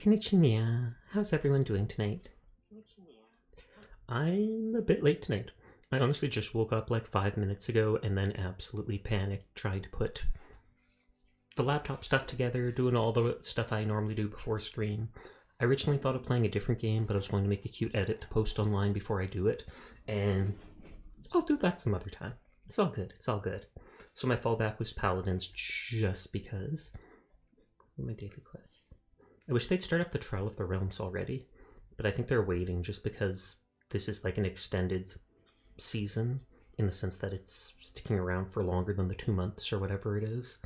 Konnichiwa. How's everyone doing tonight? I'm a bit late tonight. I honestly just woke up like 5 minutes ago and then absolutely panicked trying to put the laptop stuff together, doing all the stuff I normally do before stream. I originally thought of playing a different game, but I was going to make a cute edit to post online before I do it, and I'll do that some other time. It's all good, it's all good. So my fallback was Paladins just because. My daily quests. I wish they'd start up the Trial of the Realms already, but I think they're waiting just because this is like an extended season in the sense that it's sticking around for longer than the 2 months or whatever it is.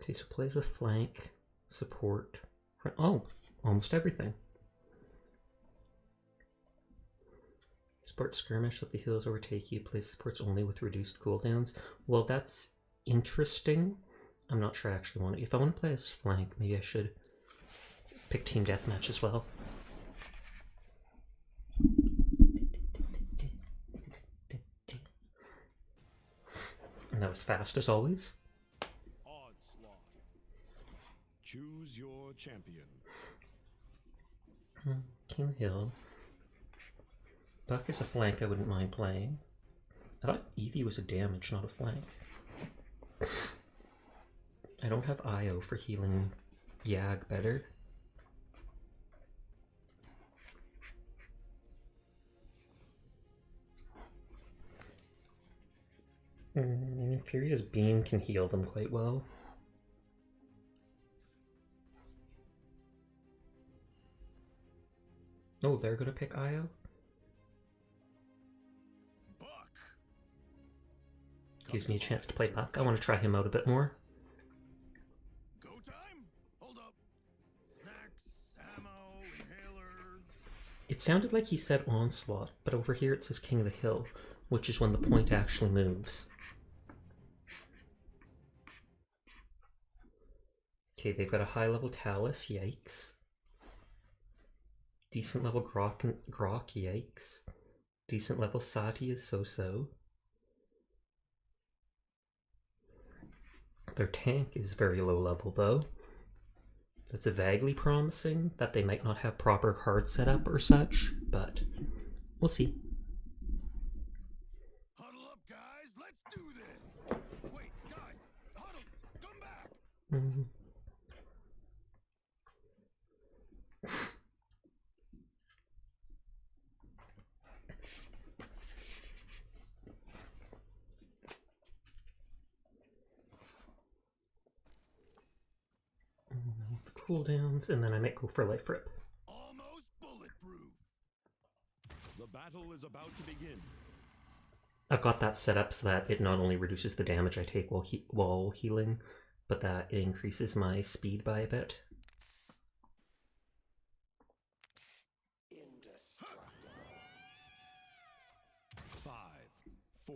Okay, so plays a flank, support. Oh, almost everything. Support skirmish, let the heals overtake you. Plays supports only with reduced cooldowns. Well, that's interesting. I'm not sure I actually want it. If I want to play as flank, maybe I should pick team deathmatch as well. And that was fast as always. Onslaught. Choose your champion. King Hill. Buck is a flank I wouldn't mind playing. I thought Eevee was a damage, not a flank. I don't have IO for healing Yag better. Furious Beam can heal them quite well. Oh, they're gonna pick IO? Buck. Gives me a chance to play Buck. I want to try him out a bit more. Go time? Hold up. Snacks, ammo, inhaler. It sounded like he said Onslaught, but over here it says King of the Hill, which is when the point actually moves. Okay, they've got a high level Talus, yikes. Decent level Grok, yikes. Decent level Sati is so-so. Their tank is very low level though. That's vaguely promising that they might not have proper card setup or such, but we'll see. Huddle up, guys. Let's do this. Wait, guys. Huddle. Come back. Cooldowns, and then I might go for Life Rip. Almost bulletproof. The battle is about to begin. I've got that set up so that it not only reduces the damage I take while healing, but that it increases my speed by a bit. Five, four.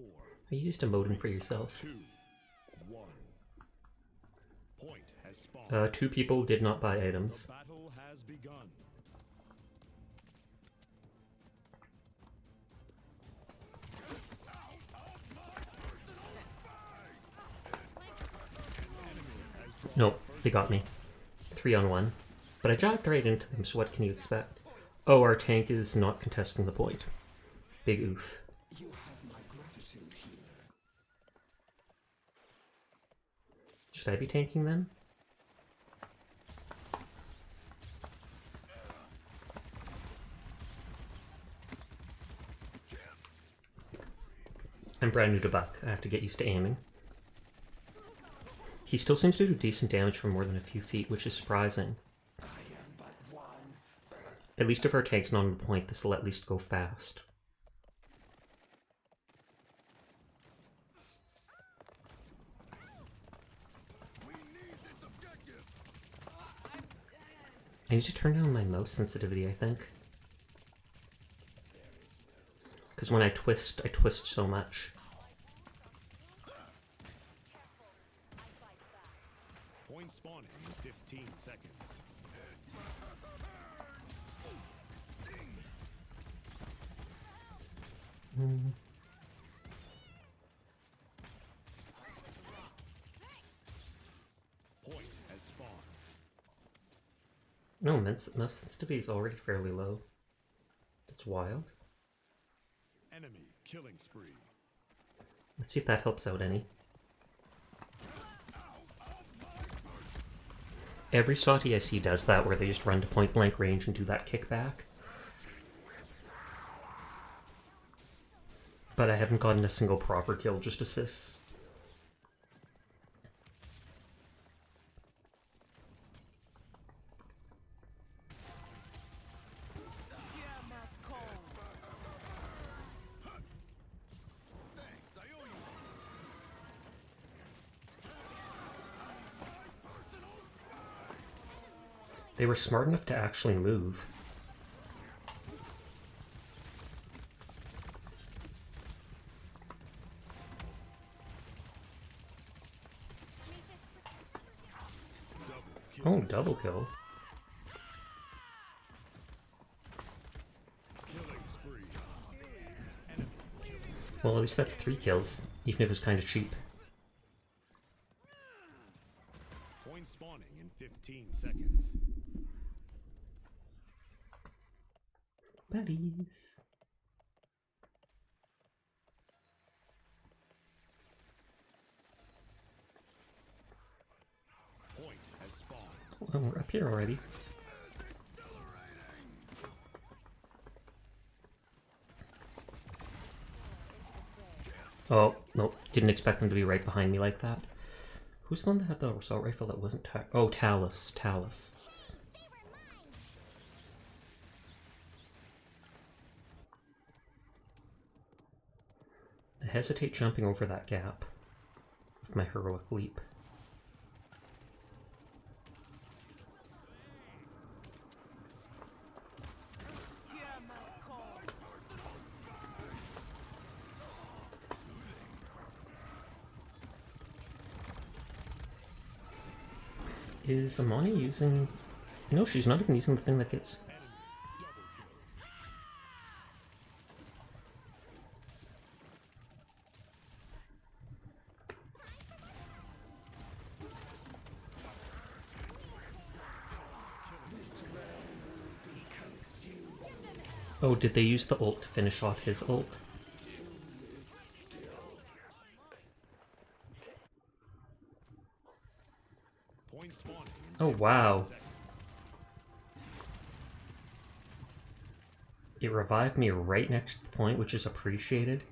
I used a modem for yourself. 2, 1. Point has spawned. 2 people did not buy items. The battle has begun. Nope, they got me. 3 on 1. But I jogged right into them, so what can you expect? Oh, our tank is not contesting the point. Big oof. You have my gratitude here. Should I be tanking then? I'm brand new to Buck. I have to get used to aiming. He still seems to do decent damage from more than a few feet, which is surprising. I am but one. At least if our tank's not on the point, this will at least go fast. We need this objective. I need to turn down my mouse sensitivity, I think. Because when I twist so much. Point spawning in 15 seconds. Sting. Point has spawned. No, most sensitivity is already fairly low. That's wild. Enemy killing spree. Let's see if that helps out any. Every Sati I see does that, where they just run to point blank range and do that kickback. But I haven't gotten a single proper kill, just assists. Thanks, I owe you. They were smart enough to actually move. Oh, double kill. Killing spree. Well, at least that's 3 kills, even if it was kind of cheap. Point spawning in 15 seconds. Buddies. Point has spawned. Oh, we're up here already. Oh, nope. Didn't expect them to be right behind me like that. Who's the one that had the assault rifle that wasn't Oh, Talus. Talus. I hesitate jumping over that gap with my heroic leap. Is Amani using... No, she's not even using the thing that gets... Oh, did they use the ult to finish off his ult? Point spawning in Oh, wow. 15 seconds. It revived me right next to the point, which is appreciated.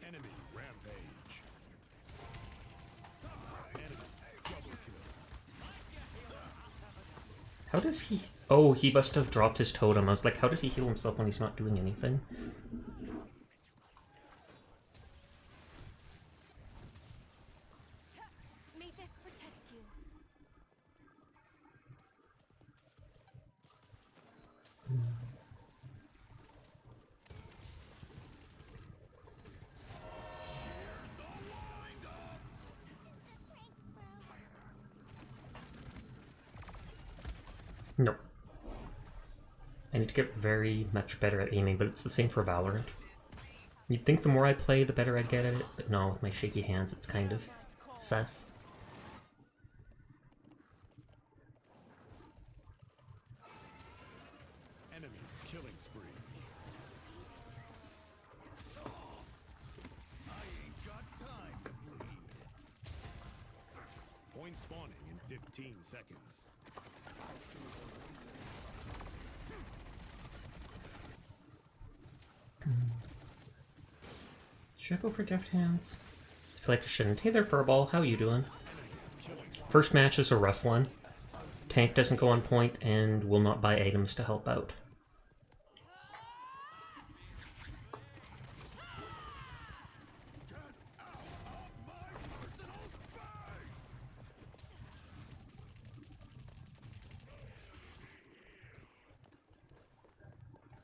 Enemy rampage. Enemy double kill. How does he... Oh, he must have dropped his totem. I was like, how does he heal himself when he's not doing anything? May this protect you. Nope. I need to get very much better at aiming, but it's the same for Valorant. You'd think the more I play, the better I'd get at it, but no, with my shaky hands, it's kind of sus. Enemy killing spree. I ain't got time to bleed. Point spawning in 15 seconds. Should I go for Deft Hands? I feel like I shouldn't. Hey there, Furball. How you doing? First match is a rough one. Tank doesn't go on point and will not buy items to help out.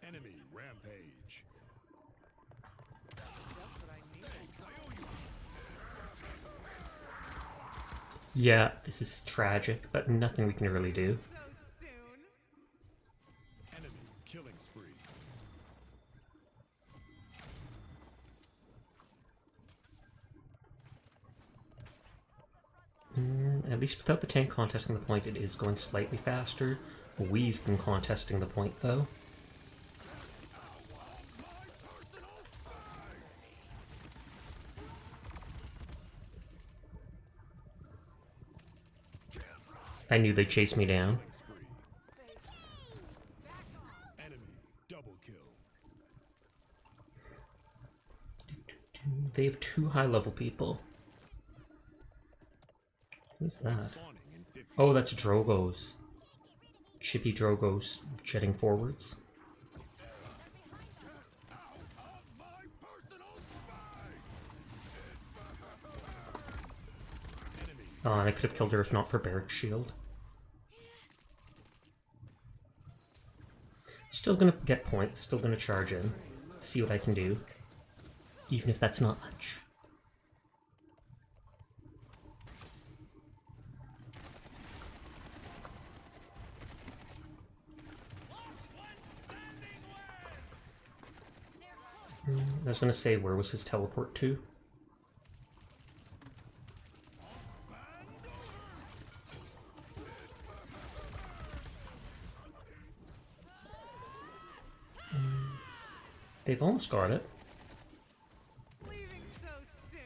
Enemy rampage. Yeah, this is tragic, but nothing we can really do. So soon. Enemy killing spree. At least without the tank contesting the point, it is going slightly faster. We've been contesting the point, though. I knew they'd chase me down. Enemy double kill. They have 2 high-level people. Who's that? Spawning in 50. Oh, that's Drogo's. Chippy Drogo's jetting forwards. My personal spy. Enemy Oh, and I could have killed her if not for Barrack's shield. Still gonna get points, still gonna charge in. See what I can do. Even if that's not much. I was gonna say, where was his teleport to? They've almost got it. Leaving so soon.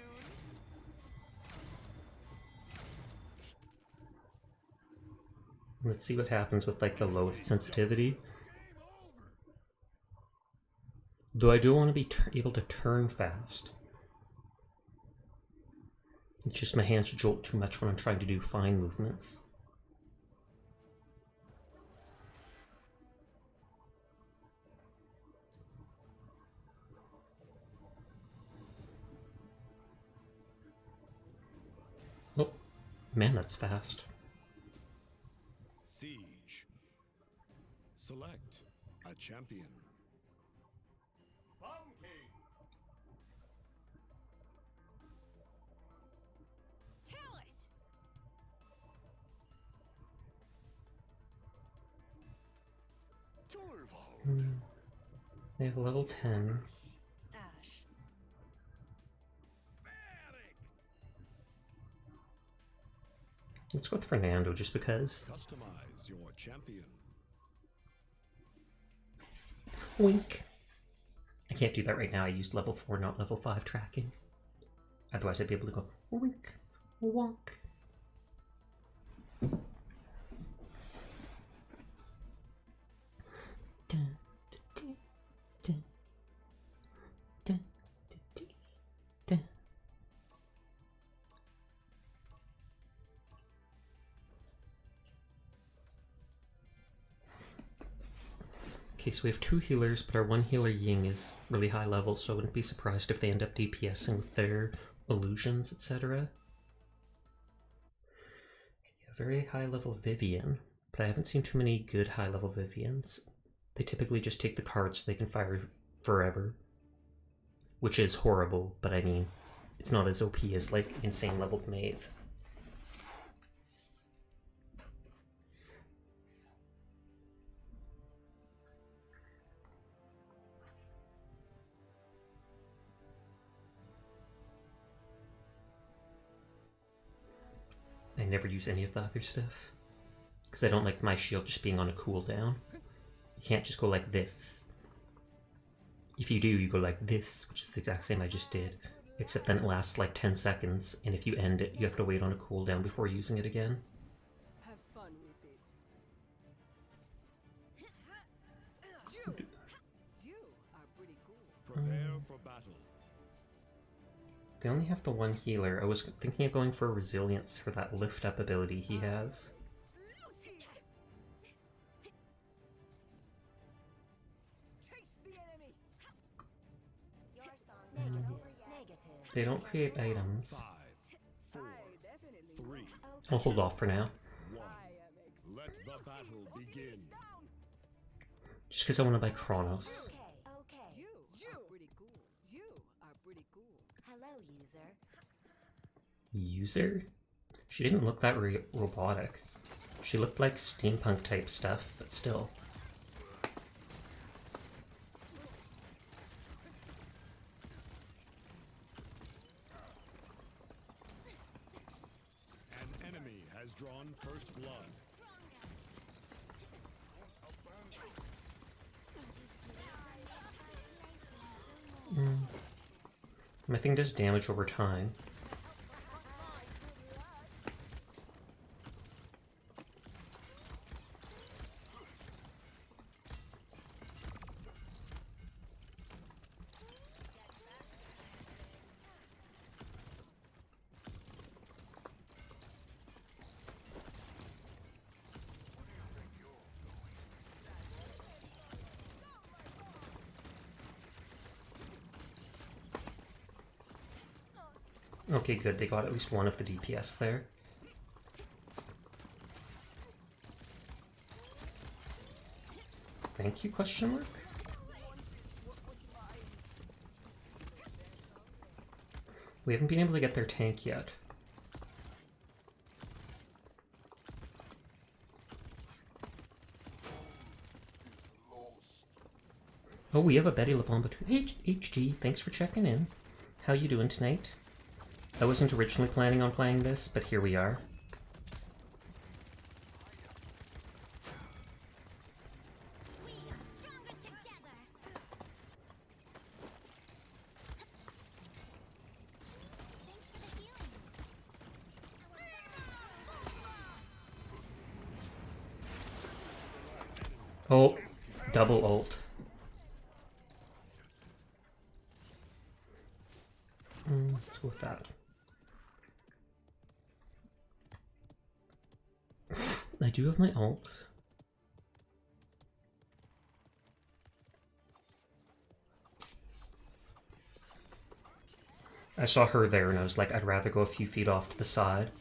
Let's see what happens with like the lowest sensitivity. Though I do want to be able to turn fast. It's just my hands jolt too much when I'm trying to do fine movements. Oh, man, that's fast. siege. Select a champion. Tell it. They have level 10. Ash. Let's go with Fernando just because. Customize your champion. Wink. I can't do that right now. I used level 4, not level 5 tracking. Otherwise I'd be able to go wink, wonk. Dun, dun, dun, dun, dun, dun. Okay, so we have 2 healers, but our 1 healer Ying is really high level, so I wouldn't be surprised if they end up DPSing with their illusions, etc. A very high level Vivian, but I haven't seen too many good high level Vivians. They typically just take the cards so they can fire forever. Which is horrible, but I mean, it's not as OP as like insane leveled Maeve. I never use any of the other stuff. Because I don't like my shield just being on a cooldown. You can't just go like this. If you do, you go like this, which is the exact same I just did. Except then it lasts like 10 seconds, and if you end it, you have to wait on a cooldown before using it again. Have fun with it. You are pretty cool. Prepare for battle. They only have the 1 healer. I was thinking of going for resilience for that lift up ability he has. Chase the enemy. Your song negative. They don't create items. 5, 4, I definitely 3, I'll hold off for now. 1. am Let the battle begin. down. Just because I want to buy Chronos. Okay. You are pretty cool. You are pretty cool. Hello, user. User? She didn't look that robotic. She looked like steampunk type stuff, but still. An enemy has drawn first blood. My thing does damage over time. Okay, good. They got at least one of the DPS there. Thank you, question mark? We haven't been able to get their tank yet. Oh, we have a Betty LaBomba too. Hey, HG, thanks for checking in. How you doing tonight? I wasn't originally planning on playing this, but here we are. Oh, double ult. Let's go with that. I do have my ult. I saw her there and I was like, I'd rather go a few feet off to the side.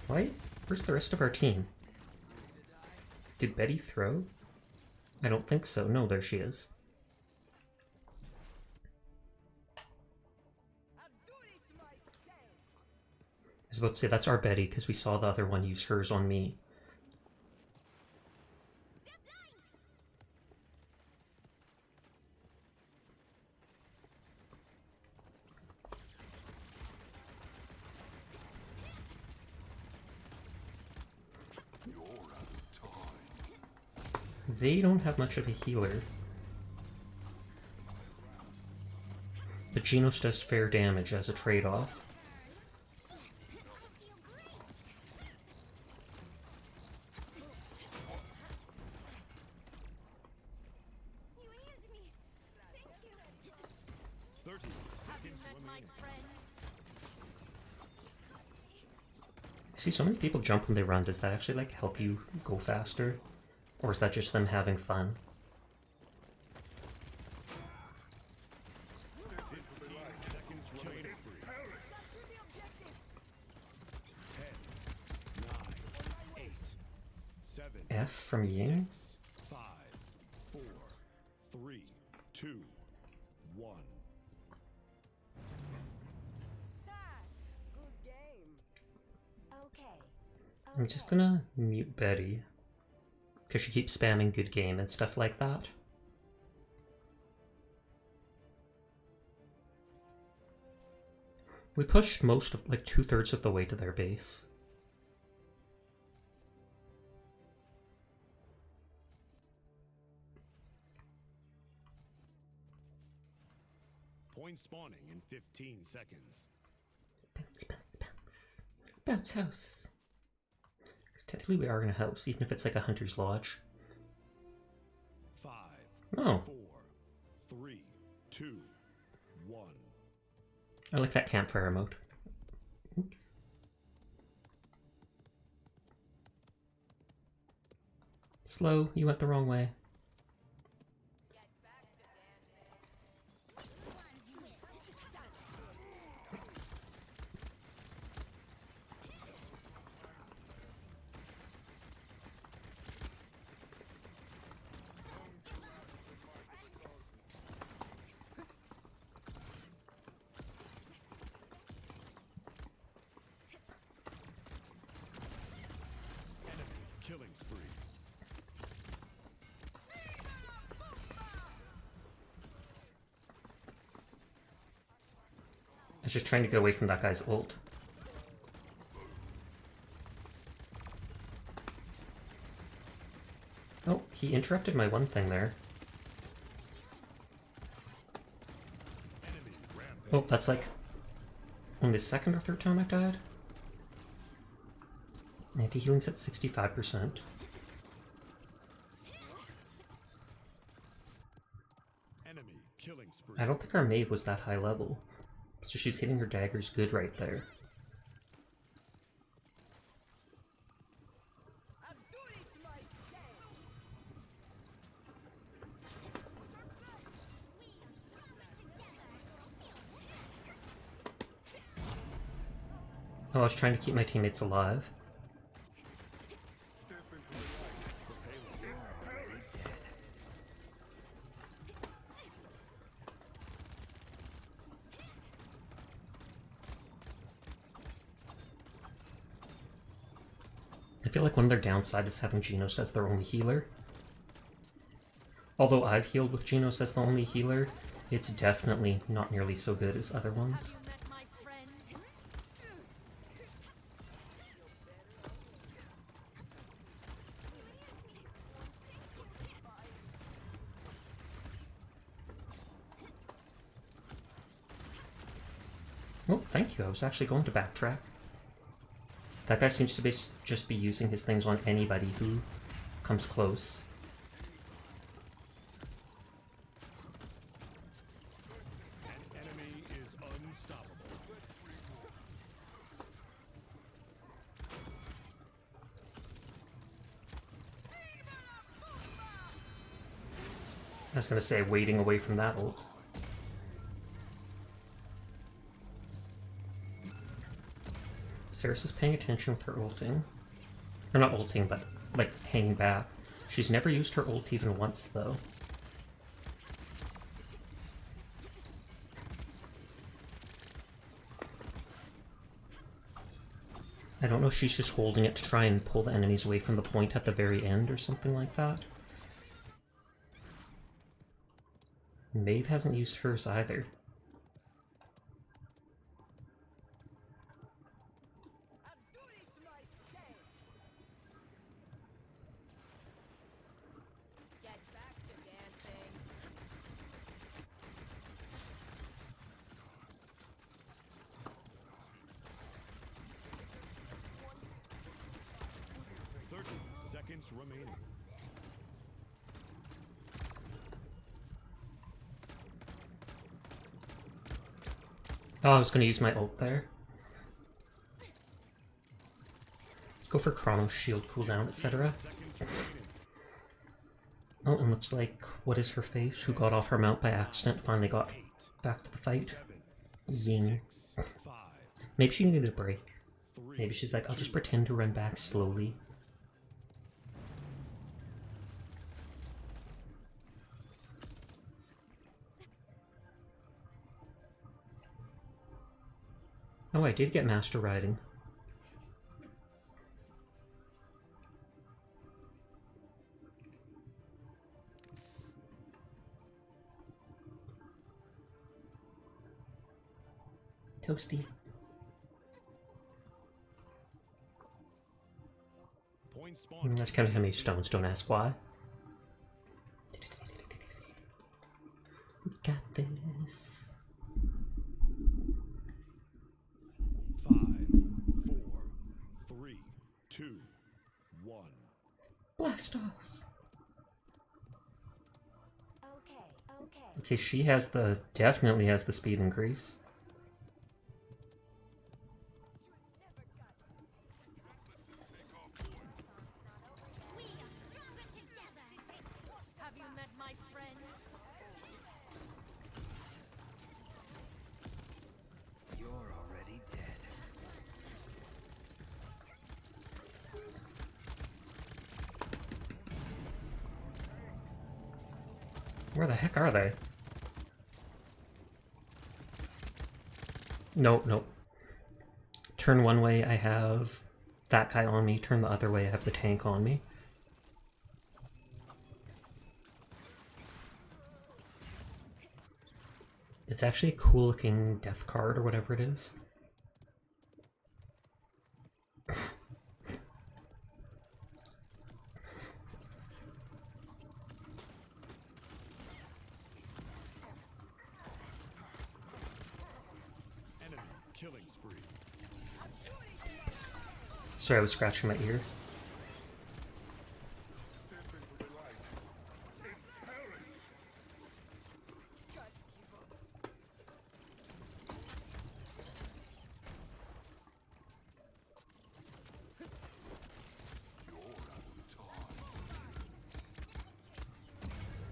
Why? Where's the rest of our team? Did Betty throw? I don't think so. No, there she is. I was about to say, that's our Betty, because we saw the other one use hers on me. They don't have much of a healer. But Genos does fair damage as a trade-off. I see so many people jump when they run. Does that actually like help you go faster? Or is that just them having fun? F from Ying? 5, 4, 3, 2, 1. Good game. Okay. I'm just gonna mute Betty. Because she keeps spamming good game and stuff like that. We pushed most of, like, 2/3 of the way to their base. Point spawning in 15 seconds. Bounce, bounce, bounce. Bounce house. Because technically we are in a house, even if it's like a hunter's lodge. 5, Oh. 4, 3, 2, 1. I like that campfire emote. Oops. Slow, you went the wrong way. spree. I was just trying to get away from that guy's ult. Oh, he interrupted my one thing there. Enemy rampage. Oh, that's like only the second or third time I died. Anti-healing's at 65%. Enemy killing spree. I don't think our Maeve was that high level. So she's hitting her daggers good right there. Oh, I was trying to keep my teammates alive. Step into the light. The payload. I feel like one of their downsides is having Genos as their only healer. Although I've healed with Genos as the only healer, it's definitely not nearly so good as other ones. Have you met my friend? Oh, thank you. I was actually going to backtrack. That guy seems to just be using his things on anybody who comes close. An enemy is unstoppable. I was gonna say, waiting away from that ult. Ceres is paying attention with her ulting. Or not ulting, but like hanging back. She's never used her ult even once though. I don't know if she's just holding it to try and pull the enemies away from the point at the very end or something like that. Maeve hasn't used hers either. Get back to dancing. Seconds remaining. Oh, I was going to use my ult there. Go for Chrono Shield cooldown, etc. Seconds remaining. Oh, and looks like, what is her face? Who got off her mount by accident, finally got back to the fight. 7, Ying. 5, Maybe she needed a break. 3. Maybe she's like, I'll just pretend to run back slowly. Oh, I did get Master Riding. Toasty. Point spawn. That's kind of how many stones, don't ask why. We got this. 5, 4, 3, 2, 1. Blast off. Okay. Okay, she has definitely has the speed increase. Have you met my friend? You're already dead. Where the heck are they? Nope, nope. Turn one way, I have that guy on me. Turn the other way, I have the tank on me. It's actually a cool looking death card or whatever it is. Enemy killing spree. Sorry, I was scratching my ear.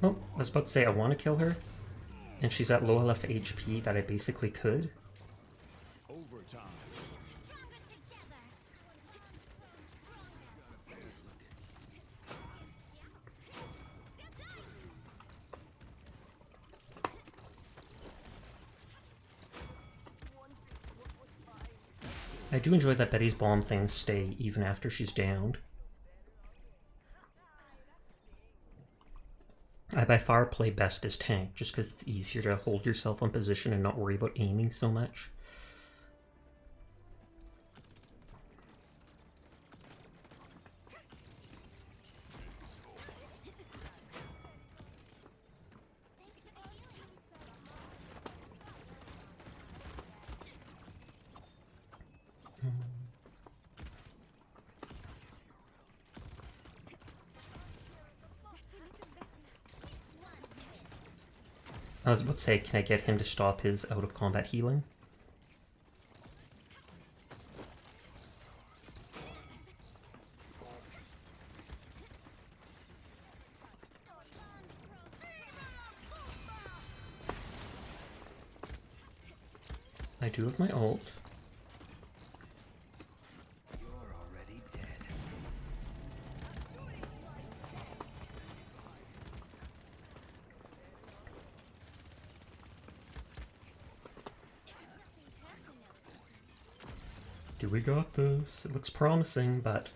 Oh, I was about to say I want to kill her, and she's at low enough HP that I basically could. Overtime. Stronger together. I do enjoy that Betty's bomb things stay even after she's downed. I by far play best as tank, just because it's easier to hold yourself in position and not worry about aiming so much. I was about to say, can I get him to stop his out-of-combat healing? I do have my ult. You're already dead. Do we got this? It looks promising, but...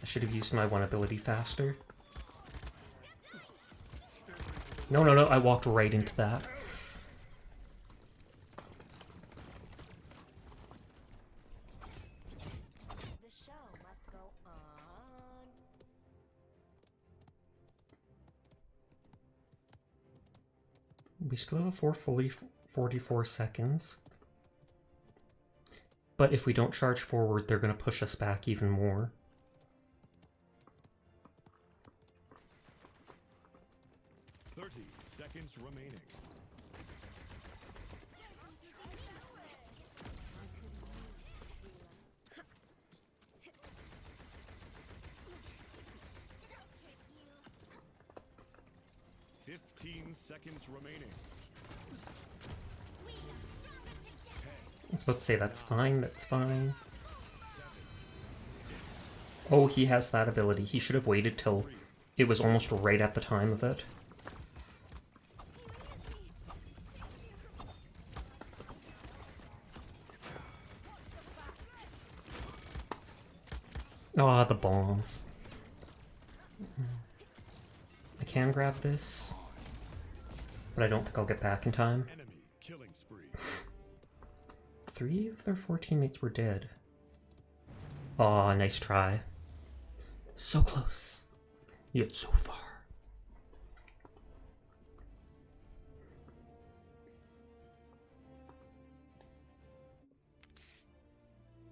I should have used my one ability faster. No, no, no, I walked right into that. The show must go on. We still have 44 seconds. But if we don't charge forward, they're going to push us back even more. Seconds remaining. Seconds remaining. I was about to say, that's fine, that's fine. Oh, he has that ability. He should have waited till it was almost right at the time of it. Ah, the bombs. I can grab this, but I don't think I'll get back in time. Enemy killing spree. 3 of their 4 teammates were dead. Aw, nice try. So close, yet so far.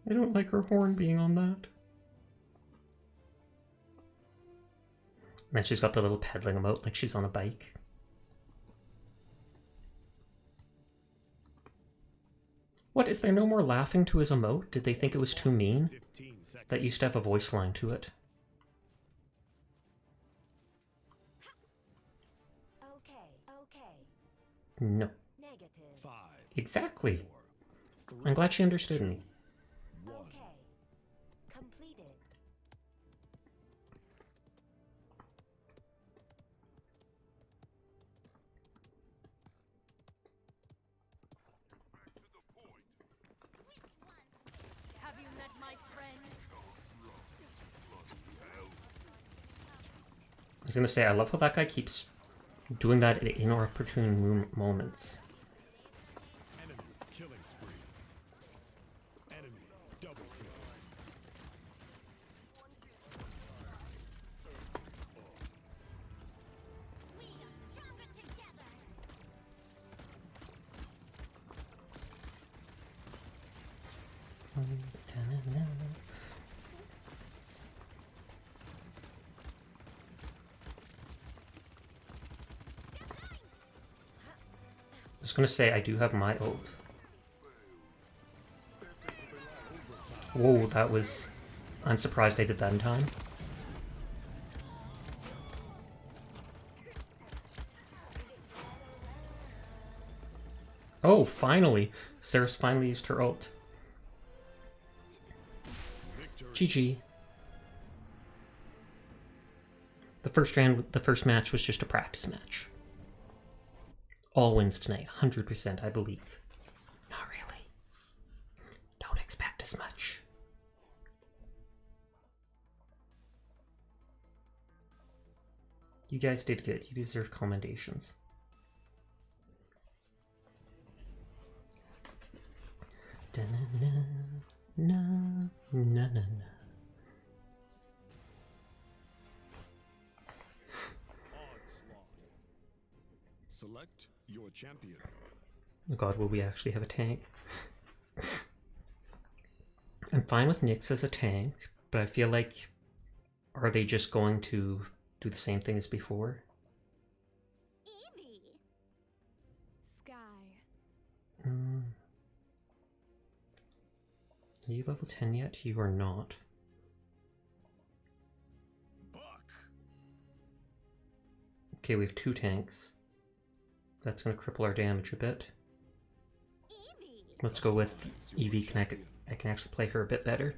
I don't like her horn being on that. And then she's got the little pedaling emote like she's on a bike. What, is there no more laughing to his emote? Did they think it was too mean? 15 seconds. That used to have a voice line to it. Okay. No. Negative. 5, Exactly. 4, I'm glad she understood me. 1. Okay. Completed. Have you met my friend? was gonna say, I love how that guy keeps doing that at inopportune moments. Enemy killing spree. Enemy double kill. We are stronger together. I was gonna say, I do have my ult. Whoa, that was... I'm surprised I did that in time. Oh, finally! Sarah's finally used her ult. GG. The first match was just a practice match. All wins tonight, 100%, I believe. Not really. Don't expect as much. You guys did good. You deserve commendations. Da-na-na-na-na-na-na. Onslaught. Select your champion. Oh god, will we actually have a tank? I'm fine with Nyx as a tank, but I feel like... Are they just going to do the same thing as before? Evie. Sky. Are you level 10 yet? You are not. Buck. Okay, we have 2 tanks. That's going to cripple our damage a bit. Evie. Let's go with Evie. I can actually play her a bit better.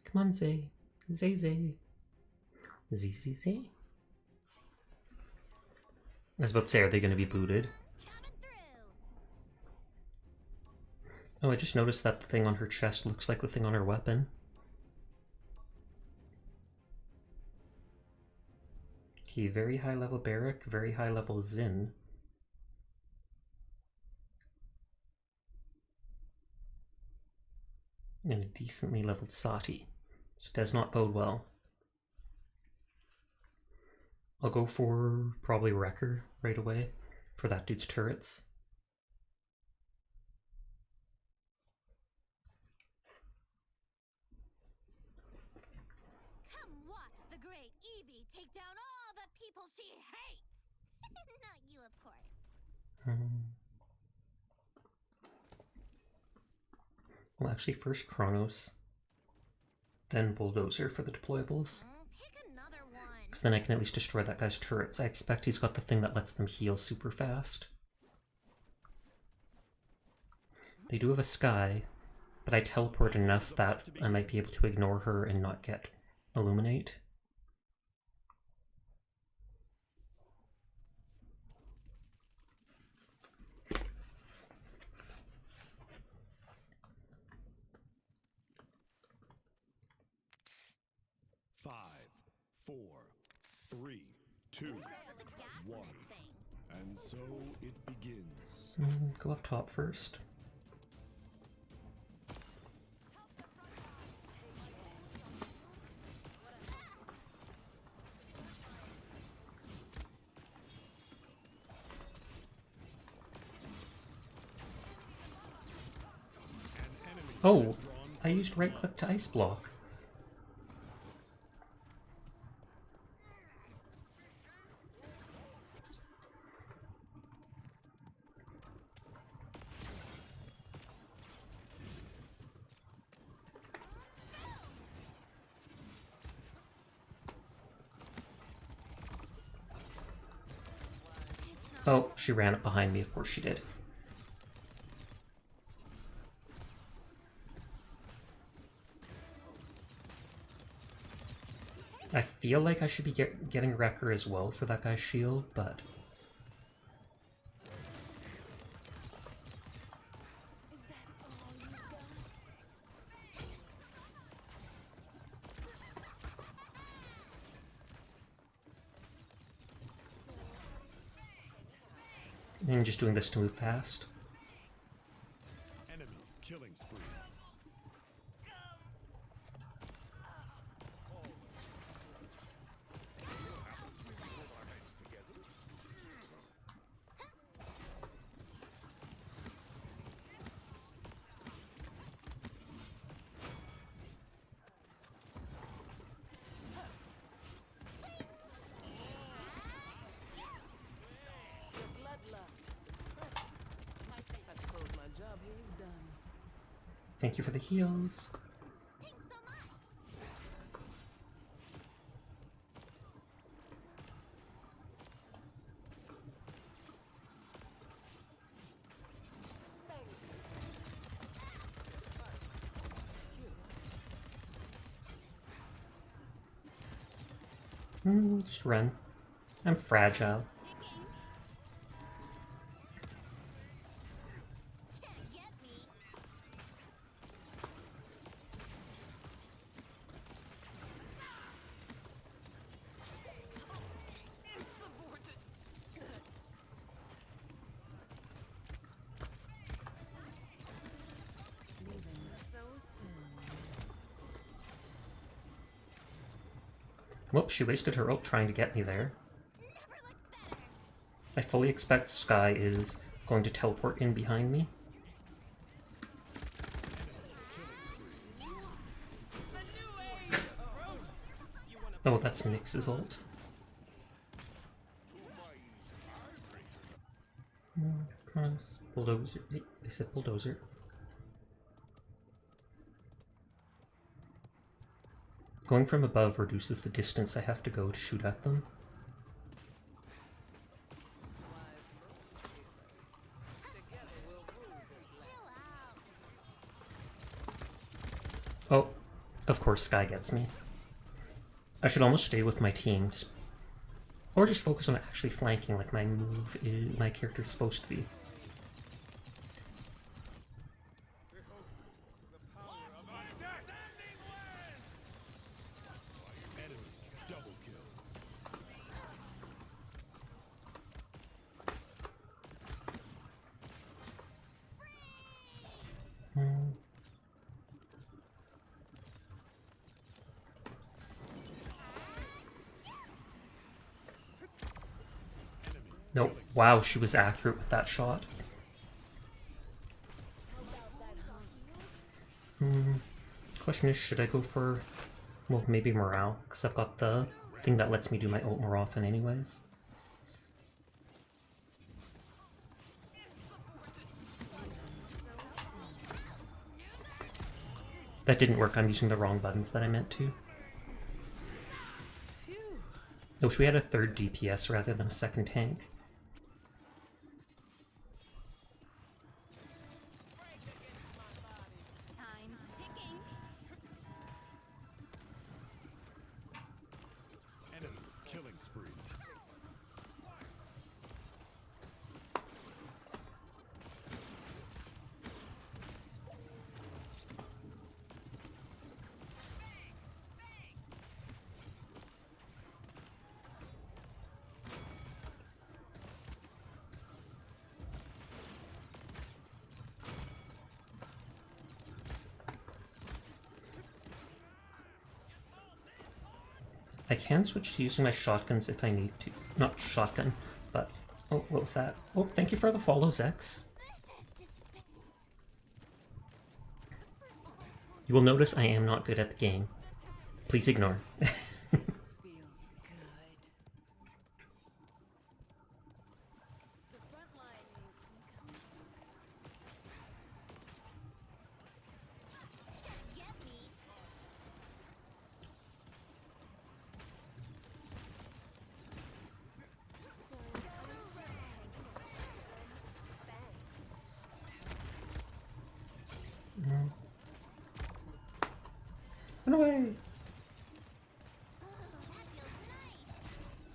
Come on, Zay. Zay Zay. Zay. I was about to say, are they going to be booted? Coming through. Oh, I just noticed that the thing on her chest looks like the thing on her weapon. Okay, very high level Barrack, very high level Zin. And a decently leveled Sati. So it does not bode well. I'll go for probably Wrecker right away for that dude's turrets. Come watch the great Evie take down all the people she hates. Not you, of course. Well, actually, first Chronos, then Bulldozer for the deployables. Pick another one. Because then I can at least destroy that guy's turrets. I expect he's got the thing that lets them heal super fast. They do have a Sky, but I teleport enough that I might be able to ignore her and not get Illuminate. Five, 4, 3, 2, Put the gas in 1. this thing. And so it begins. Go up top first. An enemy Oh, has drawn I used right click to ice block. Oh, she ran up behind me, of course she did. I feel like I should be getting Wrecker as well for that guy's shield, but... And just doing this to move fast. Enemy killing spree. Your bloodlust. I suppose my job here is done. Thank you for the heals. Thanks so much. Just run. I'm fragile. Ticking. Can't get me. Leaving so soon. Whoop, she wasted her ult trying to get me there. Never looked better. I fully expect Skye is going to teleport in behind me. Oh, that's Nyx's ult. Bulldozer. I said bulldozer. Going from above reduces the distance I have to go to shoot at them. Chill out. Oh, of course Skye gets me. I should almost stay with my team, or just focus on actually flanking like my move is, my character's supposed to be. Enemy double kill. Hmm. Nope. Wow, she was accurate with that shot. Question is, should I go for, well, maybe morale? Because I've got the thing that lets me do my ult more often anyways. That didn't work. I'm using the wrong buttons that I meant to. I wish we had a third DPS rather than a second tank. Time's ticking. Enemy killing spree. I can switch to using my shotguns if I need to. Not shotgun, but... Oh, what was that? Oh, thank you for the follow, Zex. You will notice I am not good at the game. Please ignore. Feels good. The front line needs some Can't get me. Run away!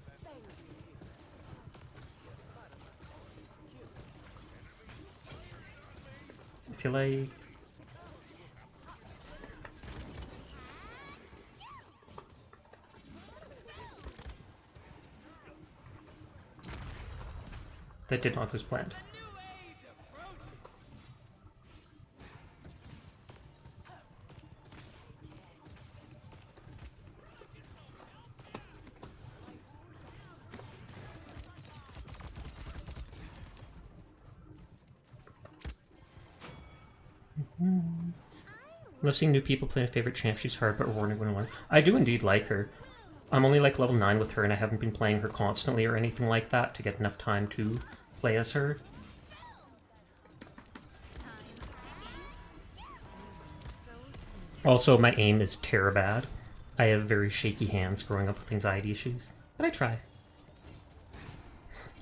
That feels nice. I feel like... That did not go as planned. Love seeing new people play my favorite champ. She's hard but rewarding when one. I do indeed like her. I'm only like level 9 with her, and I haven't been playing her constantly or anything like that to get enough time to play as her. Also, my aim is terror bad. I have very shaky hands growing up with anxiety issues, but I try.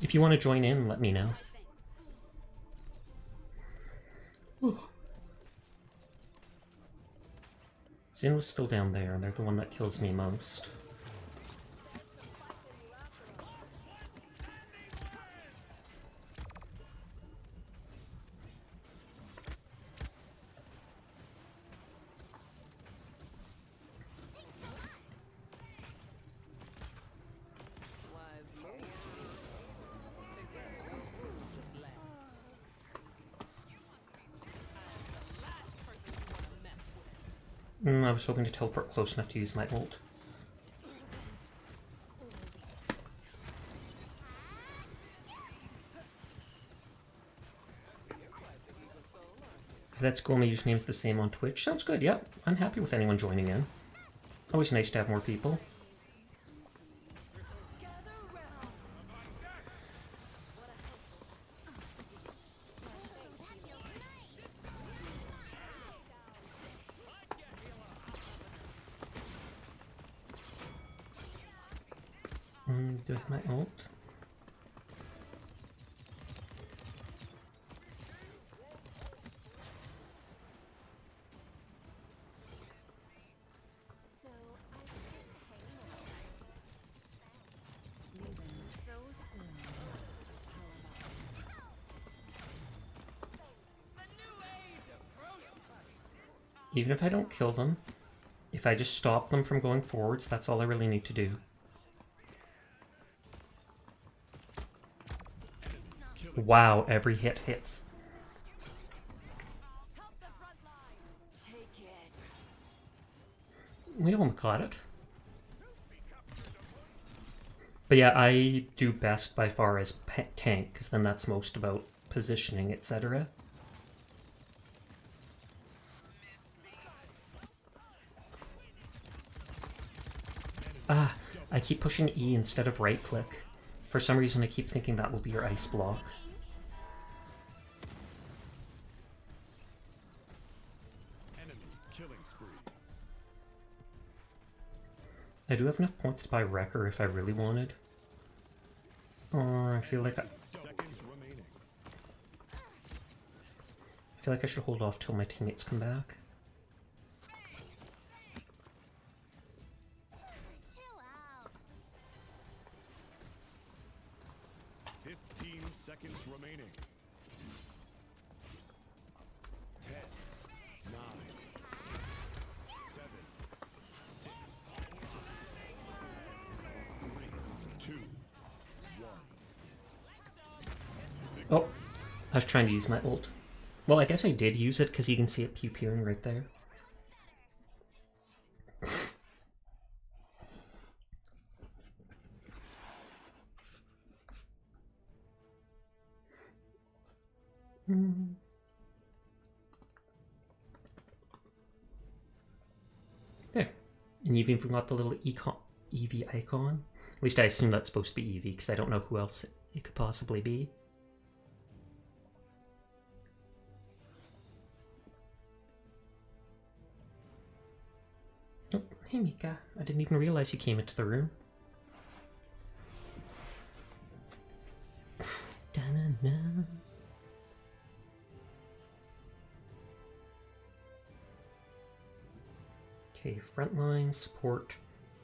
If you want to join in, let me know. Whew. Xin was still down there, and they're the one that kills me most. I was hoping to teleport close enough to use my ult. If that school, my username's the same on Twitch. Sounds good, yep. I'm happy with anyone joining in. Always nice to have more people. Do I have my ult? Even if I don't kill them, if I just stop them from going forwards, that's all I really need to do. Wow, every hit hits. We almost got it. But yeah, I do best by far as tank, because then that's most about positioning, etc. Ah, I keep pushing E instead of right click. For some reason I keep thinking that will be your ice block. I do have enough points to buy Wrecker if I really wanted. Or I feel like I should hold off till my teammates come back. Remaining. 10, 9, 7, 6, 3, 2, 1. Oh, I was trying to use my ult. Well, I guess I did use it because you can see it pew-pewing right there. There. And you've even got the little Eevee icon. At least I assume that's supposed to be Eevee, because I don't know who else it could possibly be. Oh, hey Mika. I didn't even realize you came into the room. Da-na-na. Okay, front line, support,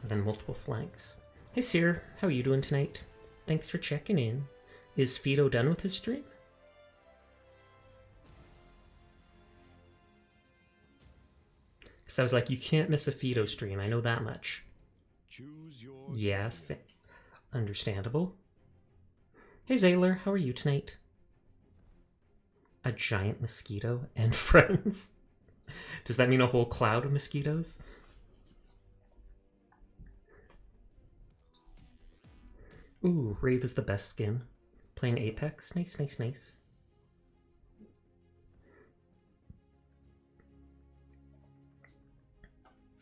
and then multiple flanks. Hey Seer, how are you doing tonight? Thanks for checking in. Is Fido done with his stream? Because I was like, you can't miss a Fido stream, I know that much. Choose your Yes, understandable. Hey Zaylor, how are you tonight? A giant mosquito and friends. Does that mean a whole cloud of mosquitoes? Ooh, Rave is the best skin. Playing Apex? Nice, nice, nice.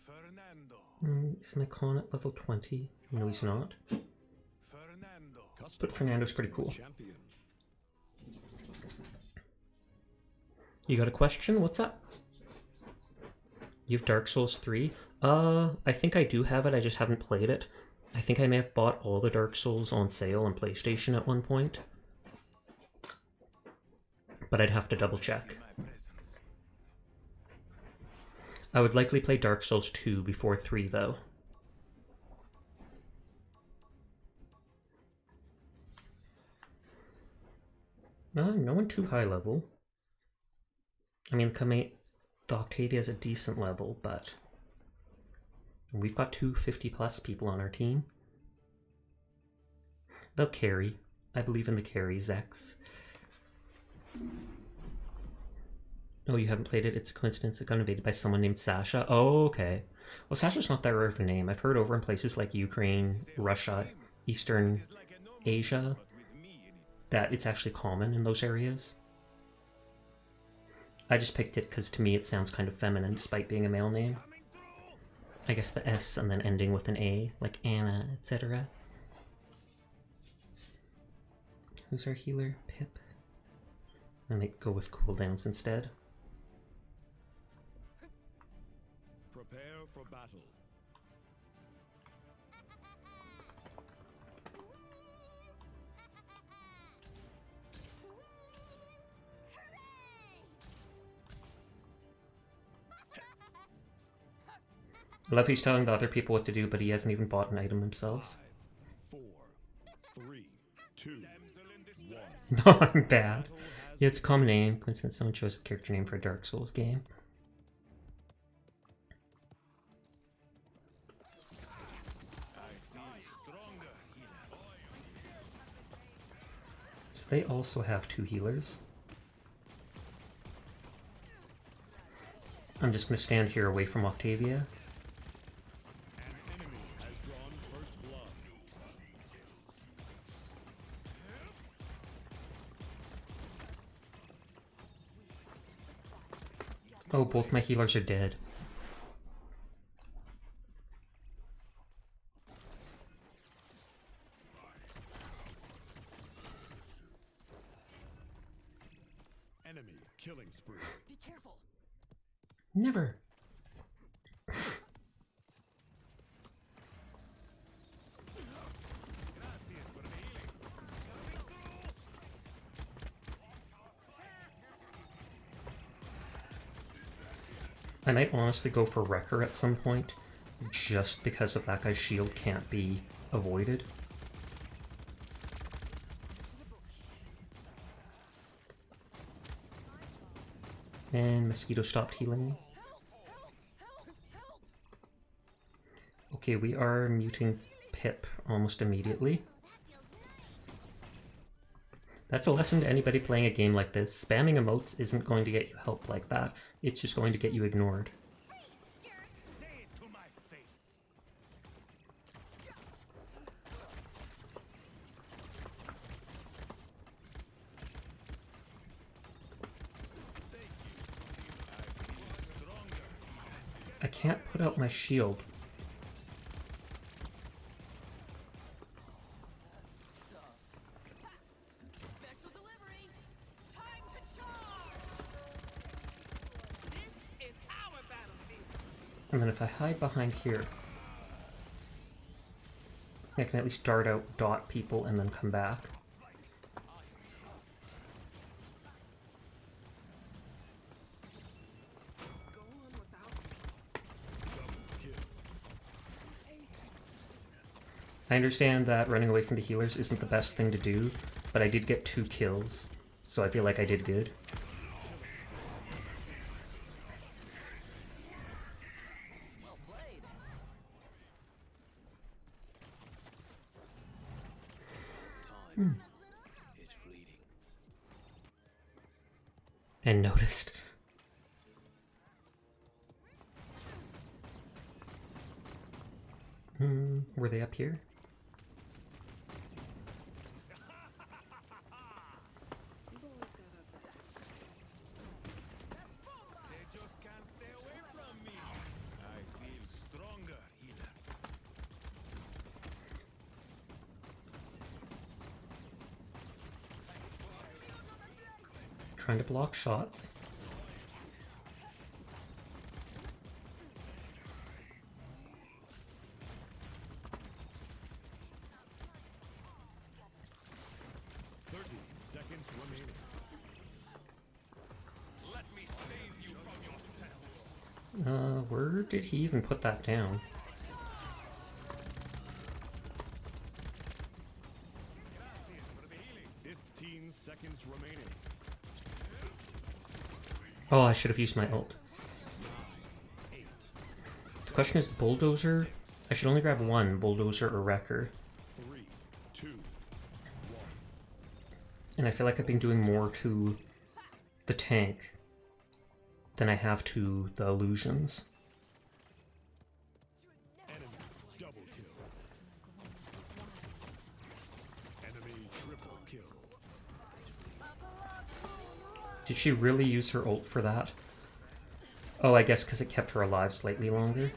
Fernando. Is my con at level 20? No, he's not. Fernando. But Fernando's pretty cool. Champion. You got a question? What's up? You have Dark Souls 3? I think I do have it, I just haven't played it. I think I may have bought all the Dark Souls on sale on PlayStation at one point. But I'd have to double check. My presence. I would likely play Dark Souls 2 before 3, though. No one too high level. I mean, the Octavia is a decent level, but we've got two 50+ people on our team. They'll carry. I believe in the carry, Zex. Oh, you haven't played it? It's a coincidence it got invaded by someone named Sasha? Oh, okay. Well, Sasha's not that rare of a name. I've heard over in places like Ukraine, Russia, Eastern Asia, that it's actually common in those areas. I just picked it because to me it sounds kind of feminine despite being a male name. I guess the S and then ending with an A, like Anna, etc. Who's our healer? Pip. I might go with cooldowns instead. Prepare for battle. I love he's telling the other people what to do, but he hasn't even bought an item himself. 5, 4, 3, 2, 1. No, I'm bad. Yeah, it's a common name. Coincidence someone chose a character name for a Dark Souls game. So they also have 2 healers. I'm just going to stand here away from Octavia. An enemy has drawn first blood. Oh, both my healers are dead. Enemy killing spree. Be careful. Never. I might honestly go for Wrecker at some point, just because of that guy's shield can't be avoided. And Mosquito stopped healing me. Okay, we are muting Pip almost immediately. That's a lesson to anybody playing a game like this. Spamming emotes isn't going to get you help like that. It's just going to get you ignored. Say it to my face. I can't put out my shield. Special delivery. Time to charge. This is our battlefield. And then if I hide behind here, I can at least dart out, dot people, and then come back. Go on without me. I understand that running away from the healers isn't the best thing to do, but I did get 2 kills, so I feel like I did good. Well played. and noticed. Were they up here? You always got our back. They just can't stay away from me. I feel stronger, healer. Trying to block shots. Seconds remaining. Let me save you from yourself. Where did he even put that down? Gracias for the healing. 15 seconds remaining. Oh, I should have used my ult. 8. The question is bulldozer? I should only grab one, bulldozer or wrecker. 3, 2, 1. And I feel like I've been doing more to the tank than I have to the illusions. Enemy double kill. Enemy triple kill. Did she really use her ult for that? Oh, I guess because it kept her alive slightly longer.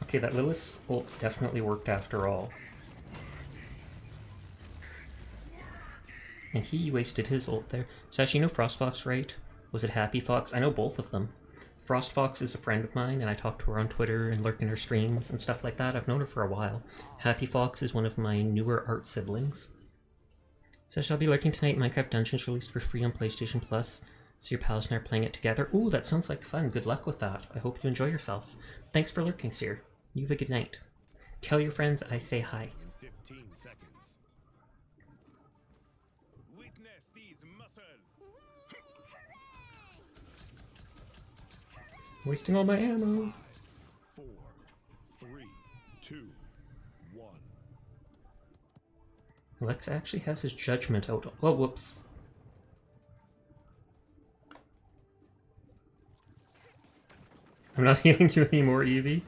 Okay, that Lilith's ult definitely worked after all. And he wasted his ult there. So actually, you know Frostfox, right? Was it Happy Fox? I know both of them. Frostfox is a friend of mine, and I talk to her on Twitter and lurk in her streams and stuff like that. I've known her for a while. Happy Fox is one of my newer art siblings. So I shall be lurking tonight. Minecraft Dungeons released for free on PlayStation Plus. So your pals and I are playing it together. Ooh, that sounds like fun. Good luck with that. I hope you enjoy yourself. Thanks for lurking, Seer. You have a good night. Tell your friends I say hi. 15 seconds. Witness these muscles. Wasting all my ammo. 4, 3, 2, 1. Lex actually has his judgment out. Oh, whoops. I'm not healing you anymore, Evie.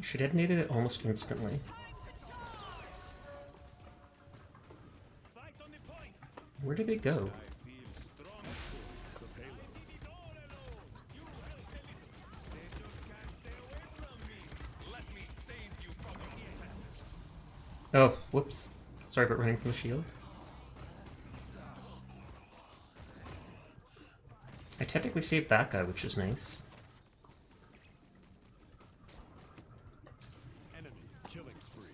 She detonated it almost instantly. Fight on the point. Where did it go? I feel stronger. The payload. All alone. You help a little. They just can't stay away from me. Let me save you from yourself. Oh, whoops. Sorry about running from the shield. I technically saved that guy, which is nice. Enemy killing spree.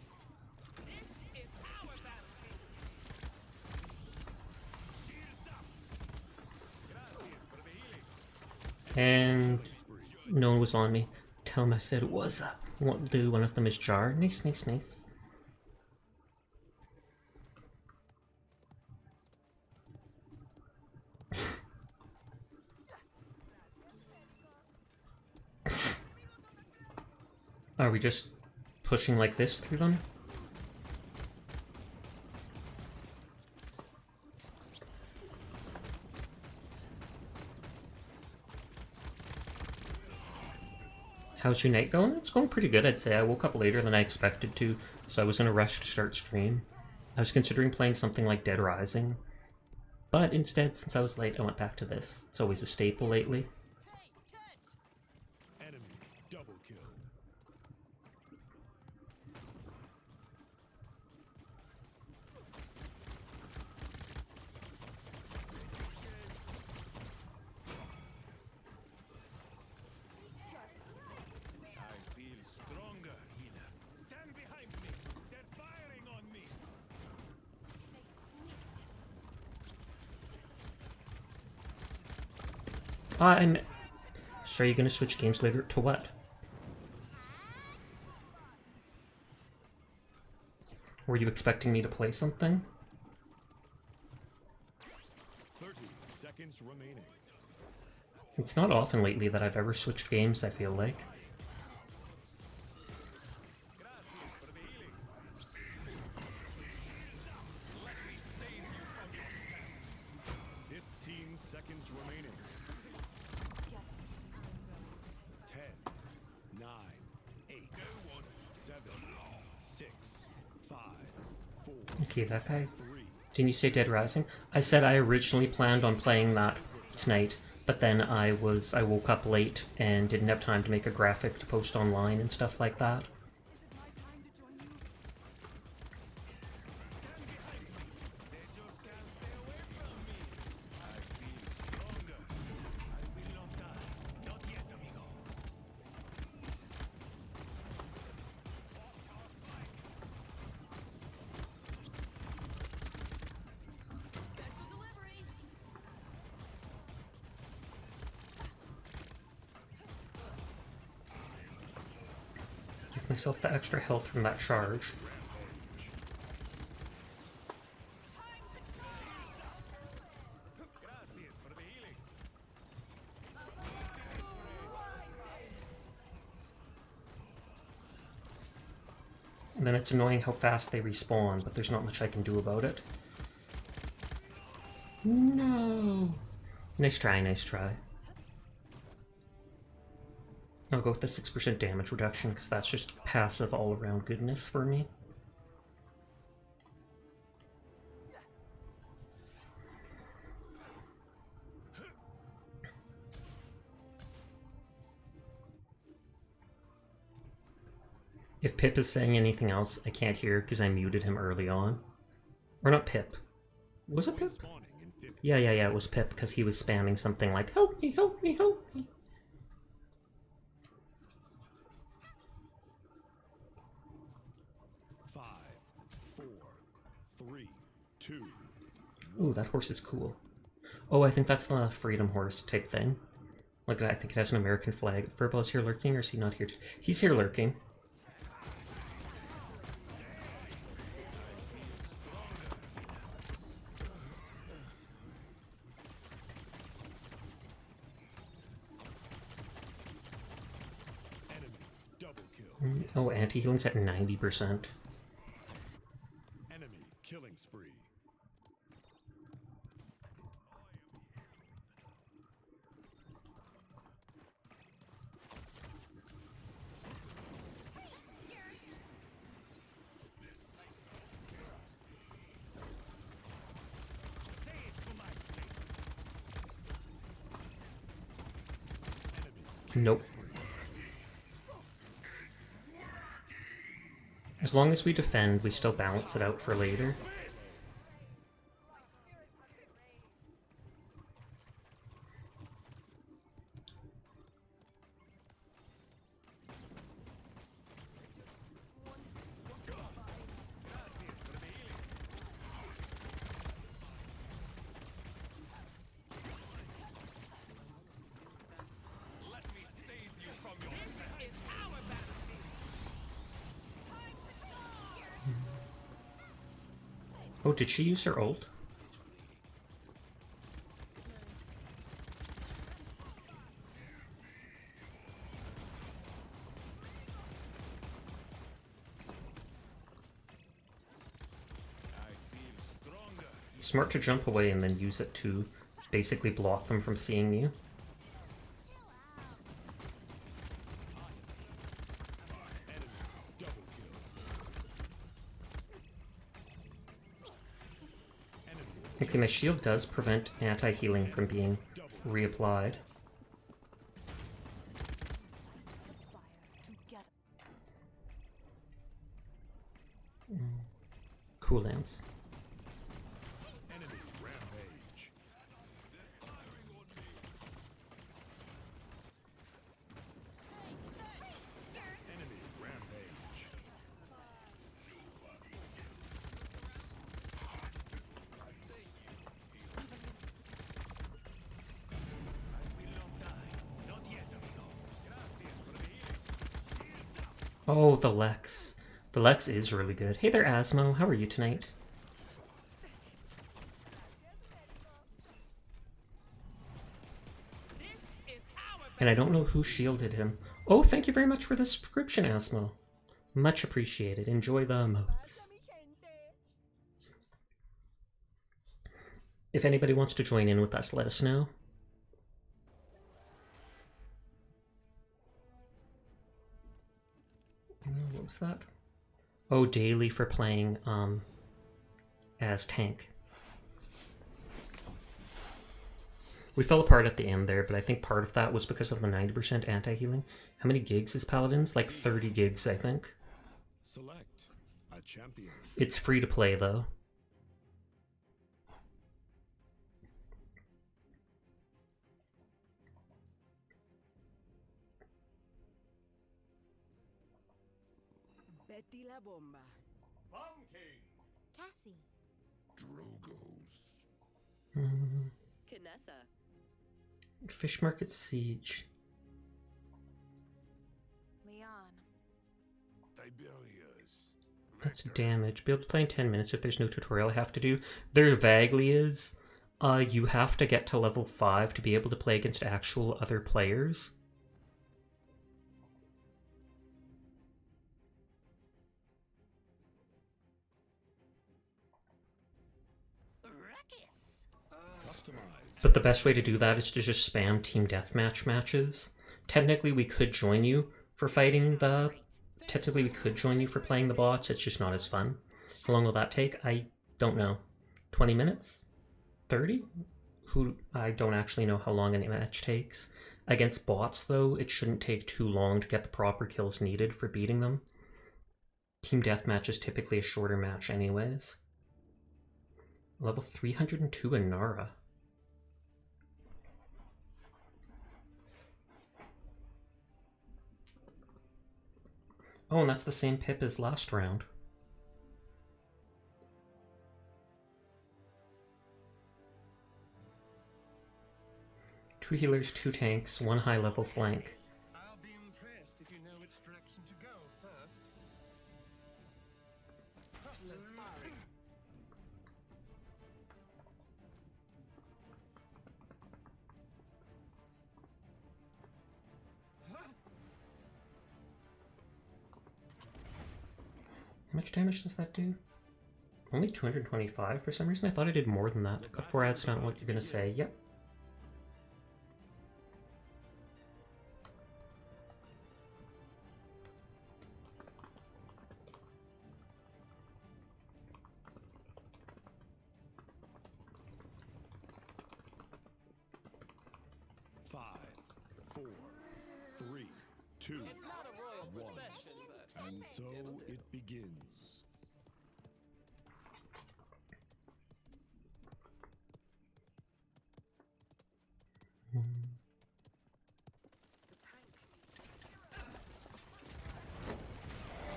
And no one was on me. Tell him I said what's up. Won't do. One of them is Jar. Nice, nice, nice. Are we just pushing like this through them? How's your night going? It's going pretty good, I'd say. I woke up later than I expected to, so I was in a rush to start stream. I was considering playing something like Dead Rising, but instead, since I was late, I went back to this. It's always a staple lately. Enemy double kill. I'm. So are you gonna switch games later? To what? Were you expecting me to play something? 30 seconds remaining. It's not often lately that I've ever switched games, I feel like. Gracias for the healing. Let me save you from yourself. 15 seconds remaining. 10, 9, 8, 7, 6, 5, 4, Okay, that guy. 3. Didn't you say Dead Rising? I said I originally planned on playing that tonight, but then I woke up late and didn't have time to make a graphic to post online and stuff like that. They just can't stay away from me. I feel stronger. I will not die. Not yet, amigo. Give myself the extra health from that charge. Gracias for the healing. And then it's annoying how fast they respawn, but there's not much I can do about it. No! Nice try, nice try. I'll go with the 6% damage reduction, because that's just passive all-around goodness for me. If Pip is saying anything else, I can't hear because I muted him early on. Or not Pip. Was it Pip? Spawning in 15. Yeah, it was Pip because he was spamming something like, help me, help me, help me. 5, 4, 3, 2. Ooh, that horse is cool. Oh, I think that's the Freedom Horse type thing. Like, I think it has an American flag. Furball is here lurking, or is he not here? He's here lurking. Enemy double kill. Oh, anti-healing's at 90%. Enemy killing spree. Say it to my face. Enemy Nope. As long as we defend, we still balance it out for later. Let me save you from yourself. This is our battlefield. Oh, did she use her ult? I feel stronger. Smart to jump away and then use it to basically block them from seeing you. Enemy double kill. Enemy Okay, my shield does prevent anti-healing from being reapplied. Cooldowns. enemy rampage. Enemy rampage. I will not Oh, the Lex. The Lex is really good. Hey there, Asmo. How are you tonight? And I don't know who shielded him. Oh, thank you very much for the subscription, Asmo. Much appreciated. Enjoy the emotes. If anybody wants to join in with us, let us know. What was that? Oh, daily for playing as tank. We fell apart at the end there, but I think part of that was because of the 90% anti-healing. How many gigs is Paladins? Like 30 gigs, I think. Select a champion. It's free to play, though. Betty la bomba. Pumpkin. Cassie. Drogos. Kinessa. Fish Market Siege. Leon. Tiberius. That's damage. Be able to play in 10 minutes if there's no tutorial I have to do. There vaguely is. You have to get to level 5 to be able to play against actual other players. Customized. But the best way to do that is to just spam team deathmatch matches. Technically, we could join you for fighting the... Technically, we could join you for playing the bots. It's just not as fun. How long will that take? I don't know. 20 minutes? 30? I don't actually know how long a match takes. Against bots, though, it shouldn't take too long to get the proper kills needed for beating them. Team deathmatch is typically a shorter match anyways. Level 302 Inara. Oh, and that's the same pip as last round. Two healers, two tanks, one high level flank. I'll be impressed if you know which direction to go first. Cluster firing. How much damage does that do? Only 225? For some reason I thought I did more than that. Before that's not what you're gonna say. Yep. Five, four, three, two, It's not a royal one. procession, but And so it begins.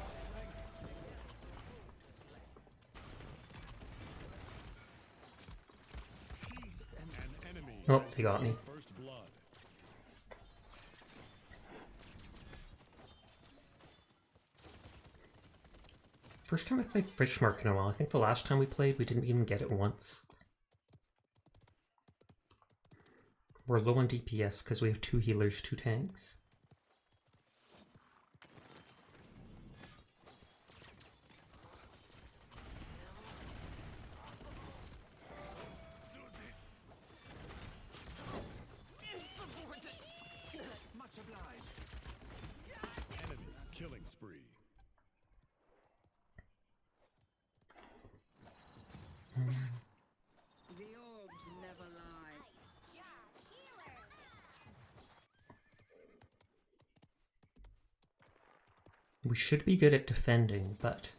the tank. An enemy. Oh, they got me. First blood. First time I played Fish Market in a while. I think the last time we played, we didn't even get it once. We're low on DPS because we have two healers, two tanks. Much obliged. Enemy killing spree. The orbs never lie. We should be good at defending, but...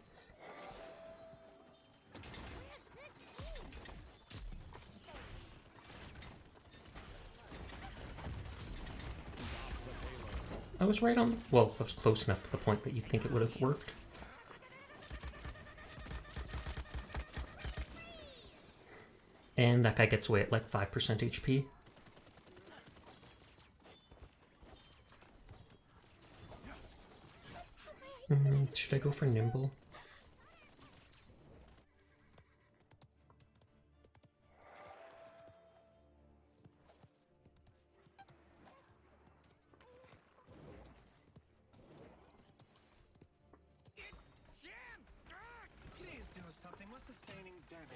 I was right on... Well, I was close enough to the point that you'd think it would have worked. And that guy gets away at like 5% HP. Should I go for nimble? Please do something with sustaining damage.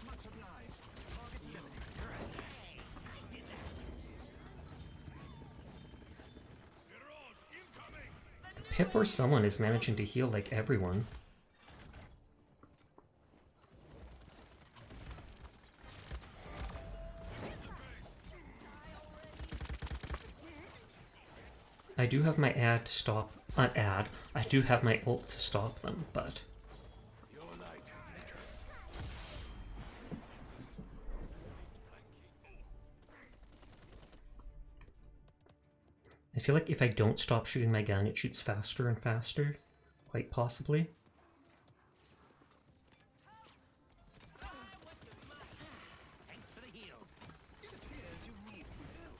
Much obliged. Target eliminated. I did that. Mirage incoming! Pip or someone is managing to heal like everyone. I do have my ad to stop, not ad, I do have my ult to stop them, but... Your light. I feel like if I don't stop shooting my gun, it shoots faster and faster. Quite possibly. Thanks for the heals. It appears you need some help.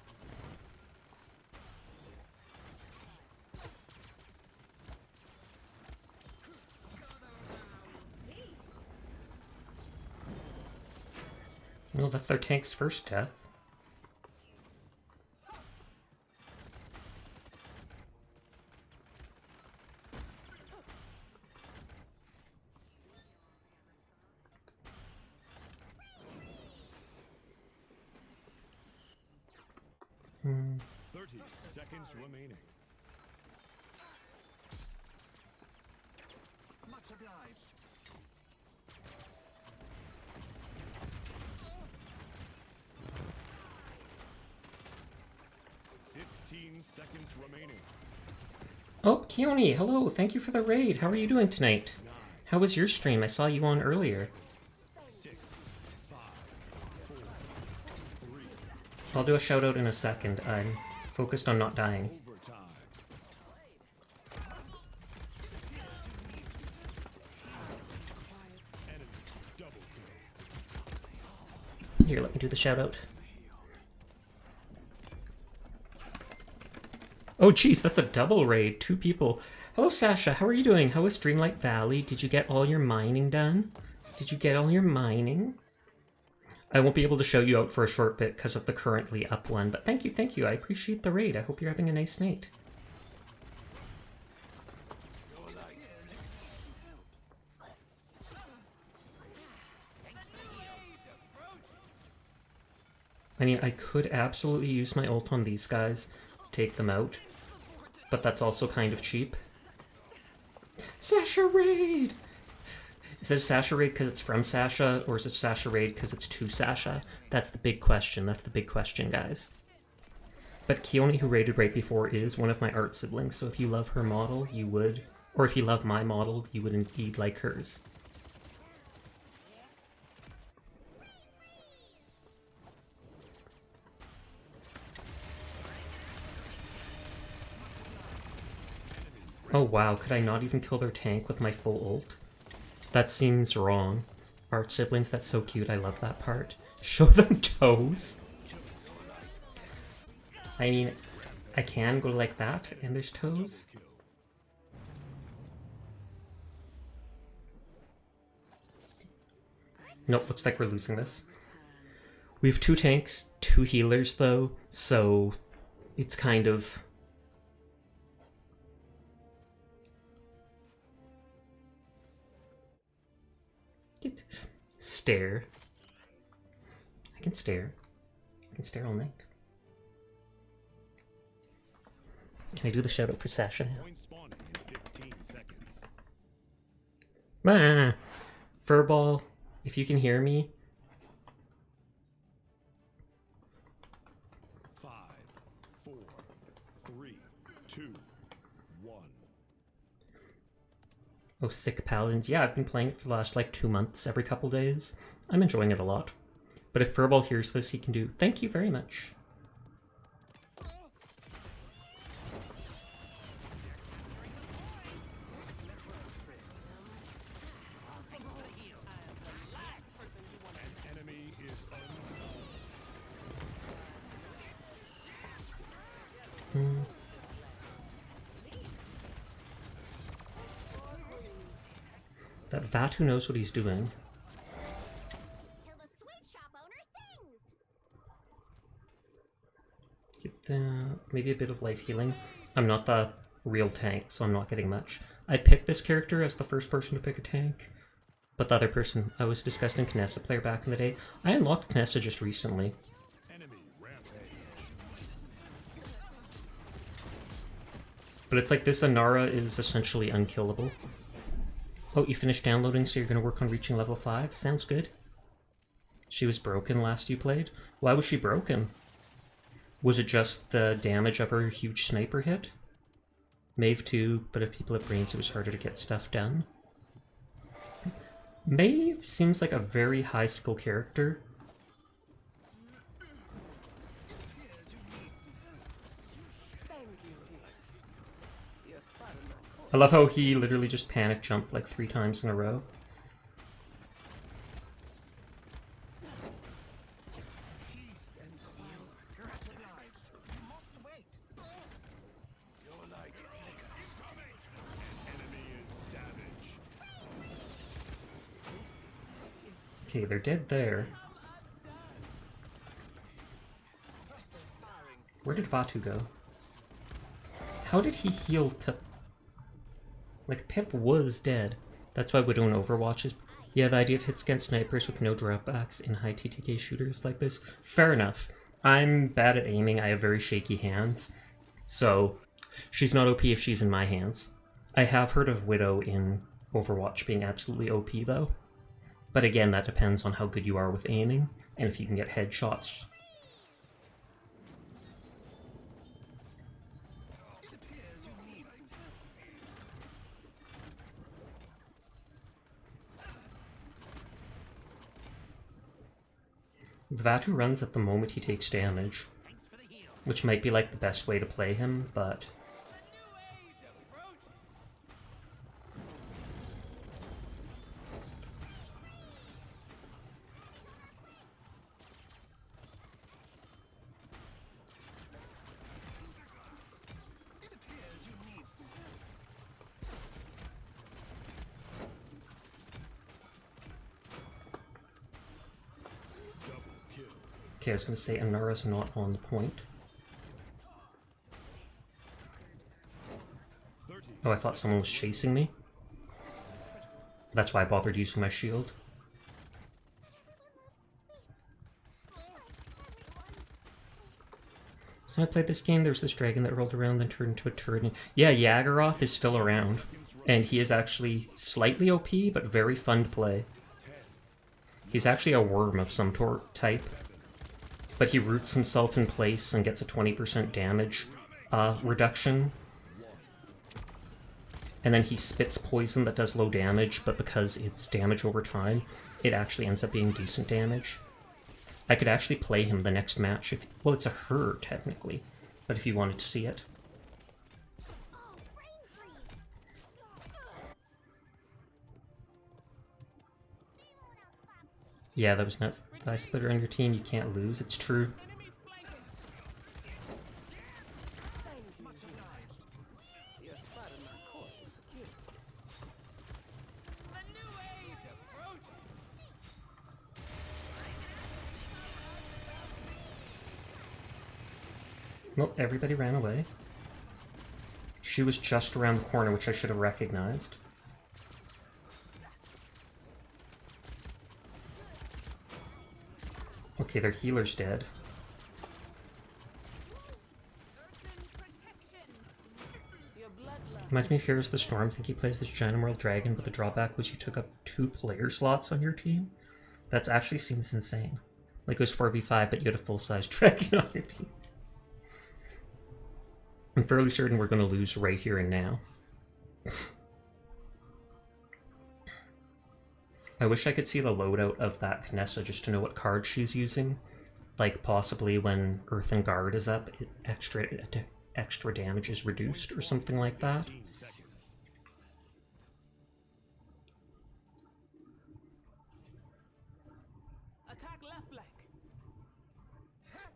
Well, that's their tank's first death. Hmm. 30 seconds remaining. Much obliged. Seconds remaining. Oh, Keone, hello, thank you for the raid. How are you doing tonight? How was your stream? I saw you on earlier. 6, 5, 4, 3. I'll do a shout out in a second. I'm focused on not dying. Overtime. Enemy double kill. Here, let me do the shout out. Oh jeez, that's a double raid. 2 people. Hello Sasha, how are you doing? How was Dreamlight Valley? Did you get all your mining done? Did you get all your mining? I won't be able to show you out for a short bit because of the currently up one, but thank you. I appreciate the raid. I hope you're having a nice night. I mean, I could absolutely use my ult on these guys, take them out, but that's also kind of cheap. Sasha raid! Is it a Sasha raid because it's from Sasha, or is it Sasha raid because it's to Sasha? That's the big question. That's the big question, guys. But Keone, who raided right before, is one of my art siblings, so if you love her model, you would, or if you love my model, you would indeed like hers. Oh wow, could I not even kill their tank with my full ult? That seems wrong. Art siblings, that's so cute, I love that part. Show them toes? I mean, I can go like that, and there's toes. Nope, looks like we're losing this. We have 2 tanks, 2 healers though, so it's kind of... Stare. I can stare. I can stare all night. Can I do the shout out for Sasha now? Point spawning in 15 seconds. Ah, Furball, if you can hear me. 5, 4, 3, 2, 1. Oh, sick Paladins. Yeah, I've been playing it for the last like 2 months, every couple days. I'm enjoying it a lot. But if Furball hears this, he can do thank you very much. An enemy is unstoppable. But Vatu knows what he's doing. Till the sweet shop owner sings. Keep that. Maybe a bit of life healing. I'm not the real tank, so I'm not getting much. I picked this character as the first person to pick a tank. But the other person, I was a disgusting Knessa player back in the day. I unlocked Knessa just recently. Enemy rampage. But it's like this Anara is essentially unkillable. Oh, you finished downloading, so you're going to work on reaching level 5? Sounds good. She was broken last you played? Why was she broken? Was it just the damage of her huge sniper hit? Maeve too, but if people have brains it was harder to get stuff done. Maeve seems like a very high skill character. Thank you, dear. You're spotted my course. I love how he literally just panic jumped like 3 times in a row. Peace and quiet. Recognized. You must wait. Your light flickers. Enemy is savage. Okay, they're dead there. Where did Vatu go? How did he heal to... Like, Pip was dead. That's why Widow in Overwatch is... Yeah, the idea of hits against snipers with no dropbacks in high TTK shooters like this. Fair enough. I'm bad at aiming, I have very shaky hands. So, she's not OP if she's in my hands. I have heard of Widow in Overwatch being absolutely OP though. But again, that depends on how good you are with aiming, and if you can get headshots. It appears you need some help. Vatu runs at the moment he takes damage, Thanks for the heal. which might be like the best way to play him, but... It appears you need some help. Double kill. Okay, I was gonna say Anara's not on the point. 30. Oh, I thought someone was chasing me. That's why I bothered using my shield. So I played this game, there was this dragon that rolled around then turned into a turret. Yeah, Yagharoth is still around. And he is actually slightly OP, but very fun to play. He's actually a worm of some type. But he roots himself in place and gets a 20% damage reduction. And then he spits poison that does low damage, but because it's damage over time, it actually ends up being decent damage. I could actually play him the next match if... Well, it's a her, technically. But if you wanted to see it. Oh, brain freeze. Yeah, that was nuts. If I splitter on your team, you can't lose. It's true. Thank you. Much obliged. You're spotted my course. Secure. The new age approaches. Nope, everybody ran away. She was just around the corner, which I should have recognized. Okay, their healer's dead. Your bloodlust. Reminds me of Fearless the Storm. I think he plays this Giant Emerald Dragon, but the drawback was you took up 2 player slots on your team. That actually seems insane. Like it was 4v5, but you had a full-size dragon on your team. I'm fairly certain we're going to lose right here and now. I wish I could see the loadout of that Knessa just to know what card she's using. Like possibly when Earthen Guard is up, extra damage is reduced or something like that. 15 seconds. Attack left flank.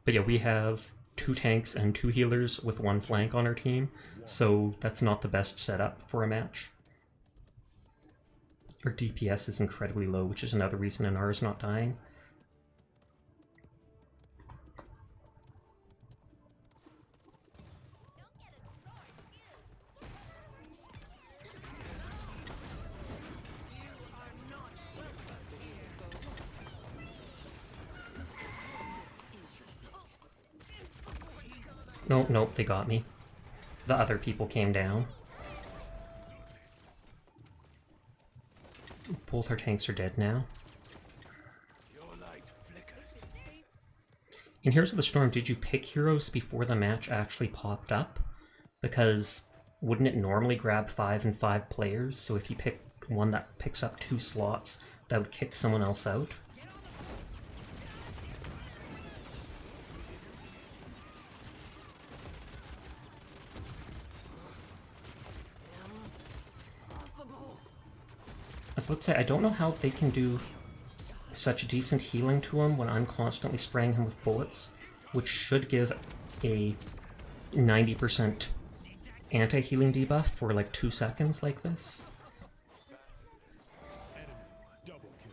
But yeah, we have 2 tanks and 2 healers with 1 flank on our team, so that's not the best setup for a match. Our DPS is incredibly low, which is another reason Anar is not dying. Nope, nope, they got me. The other people came down. Both our tanks are dead now. Your light flickers. In Heroes of the Storm, did you pick heroes before the match actually popped up? Because wouldn't it normally grab 5 and 5 players? So if you pick one that picks up 2 slots, that would kick someone else out? I was about to say, I don't know how they can do such decent healing to him when I'm constantly spraying him with bullets, which should give a 90% anti-healing debuff for like 2 seconds like this. Enemy double kill.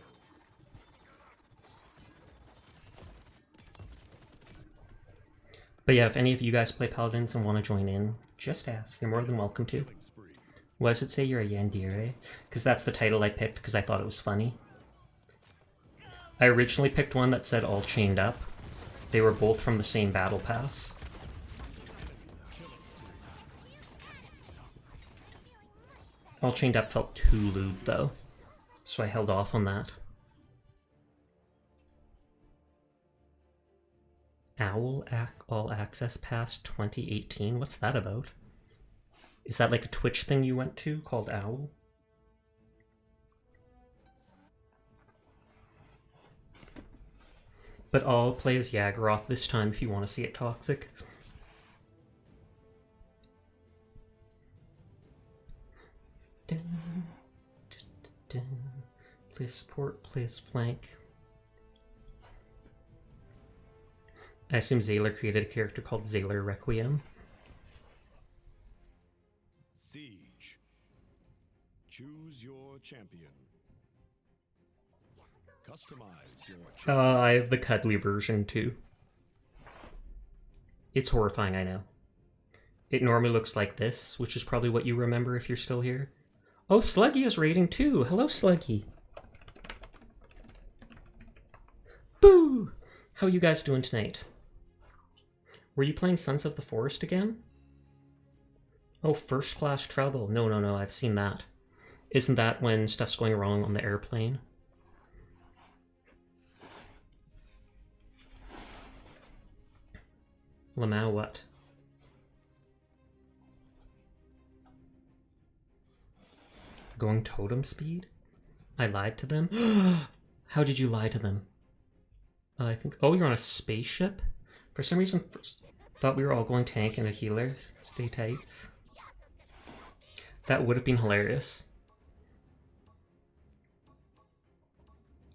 But yeah, if any of you guys play Paladins and want to join in, just ask. You're more than welcome to. Killing spree. Why does it say you're a Yandere? Because that's the title I picked because I thought it was funny. I originally picked one that said All Chained Up. They were both from the same battle pass. All Chained Up felt too lewd though, so I held off on that. Owl All Access Pass 2018? What's that about? Is that like a Twitch thing you went to called Owl? But I'll play as Yagharoth this time if you want to see it toxic. Dun, dun, dun. Please support, please flank. I assume Zayler created a character called Zayler Requiem. Siege. Choose your champion. Customize your champion. I have the cuddly version too. It's horrifying, I know. It normally looks like this, which is probably what you remember if you're still here. Oh, Sluggy is raiding too. Hello, Sluggy. Boo! How are you guys doing tonight? Were you playing Sons of the Forest again? Oh, First Class Trouble. No, no, no, I've seen that. Isn't that when stuff's going wrong on the airplane? Lamau what? Going totem speed? I lied to them? How did you lie to them? I think... Oh, you're on a spaceship? For some reason, thought we were all going tank and a healer. Stay tight. That would have been hilarious.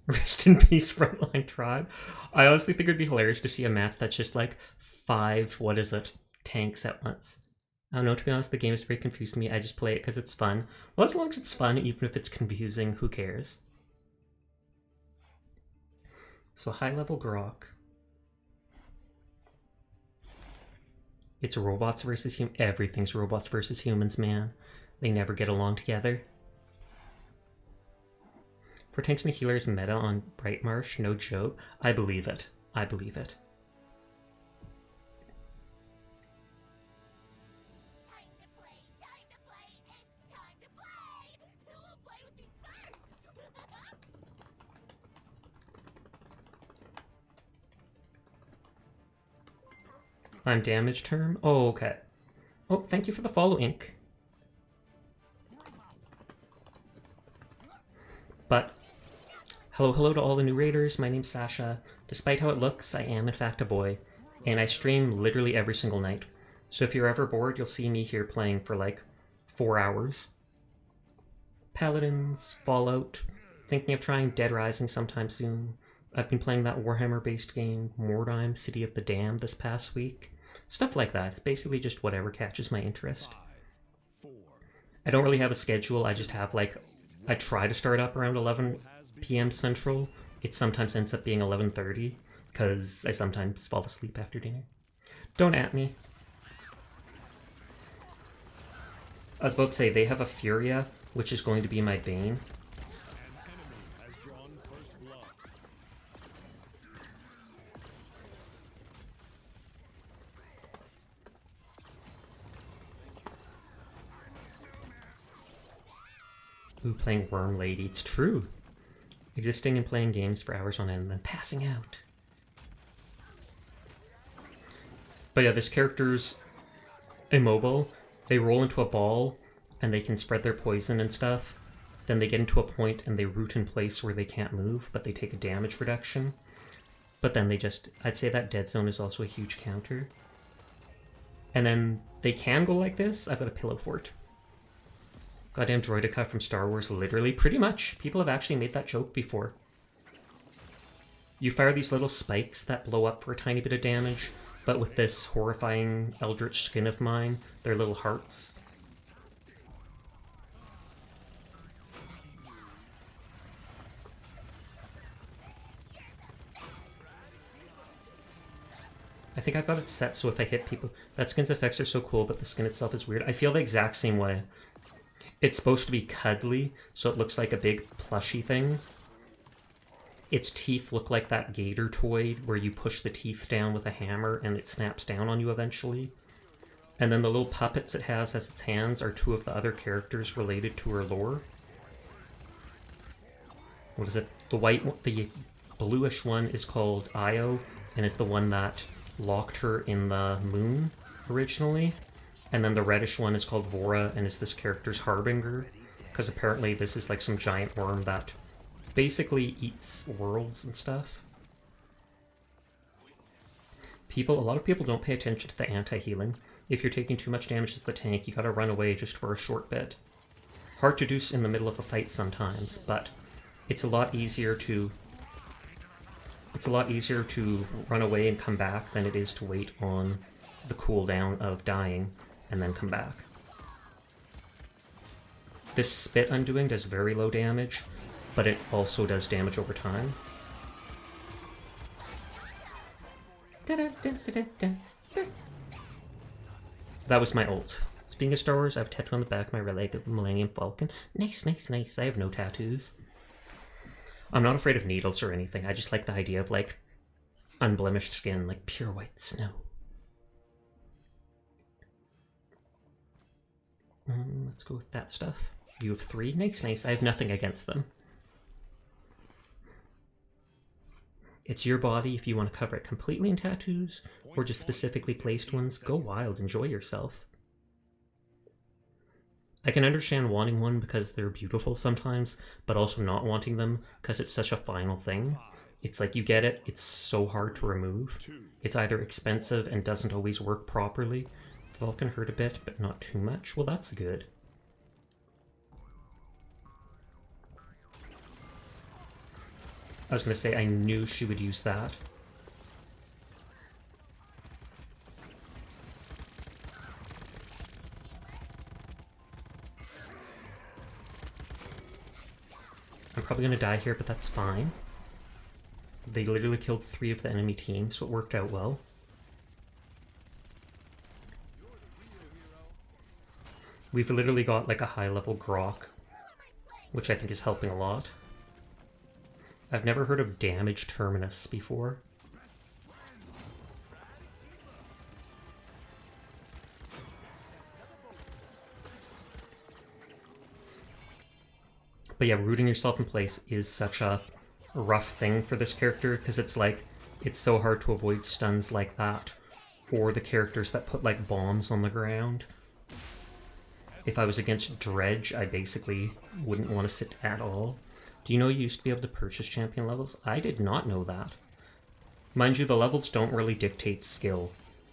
Rest in peace, Frontline Tribe. I honestly think it'd be hilarious to see a match that's just like 5, what is it, tanks at once. I don't know, to be honest, the game is very confused to me. I just play it because it's fun. Well, as long as it's fun, even if it's confusing, who cares? So high-level Grok. It's robots versus humans. Everything's robots versus humans, man. They never get along together. For tanks and healers meta on Bright Marsh, no joke. I believe it. I believe it. Time to play, it's time to play! Who will play with me first? I'm damage term? Oh, okay. Oh, thank you for the follow, Ink. But, hello to all the new raiders. My name's Sasha. Despite how it looks, I am in fact a boy. And I stream literally every single night. So if you're ever bored, you'll see me here playing for like 4 hours. Paladins, Fallout, thinking of trying Dead Rising sometime soon. I've been playing that Warhammer-based game, Mordheim, City of the Damned, this past week. Stuff like that. Basically just whatever catches my interest. 5, 4, I don't really have a schedule, I just have like I try to start up around 11 p.m. Central. It sometimes ends up being 11:30 because I sometimes fall asleep after dinner. Don't at me. I was about to say, they have a Furia, which is going to be my Bane. An enemy has drawn first blood. Ooh, playing Worm Lady. It's true. Existing and playing games for hours on end and then passing out. But yeah, this character's immobile. They roll into a ball and they can spread their poison and stuff. Then they get into a point and they root in place where they can't move, but they take a damage reduction. But then they just... I'd say that dead zone is also a huge counter. And then they can go like this. I've got a pillow fort. Goddamn Droideka from Star Wars, literally. Pretty much. People have actually made that joke before. You fire these little spikes that blow up for a tiny bit of damage, but with this horrifying eldritch skin of mine, they're little hearts. I think I've got it set so if I hit people... That skin's effects are so cool, but the skin itself is weird. I feel the exact same way. It's supposed to be cuddly, so it looks like a big plushy thing. Its teeth look like that gator toy where you push the teeth down with a hammer and it snaps down on you eventually. And then the little puppets it has as its hands are two of the other characters related to her lore. What is it? The bluish one is called Io, and is the one that locked her in the moon originally. And then the reddish one is called Vora, and is this character's harbinger, because apparently this is like some giant worm that basically eats worlds and stuff. A lot of people don't pay attention to the anti-healing. If you're taking too much damage as the tank, you gotta run away just for a short bit. Hard to do in the middle of a fight sometimes, but it's a lot easier to run away and come back than it is to wait on the cooldown of dying and then come back. This Spit Undoing does very low damage, but it also does damage over time. That was my ult. Speaking of Star Wars, I have a tattoo on the back of my right leg of the Millennium Falcon. Nice, nice, nice. I have no tattoos. I'm not afraid of needles or anything. I just like the idea of, like, unblemished skin, like pure white snow. Let's go with that stuff. You have 3. Nice, nice. I have nothing against them. It's your body if you want to cover it completely in tattoos, or just specifically placed ones. Go wild, enjoy yourself. I can understand wanting one because they're beautiful sometimes, but also not wanting them because it's such a final thing. It's like you get it, it's so hard to remove. It's either expensive and doesn't always work properly. The Vulcan hurt a bit, but not too much. Well, that's good. I was going to say, I knew she would use that. I'm probably going to die here, but that's fine. They literally killed 3 of the enemy team, so it worked out well. We've literally got like a high-level Grok, which I think is helping a lot. I've never heard of Damage Terminus before. But yeah, rooting yourself in place is such a rough thing for this character, because it's like, it's so hard to avoid stuns like that, or the characters that put like bombs on the ground. If I was against Dredge, I basically wouldn't want to sit at all. Do you know you used to be able to purchase champion levels? I did not know that. Mind you, the levels don't really dictate skill.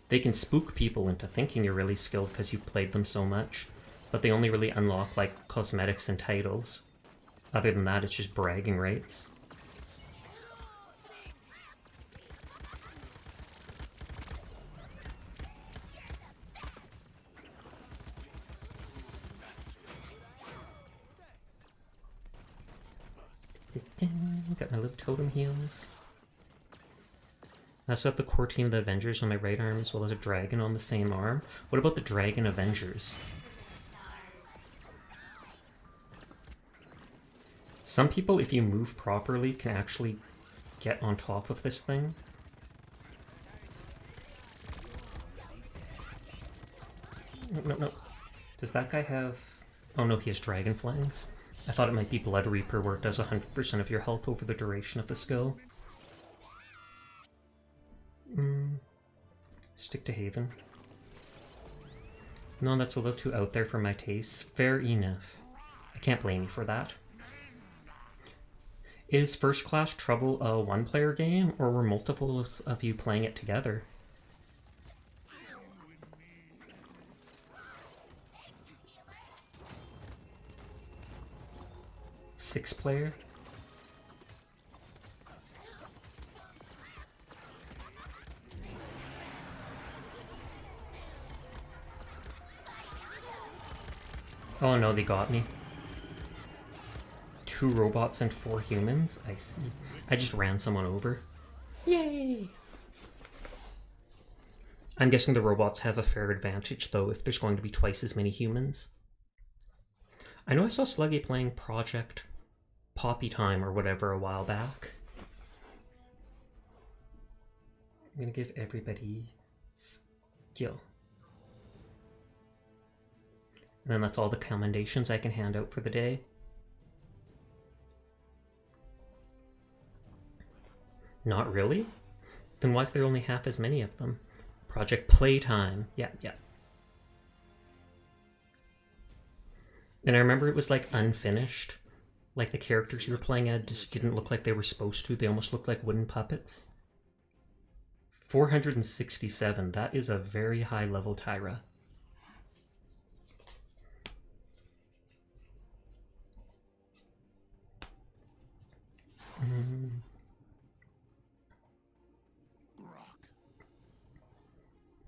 They can spook people into thinking you're really skilled because you've played them so much, but they only really unlock like cosmetics and titles. Other than that, it's just bragging rights. Got my little totem heals. I also have the core team of the Avengers on my right arm, as well as a dragon on the same arm. What about the Dragon Avengers? Some people, if you move properly, can actually get on top of this thing. No. Does that guy have... Oh no, he has Dragon Flangs. I thought it might be Blood Reaper, where it does 100% of your health over the duration of the skill. Stick to Haven. No, that's a little too out there for my taste. Fair enough. I can't blame you for that. Is First Class Trouble a one-player game, or were multiples of you playing it together? Six-player? Oh no, they got me. 2 robots and 4 humans? I see. I just ran someone over. Yay! I'm guessing the robots have a fair advantage, though, if there's going to be twice as many humans. I know I saw Sluggy playing Project Poppy Time or whatever a while back. I'm gonna give everybody skill. And then that's all the commendations I can hand out for the day. Not really? Then why is there only half as many of them? Project Playtime. Yeah. And I remember it was like unfinished. Like the characters you were playing at just didn't look like they were supposed to. They almost looked like wooden puppets. 467. That is a very high level Tyra.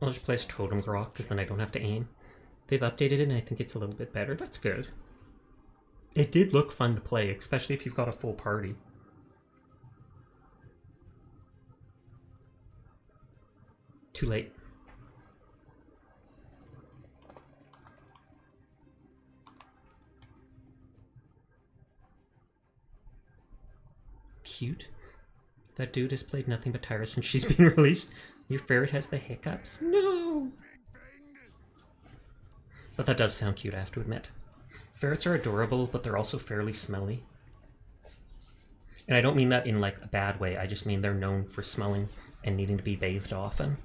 I'll just place Totem Grok, because then I don't have to aim. They've updated it, and I think it's a little bit better. That's good. It did look fun to play, especially if you've got a full party. Too late. Cute. That dude has played nothing but Tyra since she's been released. Your ferret has the hiccups? No! But that does sound cute, I have to admit. Ferrets are adorable, but they're also fairly smelly. And I don't mean that in like a bad way, I just mean they're known for smelling and needing to be bathed often.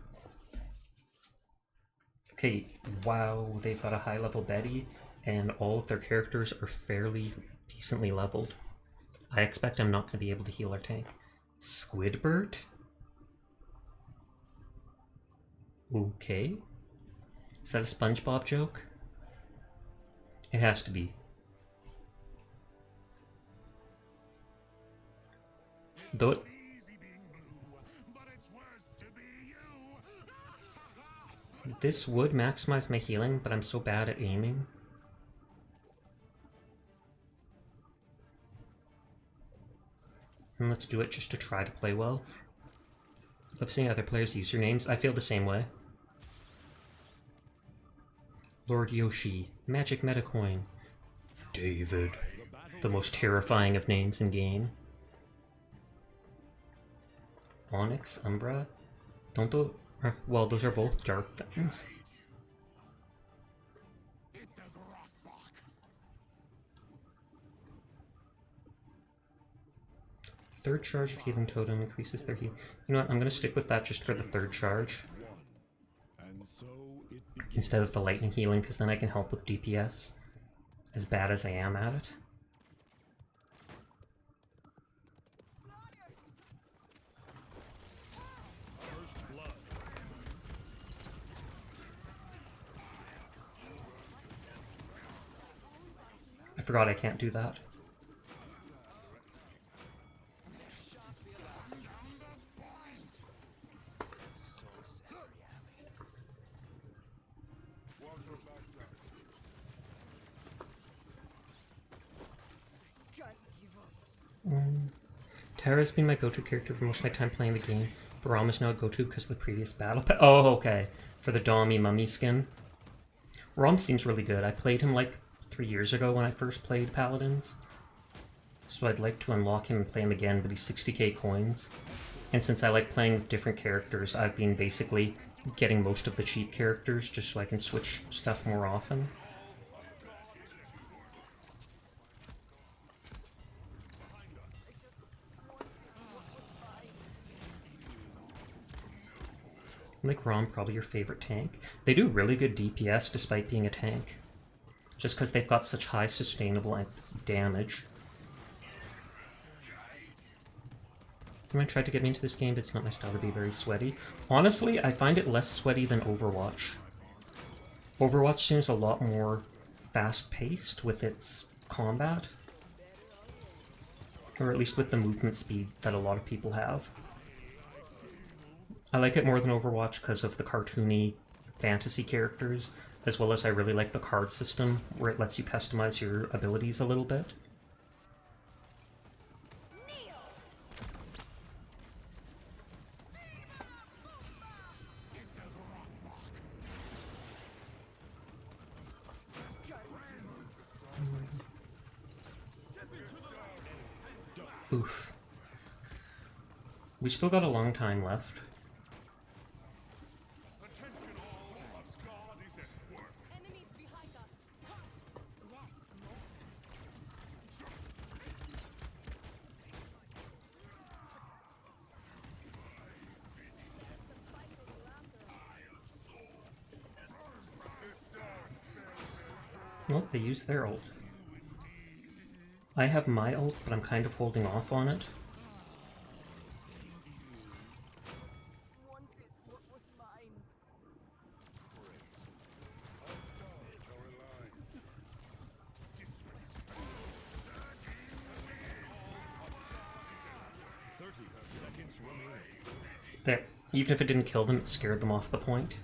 Okay, wow, they've got a high level Betty, and all of their characters are fairly decently leveled. I expect I'm not going to be able to heal our tank. Squidbert? Okay. Is that a SpongeBob joke? It has to be. Though it... This would maximize my healing, but I'm so bad at aiming. And let's do it just to try to play well. Love seeing other players' usernames. I feel the same way. Lord Yoshi, Magic Metacoin, David, the most terrifying of names in game. Onyx, Umbra, don't those... Well, those are both dark things. Third charge of Healing Totem increases their heal. You know what, I'm going to stick with that just for the third charge. Instead of the lightning healing, because then I can help with DPS. As bad as I am at it. I forgot I can't do that. Terra's been my go-to character for most of my time playing the game, but Rom is now a go-to because of the previous battle pass. Oh, okay. For the Dommy Mummy skin. Rom seems really good. I played him like 3 years ago when I first played Paladins. So I'd like to unlock him and play him again, but he's 60k coins. And since I like playing with different characters, I've been basically getting most of the cheap characters just so I can switch stuff more often. Like Rom, probably your favorite tank. They do really good DPS despite being a tank. Just because they've got such high sustainable damage. I tried to get me into this game, but it's not my style to be very sweaty. Honestly, I find it less sweaty than Overwatch. Overwatch seems a lot more fast-paced with its combat. Or at least with the movement speed that a lot of people have. I like it more than Overwatch because of the cartoony fantasy characters, as well as I really like the card system, where it lets you customize your abilities a little bit. Oof. We still got a long time left. Attention all, God is at work. Enemies behind us. Yes, more. Nope, they used their ult. I have my ult, but I'm kind of holding off on it. Wanted what was mine. There. Even if it didn't kill them, it scared them off the point.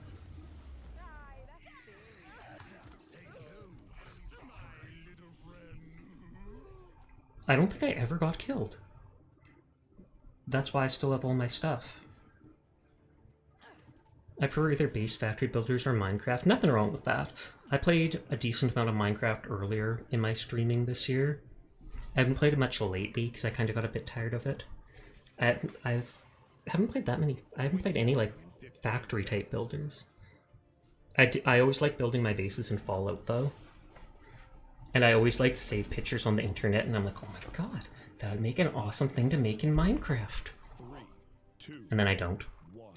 I don't think I ever got killed. That's why I still have all my stuff. I prefer either base factory builders or Minecraft. Nothing wrong with that. I played a decent amount of Minecraft earlier in my streaming this year. I haven't played it much lately because I kind of got a bit tired of it. I haven't played that many. I haven't played any like factory type builders. I always like building my bases in Fallout though. And I always like save pictures on the internet, and I'm like, oh my god, that would make an awesome thing to make in Minecraft. 3, 2, And then I don't. 1.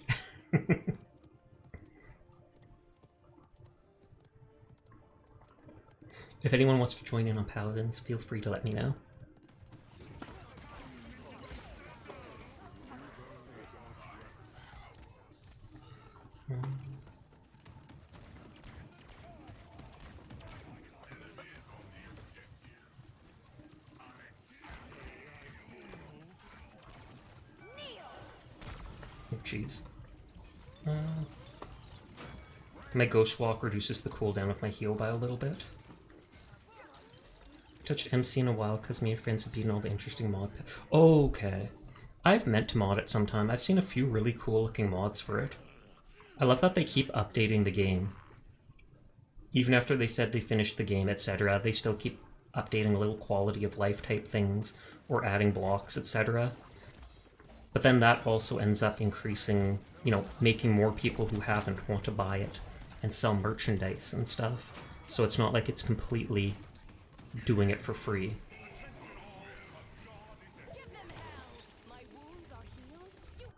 If anyone wants to join in on Paladins, feel free to let me know. Oh, jeez. My Ghost Walk reduces the cooldown of my heal by a little bit. Touched MC in a while because me and friends have beaten all the interesting mod. Okay. I've meant to mod it sometime. I've seen a few really cool looking mods for it. I love that they keep updating the game. Even after they said they finished the game, etc., they still keep updating little quality of life type things or adding blocks, etc. But then that also ends up increasing, you know, making more people who haven't want to buy it and sell merchandise and stuff. So it's not like it's completely doing it for free. Give them hell. My wounds are healed.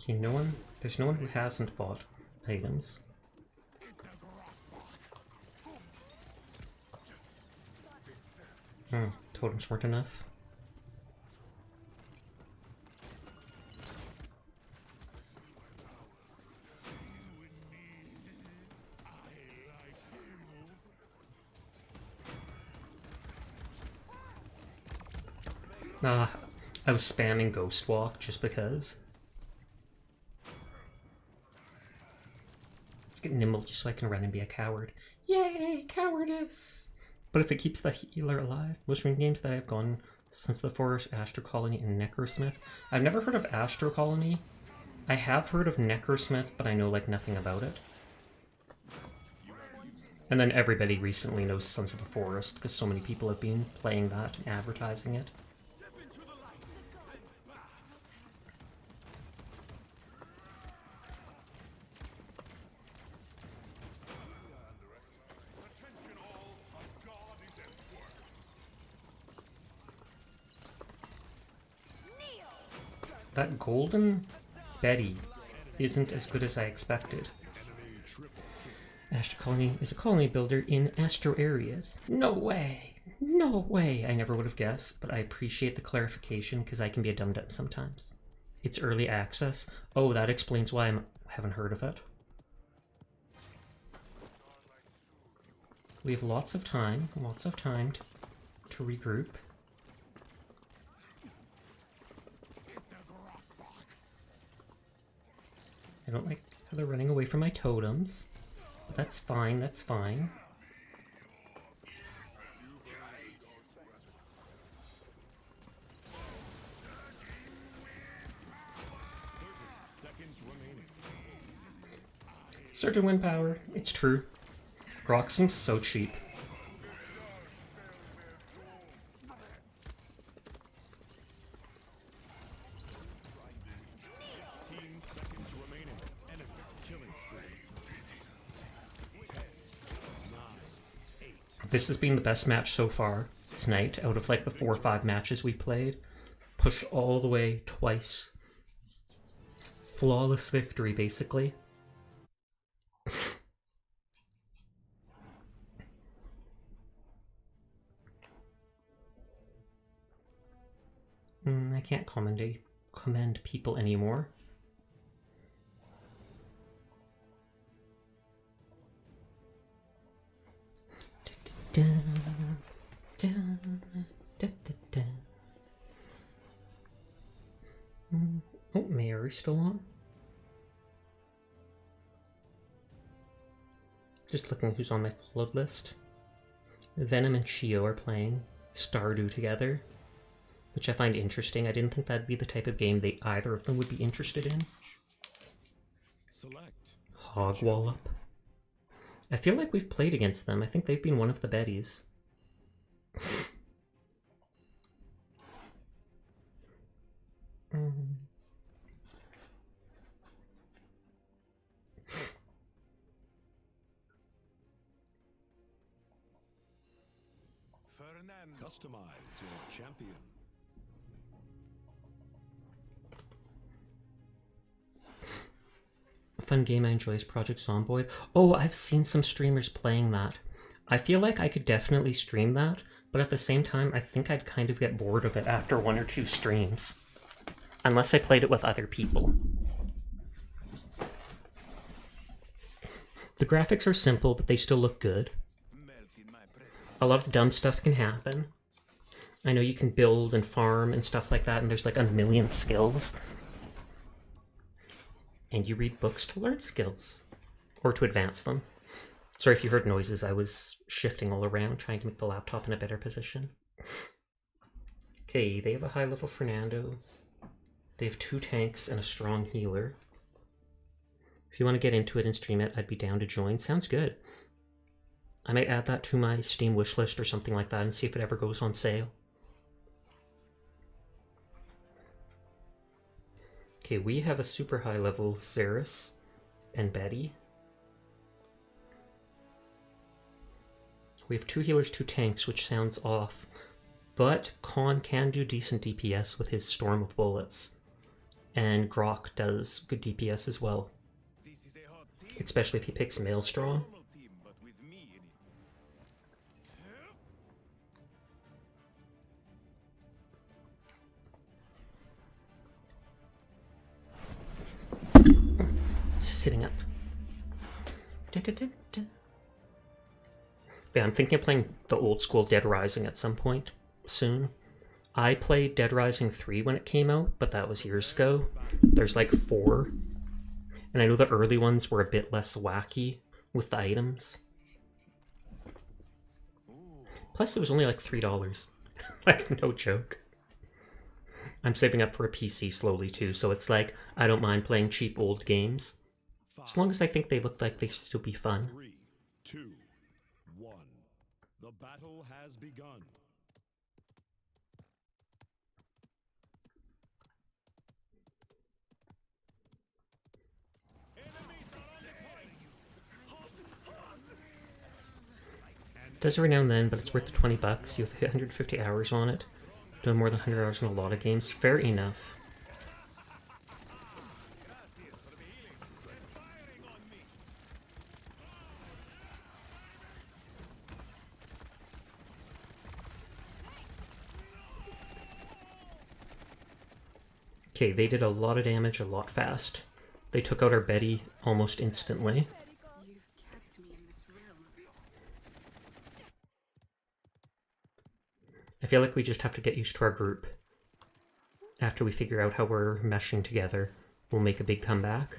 You Okay, there's no one who hasn't bought items. Totems weren't enough. I was spamming Ghost Walk just because. Let's get nimble just so I can run and be a coward. Yay, cowardice! But if it keeps the healer alive, most ring games that I've gone since the Forest, Astro Colony, and Necrosmith. I've never heard of Astro Colony. I have heard of Necrosmith, but I know like nothing about it. And then everybody recently knows Sons of the Forest because so many people have been playing that and advertising it. That golden Betty isn't as good as I expected. Astro Colony is a colony builder in Astro areas. No way! No way! I never would have guessed, but I appreciate the clarification because I can be a dum-dum sometimes. It's early access. Oh, that explains why I haven't heard of it. We have lots of time to regroup. I don't like how they're running away from my totems. But that's fine, that's fine. Surge and wind power, it's true. Grok seems so cheap. This has been the best match so far tonight out of like the 4 or 5 matches we played. Push all the way twice. Flawless victory, basically. I can't commend people anymore. Da, da, da, da, da. Oh, Mary's still on. Just looking who's on my flood list. Venom and Shio are playing Stardew together, which I find interesting. I didn't think that'd be the type of game either of them would be interested in. Select. Hogwallop. I feel like we've played against them. I think they've been one of the Betties. Customize your champion. A fun game I enjoy is Project Zomboid. Oh, I've seen some streamers playing that. I feel like I could definitely stream that, but at the same time, I think I'd kind of get bored of it after 1 or 2 streams. Unless I played it with other people. The graphics are simple, but they still look good. A lot of dumb stuff can happen. I know you can build and farm and stuff like that, and there's like a million skills. And you read books to learn skills. Or to advance them. Sorry if you heard noises, I was shifting all around, trying to make the laptop in a better position. Okay, they have a high level Fernando. They have 2 tanks and a strong healer. If you want to get into it and stream it, I'd be down to join. Sounds good. I might add that to my Steam wishlist or something like that and see if it ever goes on sale. Okay, we have a super high level Xeris and Betty. We have 2 healers, 2 tanks, which sounds off. But Khan can do decent DPS with his Storm of Bullets. And Grok does good DPS as well. Especially if he picks Maelstrom. Sitting up. Yeah, I'm thinking of playing the old school Dead Rising at some point soon. I played Dead Rising 3 when it came out, but that was years ago. There's like 4. And I know the early ones were a bit less wacky with the items. Plus, it was only like $3. Like, no joke. I'm saving up for a PC slowly too, so it's like, I don't mind playing cheap old games. As long as I think they look like they still be fun. 3, 2, 1. The battle has begun. Does every now and then, but it's worth the $20. You have 150 hours on it. Done more than 100 hours in a lot of games. Fair enough. Okay, they did a lot of damage a lot fast. They took out our Betty almost instantly. You've kept me in this realm. I feel like we just have to get used to our group. After we figure out how we're meshing together, we'll make a big comeback.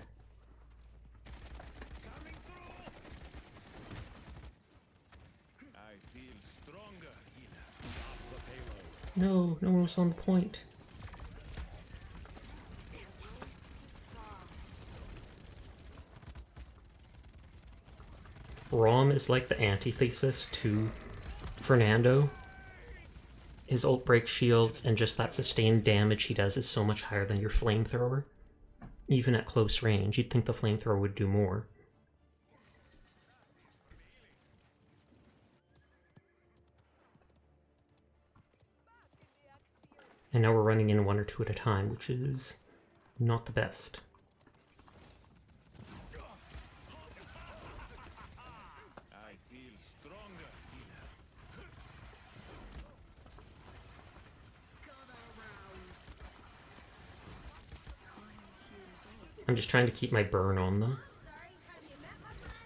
I feel stronger, healer. Stop the payload. No, no one was on the point. Rom is like the antithesis to Fernando. His ult breaks shields, and just that sustained damage he does is so much higher than your flamethrower. Even at close range, you'd think the flamethrower would do more. And now we're running in 1 or 2 at a time, which is not the best. I feel stronger, healer. I'm just trying to keep my burn on them. Sorry, have you met my friend?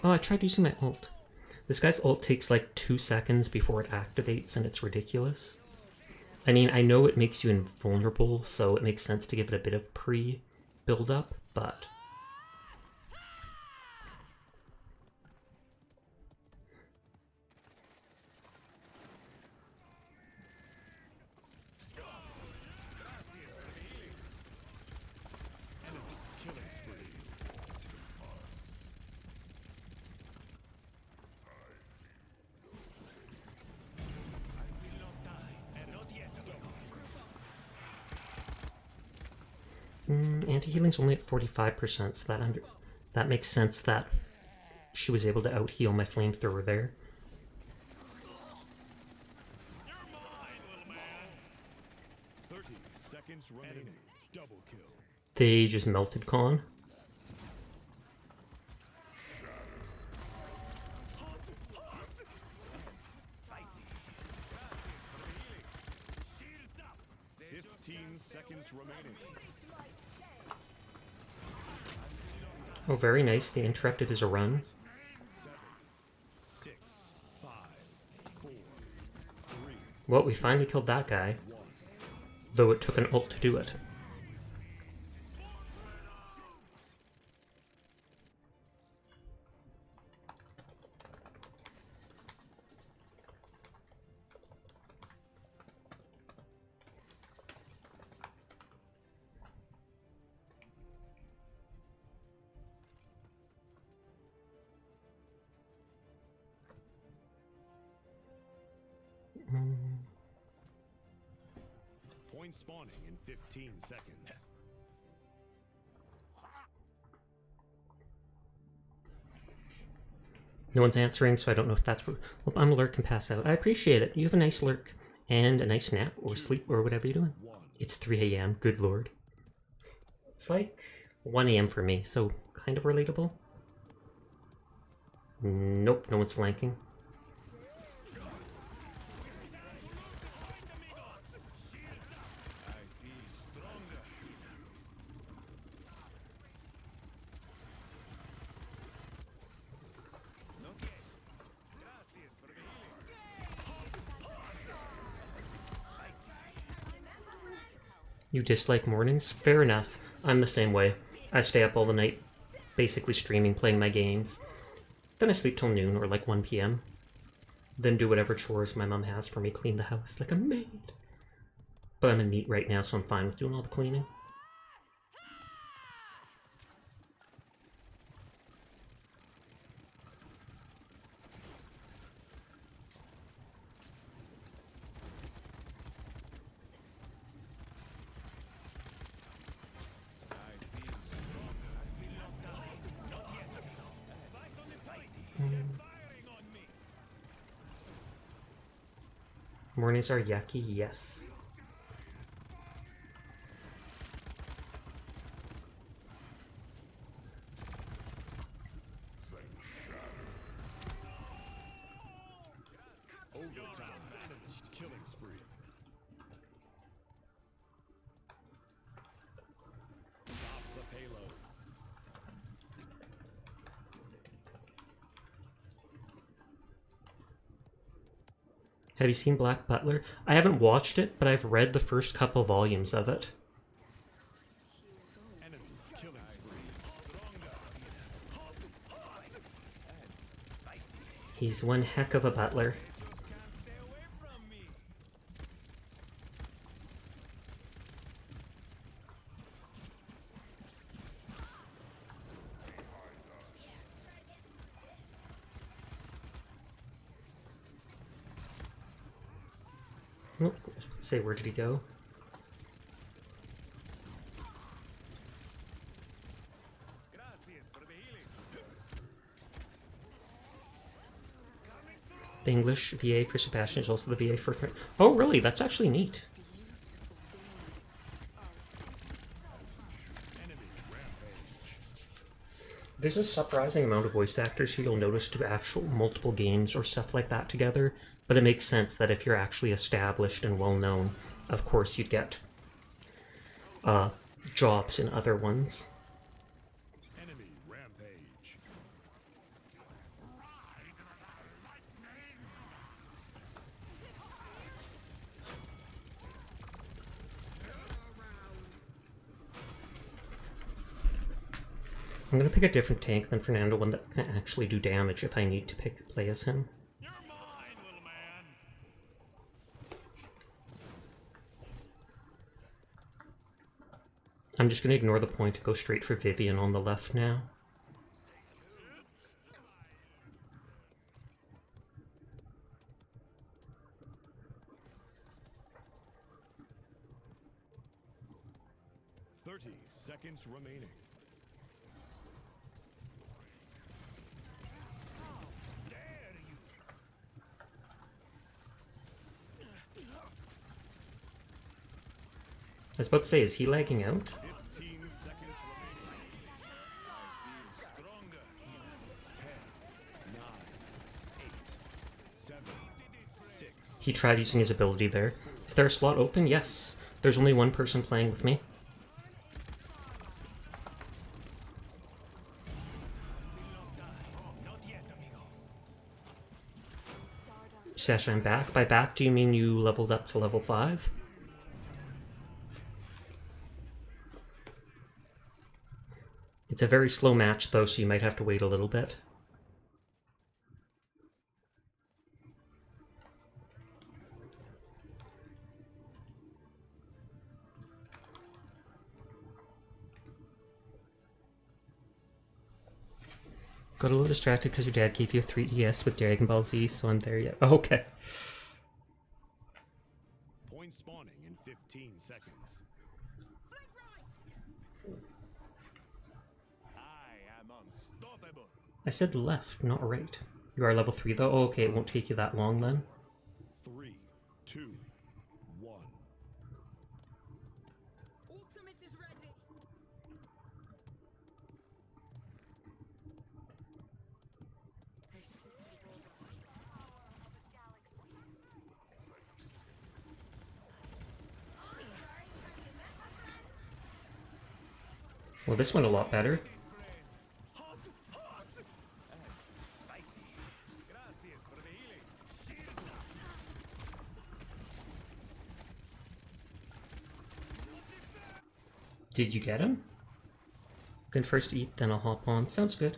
Oh, I tried using my ult. This guy's ult takes like 2 seconds before it activates, and it's ridiculous. I mean, I know it makes you invulnerable, so it makes sense to give it a bit of pre-build-up, but... Killing spree. I will not die. And not yet, amigo. Anti-healing's only at 45%, so that makes sense that she was able to out-heal my flamethrower there. You're mine, little man. 30 seconds remaining. Double kill. They just melted Con. Shields up. 15 seconds remaining. Oh, very nice. They interrupted his run. 7, 6, 5, 4, 3, Well, we finally killed that guy. Though it took an ult to do it. Point spawning in 15 seconds. No one's answering, so I don't know if that's... Well, I'm a lurk and pass out. I appreciate it. You have a nice lurk and a nice nap or sleep or whatever you're doing. 1. It's 3 a.m. Good lord. It's like 1 a.m. for me, so kind of relatable. Nope, no one's flanking. I feel stronger, healer. Not yet. Gracias for the healing. You dislike mornings? Fair enough. I'm the same way. I stay up all the night, basically streaming, playing my games. Then I sleep till noon or like 1 p.m. Then do whatever chores my mom has for me, clean the house like a maid. But I'm in NEET right now, so I'm fine with doing all the cleaning. Mornings are yucky, yes. Overtime. Killing spree. Stop the payload. Have you seen Black Butler? I haven't watched it, but I've read the first couple volumes of it. Enemy killing spree. He's one heck of a butler. Can't stay away from me. Oh, say, where did he go? Gracias for the healing. The English VA for Sebastian is also the VA for... Oh, really? That's actually neat. Enemy rampage. There's a surprising amount of voice actors who you'll notice do actual multiple games or stuff like that together, but it makes sense that if you're actually established and well-known, of course you'd get jobs in other ones. Enemy rampage. I'm gonna pick a different tank than Fernando, one that can actually do damage if I need to play as him. You're mine, little man. I'm just gonna ignore the point and go straight for Vivian on the left now. Seconds remaining. I was about to say, is he lagging out? 15 seconds remaining. I feel stronger. 10, 9, 8, 7, 6. He tried using his ability there. Is there a slot open? Yes. There's only one person playing with me. Sasha, I'm back. By back, do you mean you leveled up to level 5? It's a very slow match, though, so you might have to wait a little bit. Got a little distracted because your dad gave you a 3DS with Dragon Ball Z, so I'm there yet. Oh, okay. Point spawning in 15 seconds. I am unstoppable. I said left, not right. You are level 3 though? Oh, okay, it won't take you that long then. 3, 2, 1. Ultimate is ready. Well, this went a lot better. Gracias for the healing. Did you get him? Can first eat, then I'll hop on. Sounds good.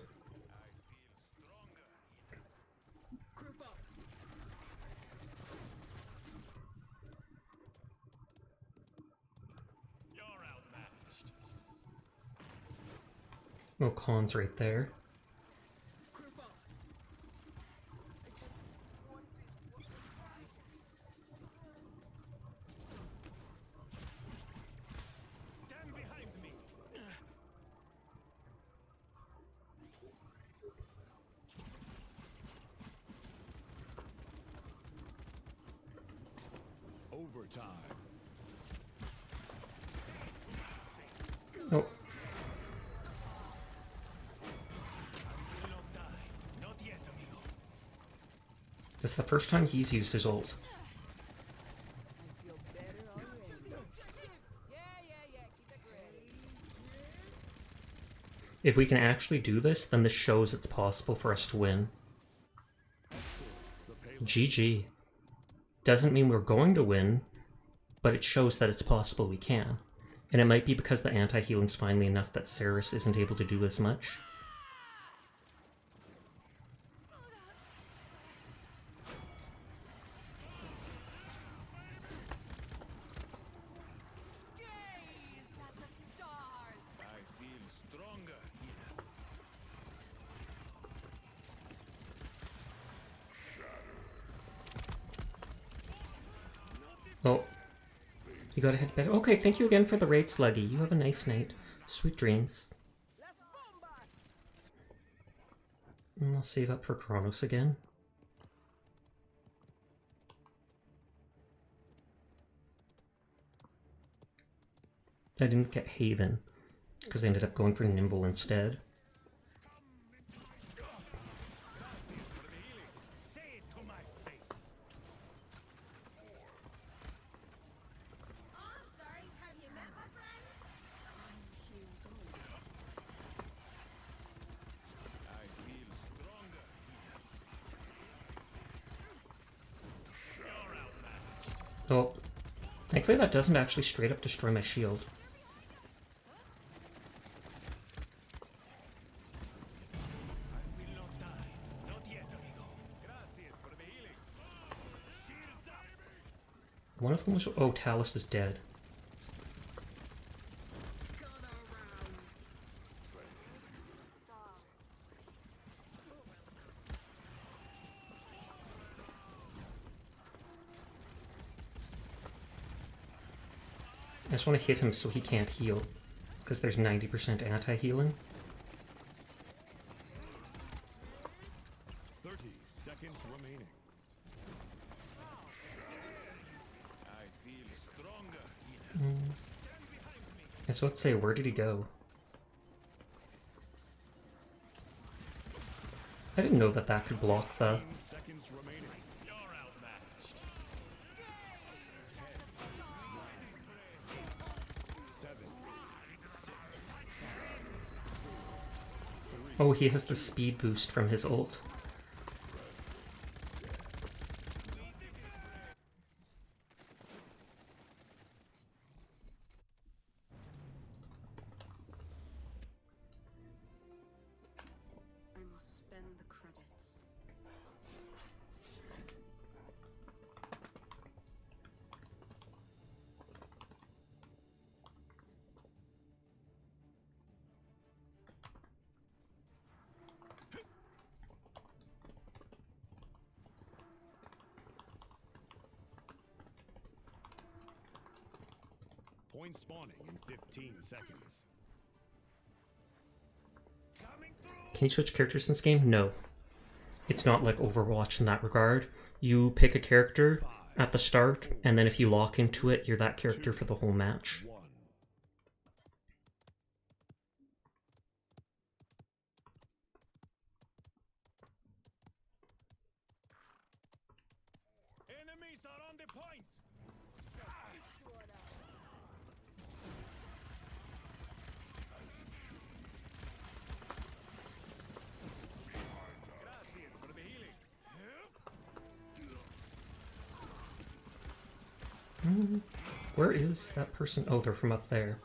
You're outmatched. Oh, Khan's right there. Stand behind me. Overtime. Oh, I will not die. Not yet, amigo. that's the first time he's used his ult. I feel better already. Yeah. Keep it ready. If we can actually do this, then this shows it's possible for us to win. GG. Doesn't mean we're going to win, but it shows that it's possible we can. And it might be because the anti-healing's finally enough that Ceres isn't able to do as much. Gaze at the stars. I feel stronger here. Oh. You gotta head back. Okay, thank you again for the raid, Sluggy. You have a nice night. Sweet dreams. Let's bombas. And I'll save up for Kronos again. I didn't get Haven, because I ended up going for Nimble instead. Say it to my face. Oh, I'm sorry. Have you met my friend? I feel stronger here. You're outmatched. Oh. Thankfully that doesn't actually straight up destroy my shield. I will not die. Not yet, amigo. Gracias for the healing. Shields up. One of them was... Oh, Talus is dead. I just want to hit him so he can't heal, because there's 90% anti-healing. 30 seconds remaining. I feel stronger here. I was about to say, where did he go? I didn't know that that could block the... 10 seconds remaining. You're outmatched. 7. Oh, he has the speed boost from his ult. I must spend the credits. Point spawning in 15 seconds. Coming through. Can you switch characters in this game? No. It's not like Overwatch in that regard. You pick a character at the start, and then if you lock into it, you're that character for the whole match. 1. Enemies are on the point. Gracias for the healing. Where is that person? Oh, they're from up there.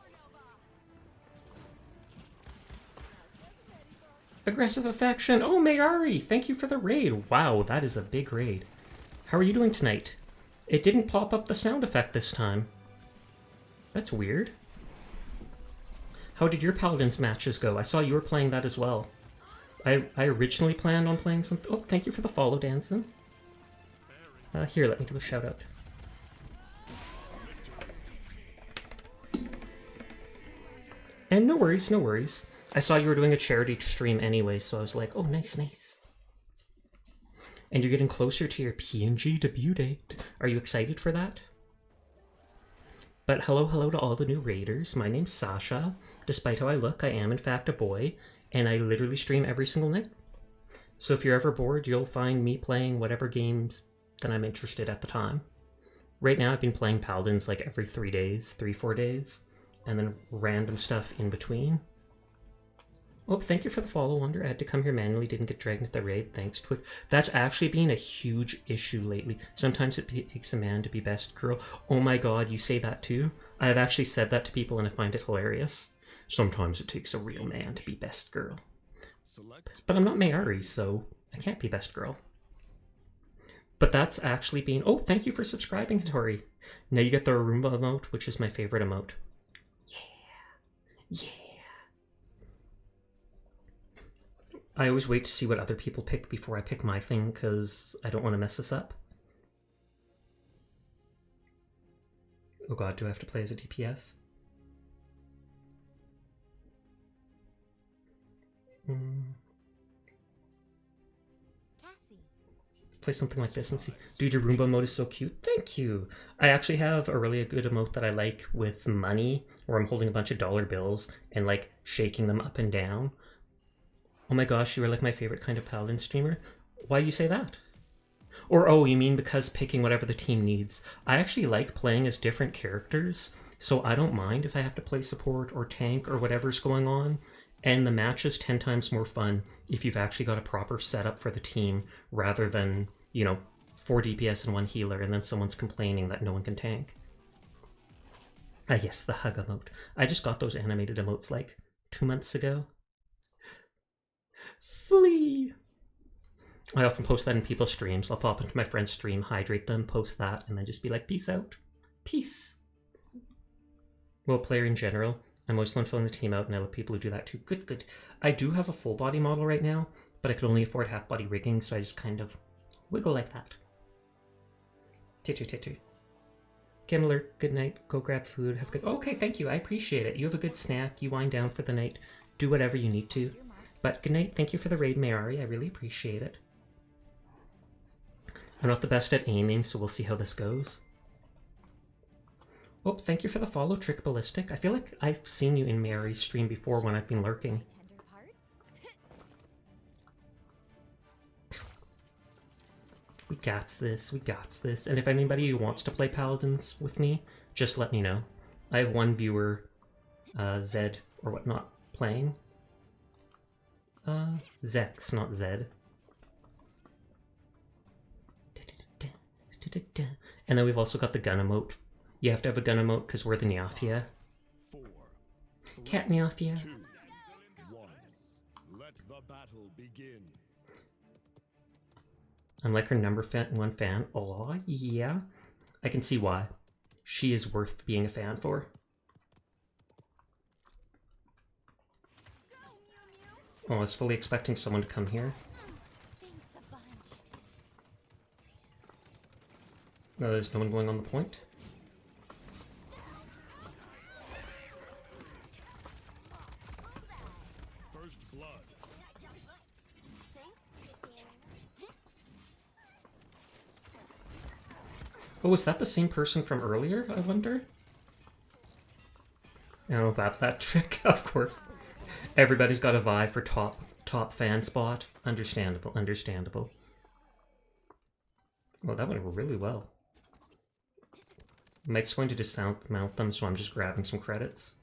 Aggressive affection. Oh, Mayari, thank you for the raid. Wow, that is a big raid. How are you doing tonight? It didn't pop up the sound effect this time. That's weird. How did your Paladins matches go? I saw you were playing that as well. I originally planned on playing something. Oh, thank you for the follow, Danson. Here, let me do a shout out. And no worries, no worries. I saw you were doing a charity stream anyway, so I was like, oh, nice, nice. And you're getting closer to your PNG debut date. Are you excited for that? But hello to all the new raiders. My name's Sasha. Despite how I look, I am in fact a boy, and I literally stream every single night. So if you're ever bored, you'll find me playing whatever games that I'm interested at the time. Right now I've been playing Paladins like every 3 days, 3-4 days, and then random stuff in between. Oh, thank you for the follow, Wonder. I had to come here manually, didn't get dragged into the raid, thanks Twitch. That's actually been a huge issue lately. Sometimes it takes a man to be best girl. Oh my god, you say that too? I have actually said that to people and I find it hilarious. Sometimes it takes a real man to be best girl. But I'm not Mayari, so I can't be best girl. But that's actually been... Oh, thank you for subscribing, Tori. Now you get the Roomba emote, which is my favorite emote. Yeah. I always wait to see what other people pick before I pick my thing, because I don't want to mess this up. Oh god, do I have to play as a DPS? Play something like this and see. Dude, your Roomba mode is so cute. Thank you! I actually have a really good emote that I like with money, where I'm holding a bunch of dollar bills and like shaking them up and down. Oh my gosh, you are like my favorite kind of Paladin streamer. Why do you say that? Or, oh, you mean because picking whatever the team needs. I actually like playing as different characters, so I don't mind if I have to play support or tank or whatever's going on. And the match is 10 times more fun if you've actually got a proper setup for the team, rather than, you know, 4 DPS and 1 healer and then someone's complaining that no one can tank. Ah yes, the hug emote. I just got those animated emotes like 2 months ago. Flee! I often post that in people's streams. I'll pop into my friend's stream, hydrate them, post that, and then just be like, peace out. Peace. Well, player in general, I'm always the one filling the team out, and I love people who do that too. Good, good. I do have a full body model right now, but I could only afford half body rigging, so I just kind of wiggle like that. Titter. Gimler, good night. Go grab food. Have a good... Okay, thank you. I appreciate it. You have a good snack. You wind down for the night. Do whatever you need to. But good night. Thank you for the raid, Mayari. I really appreciate it. I'm not the best at aiming, so we'll see how this goes. Oh, thank you for the follow, Trick Ballistic. I feel like I've seen you in Mayari's stream before when I've been lurking. We got this. And if anybody who wants to play Paladins with me, just let me know. I have one viewer, Zed or whatnot, playing. Zex, not Zed. And then we've also got the gun emote. You have to have a gun emote because we're the Neophia. Cat Neophia. 2, 1. Let the battle begin. I'm like her number 1 fan. Oh, yeah. I can see why. She is worth being a fan for. Oh, I was fully expecting someone to come here. No, there's no one going on the point. First blood. Oh, is that the same person from earlier, I wonder? Oh, that trick, of course. Everybody's got a vie for top fan spot. Understandable. Oh, that went really well. Mike's going to dismount them, so I'm just grabbing some credits.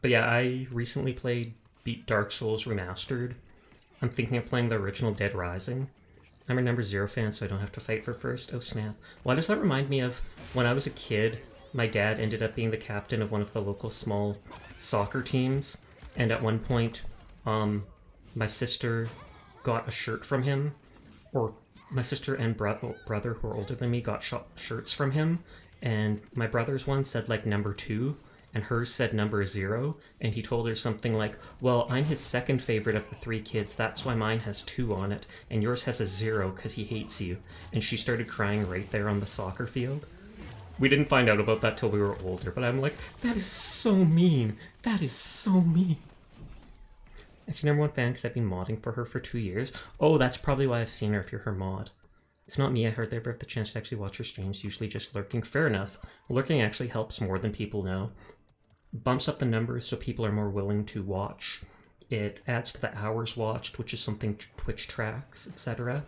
But yeah, I recently beat Dark Souls Remastered. I'm thinking of playing the original Dead Rising. I'm a number 0 fan, so I don't have to fight for first. Oh snap. Why does that remind me of when I was a kid? my dad ended up being the captain of one of the local small soccer teams, and at one point, my sister got a shirt from him, or my sister and brother who are older than me got shirts from him, and my brother's one said like number 2, and hers said number 0, and he told her something like, well, I'm his second favorite of the 3 kids, that's why mine has 2 on it, and yours has a 0 because he hates you. And she started crying right there on the soccer field. We didn't find out about that till we were older, but I'm like, that is so mean. That is so mean. Actually, number 1 fan because I've been modding for her for 2 years. Oh, that's probably why I've seen her if you're her mod. It's not me, I hardly ever have the chance to actually watch her streams, usually just lurking. Fair enough. Lurking actually helps more than people know. Bumps up the numbers so people are more willing to watch. It adds to the hours watched, which is something Twitch tracks, etc.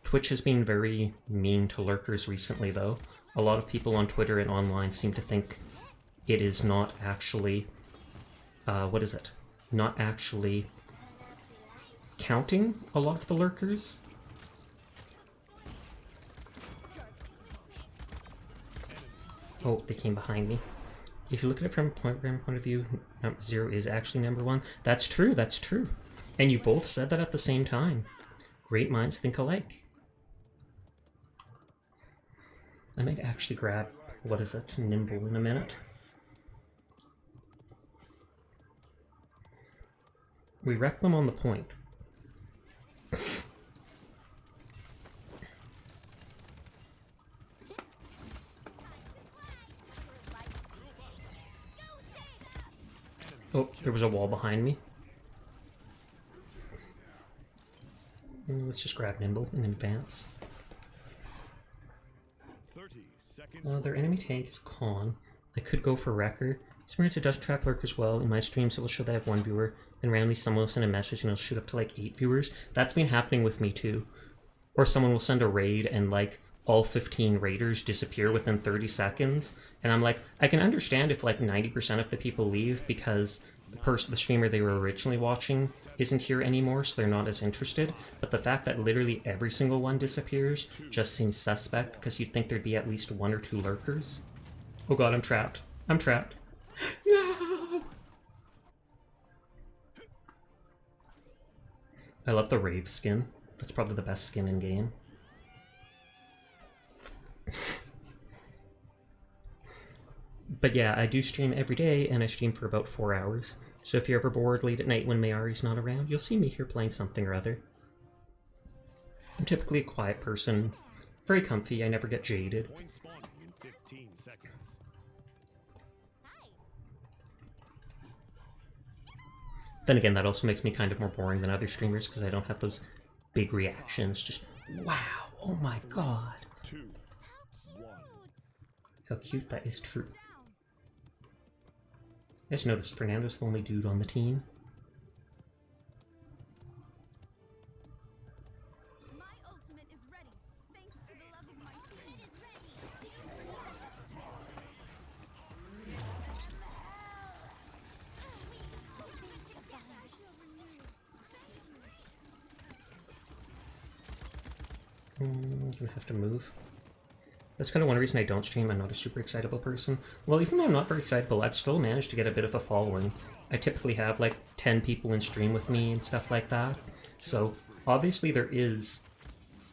Twitch has been very mean to lurkers recently, though. A lot of people on Twitter and online seem to think it is not actually... not actually counting a lot of the lurkers. Oh, they came behind me. If you look at it from a point of view, 0 is actually number 1. That's true, that's true. And you both said that at the same time. Great minds think alike. I might actually grab, Nimble in a minute. We wreck them on the point. Oh, there was a wall behind me. Let's just grab Nimble in advance. 30 seconds. Their enemy tank is Khan. I could go for Wrecker. Smear to dust track lurkers well. In my streams it will show that I have 1 viewer, then randomly someone will send a message and it'll shoot up to like 8 viewers. That's been happening with me too. Or someone will send a raid and like all 15 raiders disappear within 30 seconds. And I'm like, I can understand if like 90% of the people leave because the streamer they were originally watching isn't here anymore, so they're not as interested. But the fact that literally every single one disappears just seems suspect, because you'd think there'd be at least 1 or 2 lurkers. Oh god, I'm trapped. I'm trapped. No! I love the Rave skin. That's probably the best skin in game. But yeah, I do stream every day, and I stream for about 4 hours. So if you're ever bored late at night when Mayari's not around, you'll see me here playing something or other. I'm typically a quiet person, very comfy, I never get jaded. Point spawning in 15 seconds. Then again, that also makes me kind of more boring than other streamers because I don't have those big reactions, just, wow, oh my god. 2, 1. How cute, that is true. I just noticed Fernando's the only dude on the team. My ultimate is ready, thanks to the love of my team. Is ready. Do I have to move? That's kind of one reason I don't stream. I'm not a super excitable person. Well, even though I'm not very excitable, I've still managed to get a bit of a following. I typically have like 10 people in stream with me and stuff like that. So obviously there is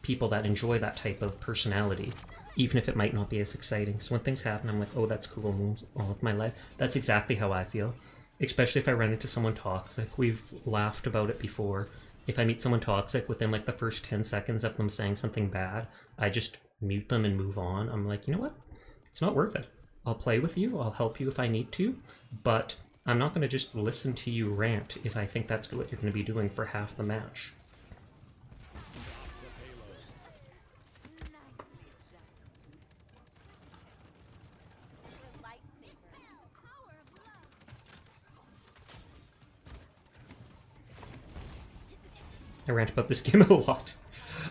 people that enjoy that type of personality, even if it might not be as exciting. So when things happen, I'm like, oh, that's cool, moves on with my life. That's exactly how I feel. Especially if I run into someone toxic. We've laughed about it before. If I meet someone toxic, within like the first 10 seconds of them saying something bad, I just mute them and move on. I'm like, you know what? It's not worth it. I'll play with you, I'll help you if I need to, but I'm not going to just listen to you rant if I think that's what you're going to be doing for half the match. I rant about this game a lot.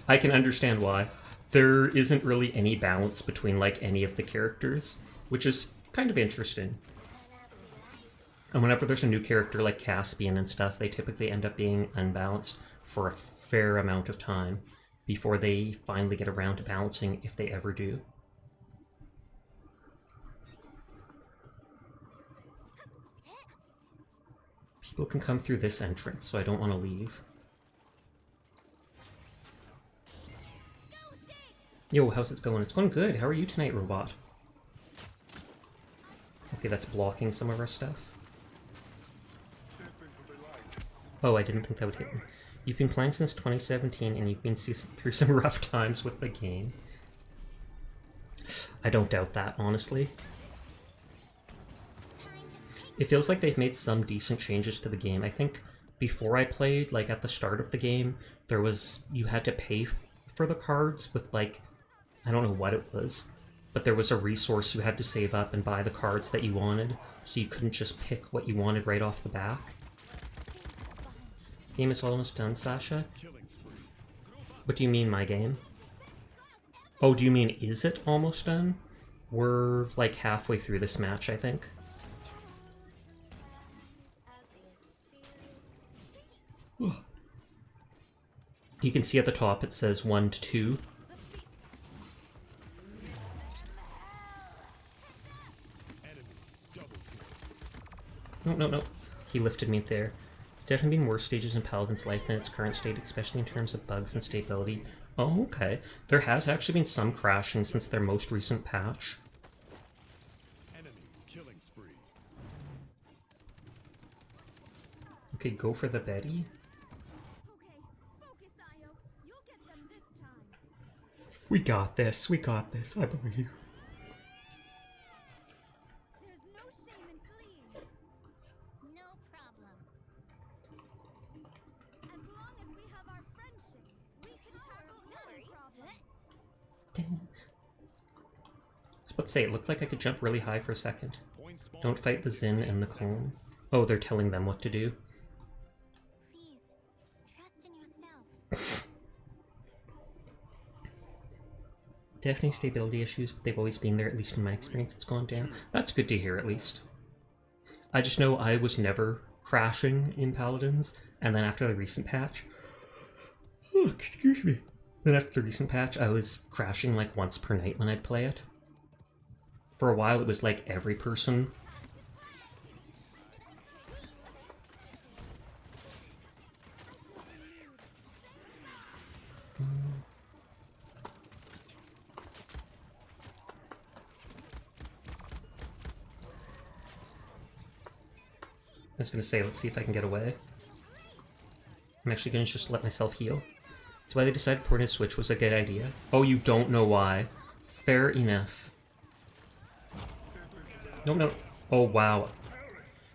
I can understand why. There isn't really any balance between like any of the characters, which is kind of interesting. And whenever there's a new character like Caspian and stuff, they typically end up being unbalanced for a fair amount of time before they finally get around to balancing, if they ever do. People can come through this entrance, so I don't want to leave. Yo, how's it going? It's going good. How are you tonight, robot? Okay, that's blocking some of our stuff. Oh, I didn't think that would hit me. You've been playing since 2017, and you've been through some rough times with the game. I don't doubt that, honestly. It feels like they've made some decent changes to the game. I think before I played, like at the start of the game, you had to pay for the cards with like, I don't know what it was, but there was a resource you had to save up and buy the cards that you wanted, so you couldn't just pick what you wanted right off the back. Game is almost done, Sasha. What do you mean, my game? Oh, do you mean, is it almost done? We're like halfway through this match, I think. You can see at the top it says 1 to 2. No. He lifted me there. Definitely been worse stages in Paladin's life than its current state, especially in terms of bugs and stability. Oh, okay. There has actually been some crashing since their most recent patch. Enemy killing spree. Okay, go for the Betty. Okay, focus, Io. You'll get them this time. We got this, I believe. There's no shame in fleeing. No problem. As long as we have our friendship, we can tackle any problem. I was about to say, it looked like I could jump really high for a second. Point spawn. Don't fight the Zin and the clone. Oh, they're telling them what to do. Please, trust in yourself. Definitely stability issues, but they've always been there, at least in my experience. It's gone down. That's good to hear, at least. I just know I was never crashing in Paladins, and then after the recent patch... Oh, excuse me. Then after the recent patch, I was crashing like once per night when I'd play it. For a while, it was like every person. I was gonna say, let's see if I can get away. I'm actually gonna just let myself heal. That's why they decided porting a Switch was a good idea. Oh, you don't know why. Fair enough. No. Oh, wow.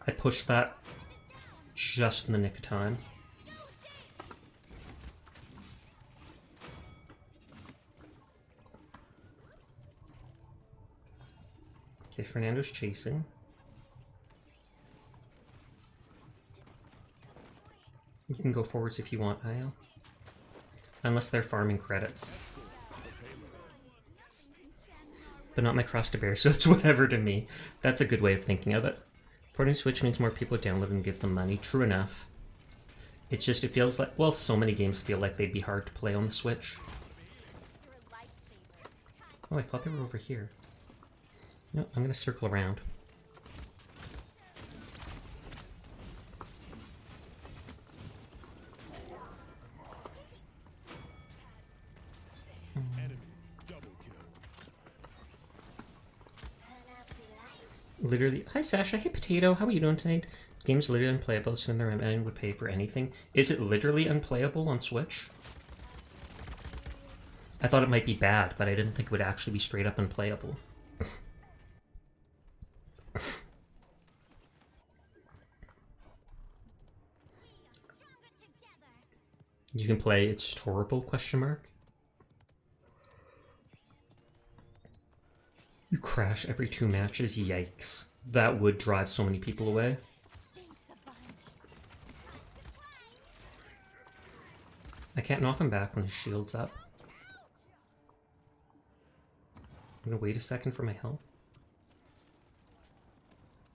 I pushed that just in the nick of time. Okay, Fernando's chasing. You can go forwards if you want, Io. Unless they're farming credits. But not my cross to bear, so it's whatever to me. That's a good way of thinking of it. Porting Switch means more people download and give them money. True enough. It's just, it feels like, well, so many games feel like they'd be hard to play on the Switch. Oh, I thought they were over here. No, I'm gonna circle around. Enemy double kill. Literally, hi Sasha, hey Potato, how are you doing tonight? Game's literally unplayable, so their MN would pay for anything. Is it literally unplayable on Switch? I thought it might be bad, but I didn't think it would actually be straight up unplayable. You can play It's Just Horrible, question mark? You crash every 2 matches? Yikes. That would drive so many people away. I can't knock him back when his shield's up. I'm gonna wait a second for my health.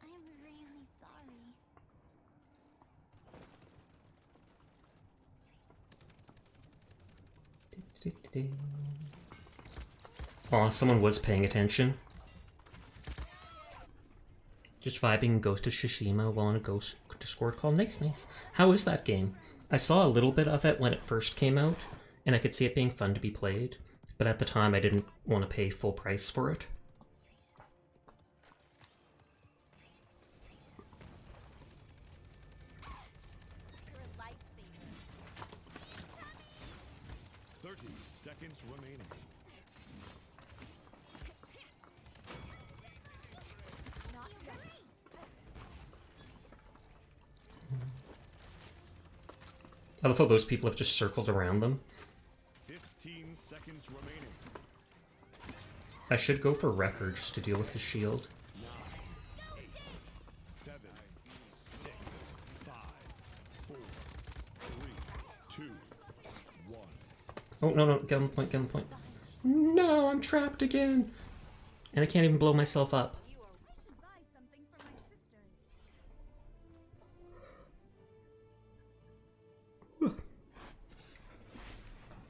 I'm really sorry. Aw, someone was paying attention. Just vibing Ghost of Tsushima while on a ghost Discord call. Nice, nice. How is that game? I saw a little bit of it when it first came out, and I could see it being fun to be played, but at the time I didn't want to pay full price for it. You're a lifesaver. 30 seconds remaining. Not yet. I love how those people have just circled around them. 15 seconds remaining. I should go for Wrecker just to deal with his shield. 7, 6, 5, 4, 3, 2, 1. Oh, no, no, get on the point, get on the point. No, I'm trapped again! And I can't even blow myself up. I should buy something for my sisters.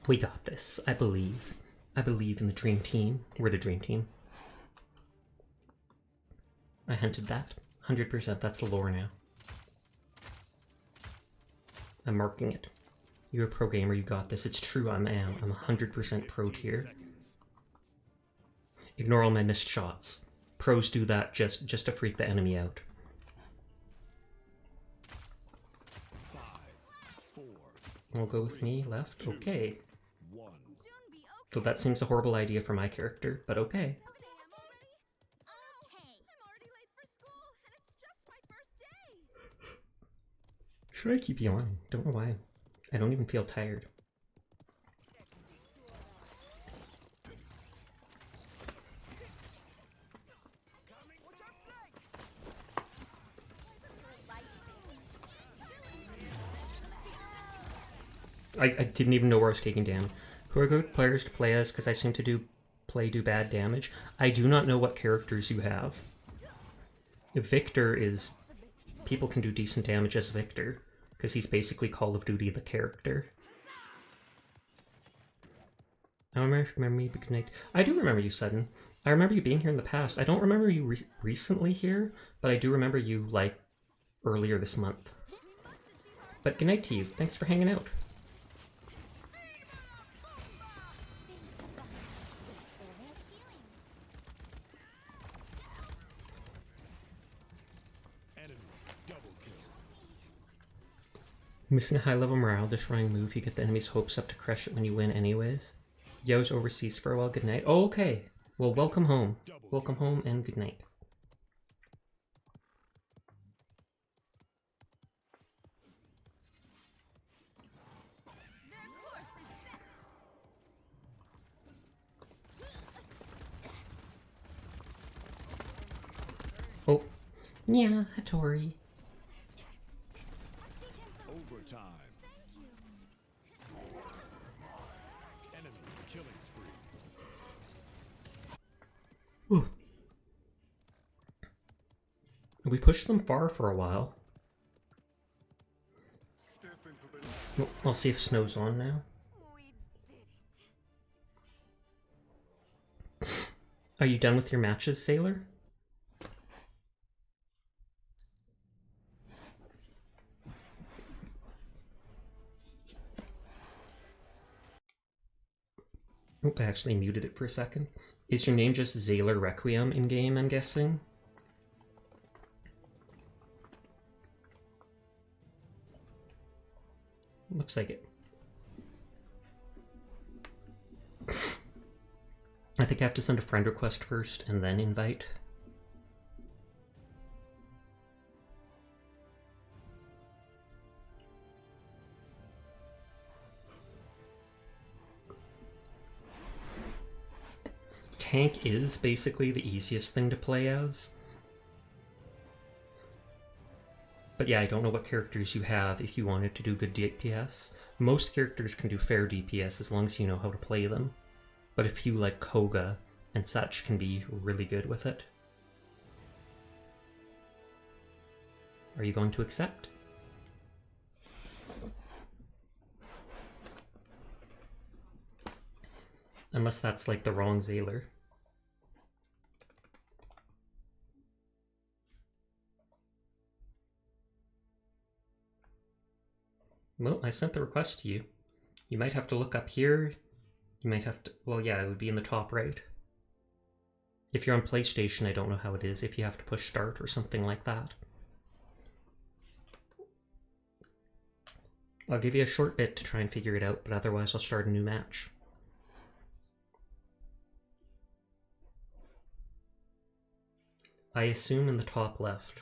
We got this. I believe. I believe in the dream team. We're the dream team. I hinted that. 100%, that's the lore now. I'm marking it. You're a pro gamer, you got this. It's true, I am. I'm 100% pro tier. Ignore all my missed shots. Pros do that just to freak the enemy out. 5, 4, Will go with me, left. Okay. 1. Soon be okay. So that seems a horrible idea for my character, but okay. 7 a.m. already? Okay. I'm already late for school, and it's just my first day. Should I keep yawning? Don't know why. I don't even feel tired. I didn't even know where I was taking damage. Who are good players to play as? Because I seem to do bad damage. I do not know what characters you have. Victor is... People can do decent damage as Victor, because he's basically Call of Duty the character. I don't remember you, good night. I do remember you, Sudden. I remember you being here in the past. I don't remember you recently here, but I do remember you, like, earlier this month. But good night to you. Thanks for hanging out. Enemy double kill. Missing a high level morale destroying move, you get the enemy's hopes up to crush it when you win anyways. Yeah, I was overseas for a while, good night. Oh, okay. Well, welcome home. Welcome home and good night. Their course is set. Oh. Yeah, Hattori. Overtime. Enemy killing spree. Ooh. We pushed them far for a while. Well, I'll see if Snow's on now. We did it. Are you done with your matches, Sailor? Oop, I actually muted it for a second. Is your name just Sailor Requiem in-game, I'm guessing? Looks like it. I think I have to send a friend request first and then invite. Tank is basically the easiest thing to play as. But yeah, I don't know what characters you have if you wanted to do good DPS. Most characters can do fair DPS as long as you know how to play them. But a few like Koga and such can be really good with it. Are you going to accept? Unless that's like the wrong Sailor. Well, I sent the request to you. You might have to look up here. You might have to... Well, yeah, it would be in the top right. If you're on PlayStation, I don't know how it is, if you have to push start or something like that. I'll give you a short bit to try and figure it out, but otherwise I'll start a new match. I assume in the top left.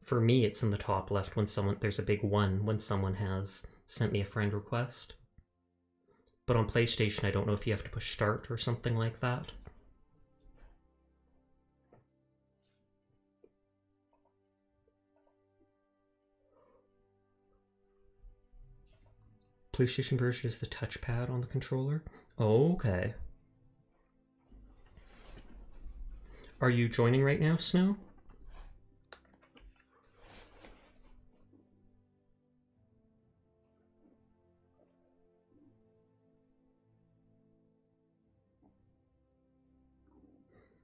For me, it's in the top left when there's a big 1 when someone has sent me a friend request. But on PlayStation, I don't know if you have to push start or something like that. PlayStation version is the touchpad on the controller? Okay. Are you joining right now, Snow?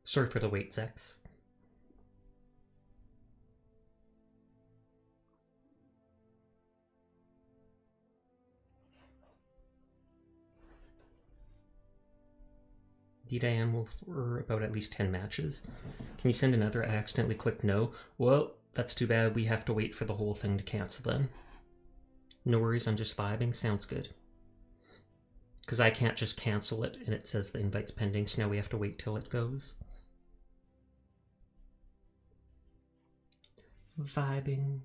Sorry for the wait, Zex. Indeed, I am for about at least 10 matches. Can you send another? I accidentally clicked no. Well, that's too bad. We have to wait for the whole thing to cancel then. No worries, I'm just vibing. Sounds good. Because I can't just cancel it and it says the invite's pending, so now we have to wait till it goes. Vibing.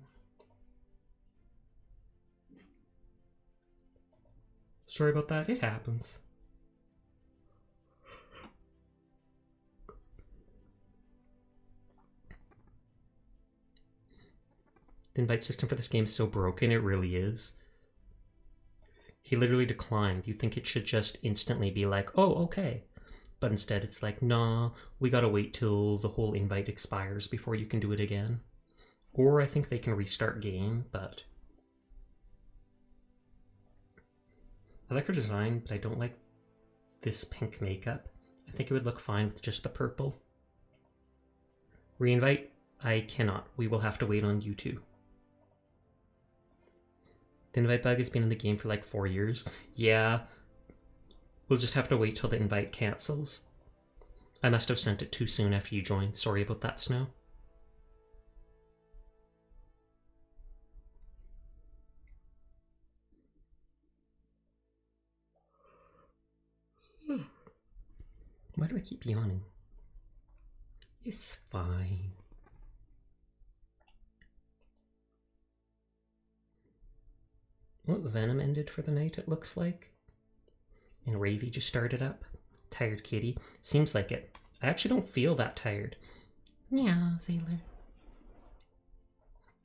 Sorry about that, it happens. The invite system for this game is so broken, it really is. He literally declined. You'd think it should just instantly be like, oh, okay. But instead it's like, nah, we gotta wait till the whole invite expires before you can do it again. Or I think they can restart game, but... I like her design, but I don't like this pink makeup. I think it would look fine with just the purple. Reinvite? I cannot. We will have to wait on you two. The invite bug has been in the game for like 4 years. Yeah. We'll just have to wait till the invite cancels. I must have sent it too soon after you joined. Sorry about that, Snow. Why do I keep yawning? It's fine. Well, Venom ended for the night, it looks like. And Ravy just started up. Tired kitty. Seems like it. I actually don't feel that tired. Yeah, Sailor.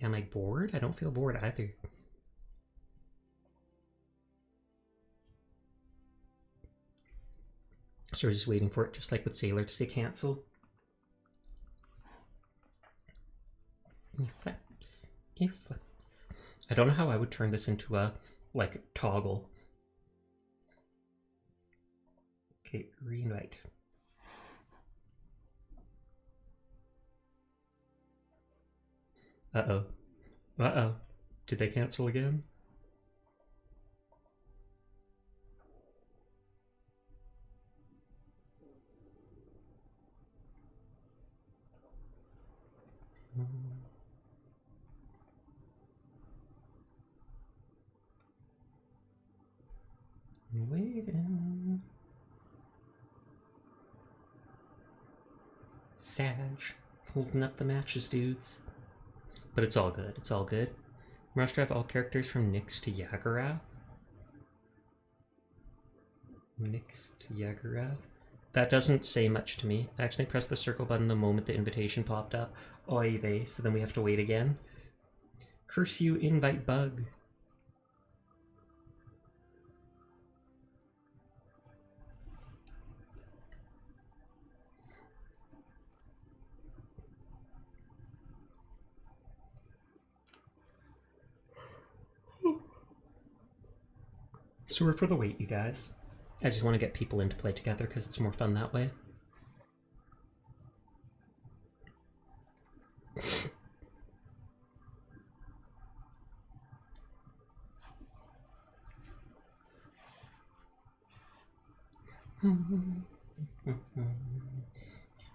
Am I bored? I don't feel bored either. So we're just waiting for it, just like with Sailor, to say cancel. He flips. He flips. I don't know how I would turn this into a, like, toggle. Okay, reinvite. Uh-oh. Uh-oh. Did they cancel again? I'm waiting. Sag. Holding up the matches, dudes. But it's all good. It's all good. Must have all characters from Nyx to Yagurath. Nyx to Yagurath. That doesn't say much to me. I actually pressed the circle button the moment the invitation popped up. Oy vey, so then we have to wait again. Curse you, invite bug. Sorry for the wait, you guys. I just want to get people in to play together because it's more fun that way.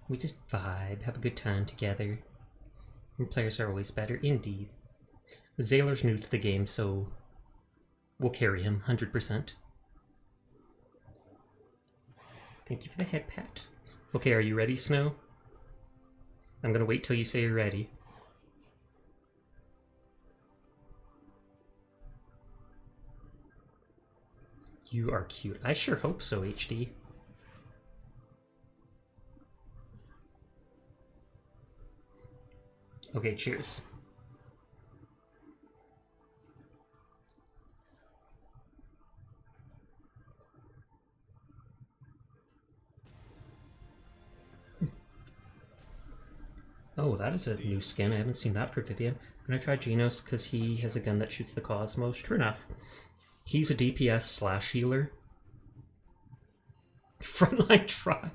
We just vibe, have a good time together. And players are always better, indeed. Zaylor's new to the game, so we'll carry him 100%. Thank you for the head pat. Okay, are you ready, Snow? I'm gonna wait till you say you're ready. You are cute. I sure hope so, HD. Okay, cheers. Oh, that is a new skin. I haven't seen that for Vivian. I'm gonna try Genos because he has a gun that shoots the Cosmos. True enough. He's a DPS slash healer. Frontline tribe.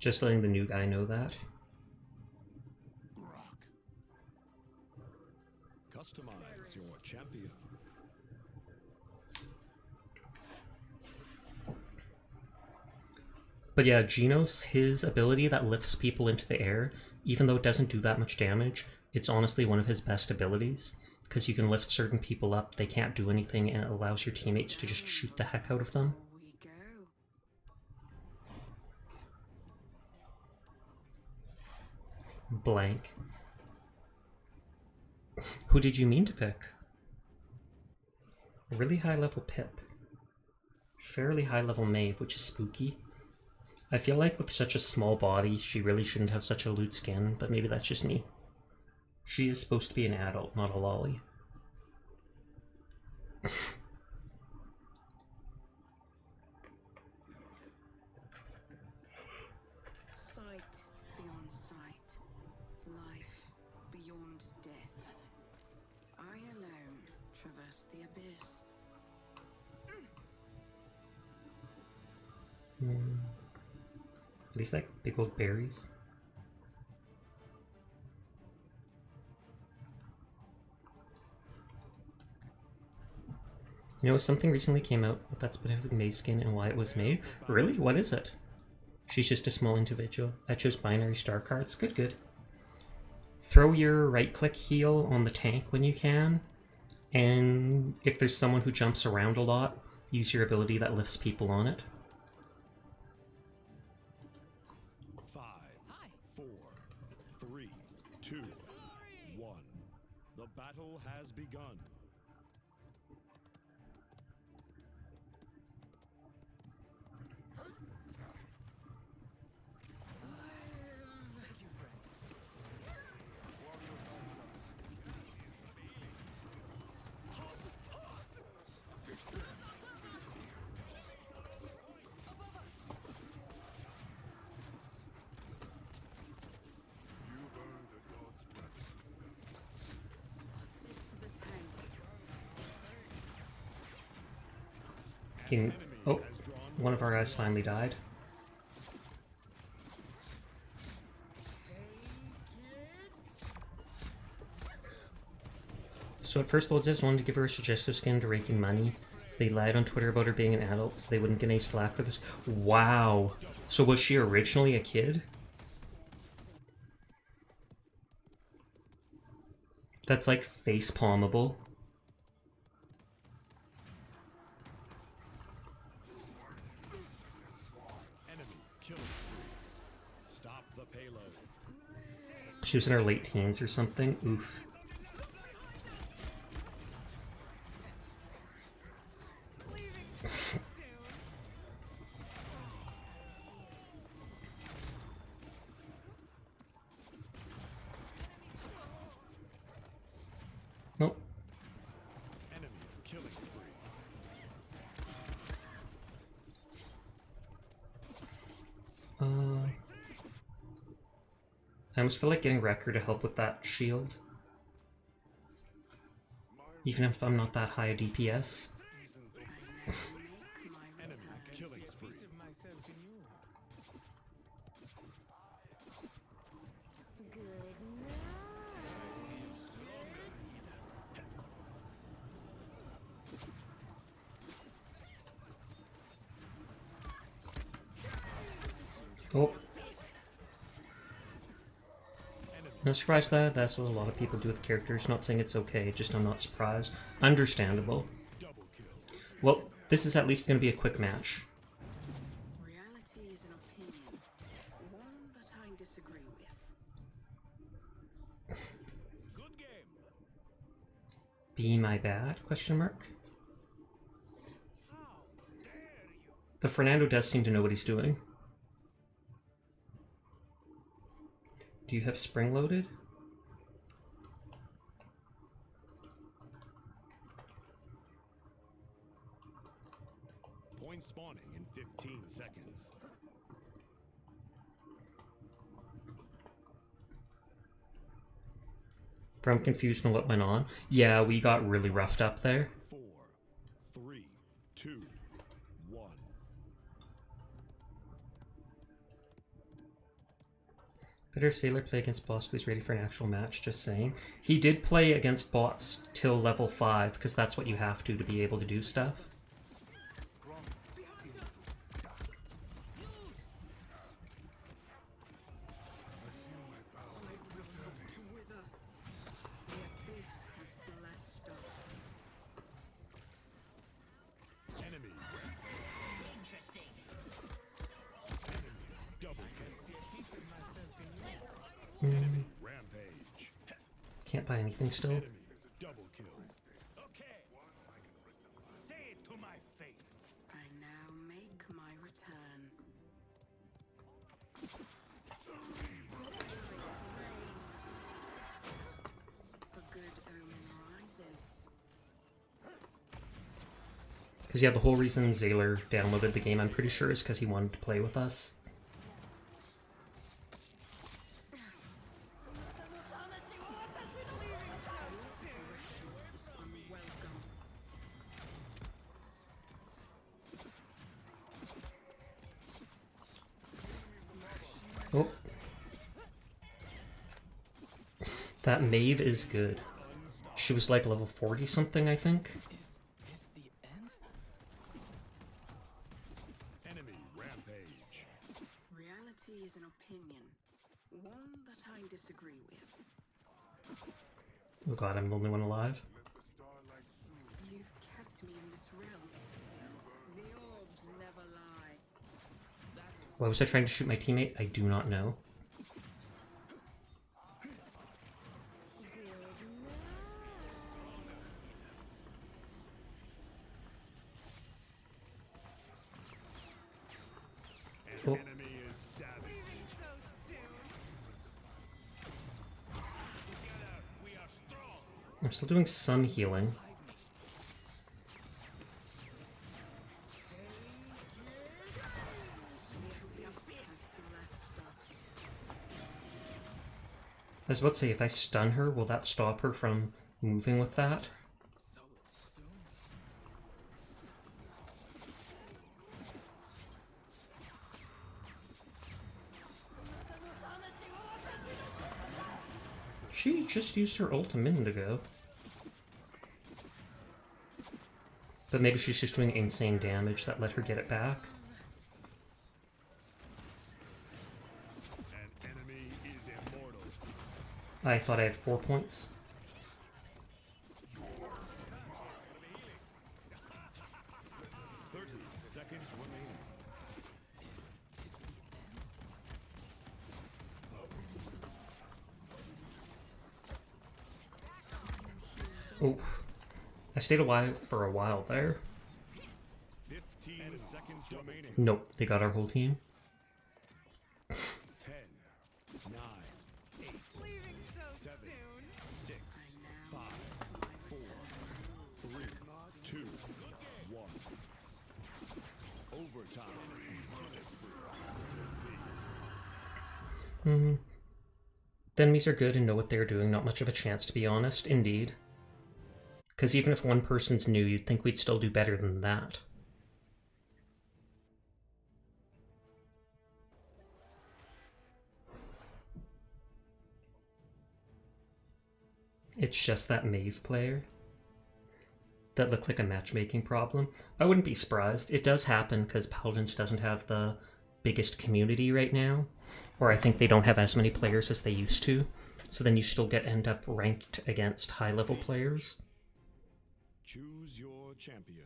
Just letting the new guy know that. Customize your champion. But yeah, Genos, his ability that lifts people into the air, even though it doesn't do that much damage, it's honestly one of his best abilities. Because you can lift certain people up, they can't do anything, and it allows your teammates to just shoot the heck out of them. We go. Blank. Who did you mean to pick? A really high level Pip. Fairly high level Maeve, which is spooky. I feel like with such a small body, she really shouldn't have such a lewd skin, but maybe that's just me. She is supposed to be an adult, not a lolly. Sight beyond sight. Life beyond death. I alone traverse the abyss. Are these like big old berries? You know, something recently came out with that specific May skin and why it was made. Really? What is it? She's just a small individual. I chose binary star cards. Good, good. Throw your right-click heal on the tank when you can. And if there's someone who jumps around a lot, use your ability that lifts people on it. 5, 4, 3, 2, 1. The battle has begun. Assist to the tank. Oh, one of our guys finally died. So at first, just wanted to give her a suggestive skin to rake in money. So they lied on Twitter about her being an adult, so they wouldn't get any slack for this. Wow. So was she originally a kid? That's like face palmable. Enemy killing spree. Stop the payload. She was in her late teens or something. Oof. Nope. Enemy killing spree. I almost feel like getting Wrecker to help with that shield. Even if I'm not that high a DPS. Enemy killing spree. Oh. No surprise that. That's what a lot of people do with characters. Not saying it's okay, just I'm not surprised. Understandable. Well, this is at least going to be a quick match. Reality is an opinion, one that I disagree with. Good game. Be my bad? Question mark. How dare you? The Fernando does seem to know what he's doing. Do you have spring loaded? Point spawning in 15 seconds. But I'm confused on what went on. Yeah, we got really roughed up there. 4, 3, 2, 1. Better Sailor play against boss till he's ready for an actual match, just saying. He did play against bots till level 5, because that's what you have to be able to do stuff. Enemy. Double kill. Enemy rampage. Can't buy anything still. Enemy double kill. Okay. Say it to my face. I now make my return. A good omen rises. Because yeah, the whole reason Zaylor downloaded the game, I'm pretty sure, is because he wanted to play with us. Oh. That Maeve is good. She was like level 40 something, I think. Is the end? Enemy rampage. Reality is an opinion, one that I disagree with. Oh god, I'm the only one alive. You've kept me in this realm. The orbs never lie. Why was I trying to shoot my teammate? I do not know. An Oh. enemy is savage. Together we are strong. I'm still doing some healing. I was about to say, if I stun her, will that stop her from moving with that? So soon? She just used her ult a minute ago. But maybe she's just doing insane damage that let her get it back. An enemy is immortal. I thought I had 4 points. 30 seconds remaining. Oh, I stayed for a while there. 15 seconds remaining. Nope, they got our whole team. 10, 9, 8, 7, 6, 5, 4, 3, 2, 1. Overtime. The enemies are good and know what they're doing, not much of a chance to be honest, indeed. Because even if one person's new, you'd think we'd still do better than that. It's just that Maeve player that looked like a matchmaking problem. I wouldn't be surprised. It does happen because Paladins doesn't have the biggest community right now, or I think they don't have as many players as they used to. So then you still end up ranked against high-level players. Choose your champion.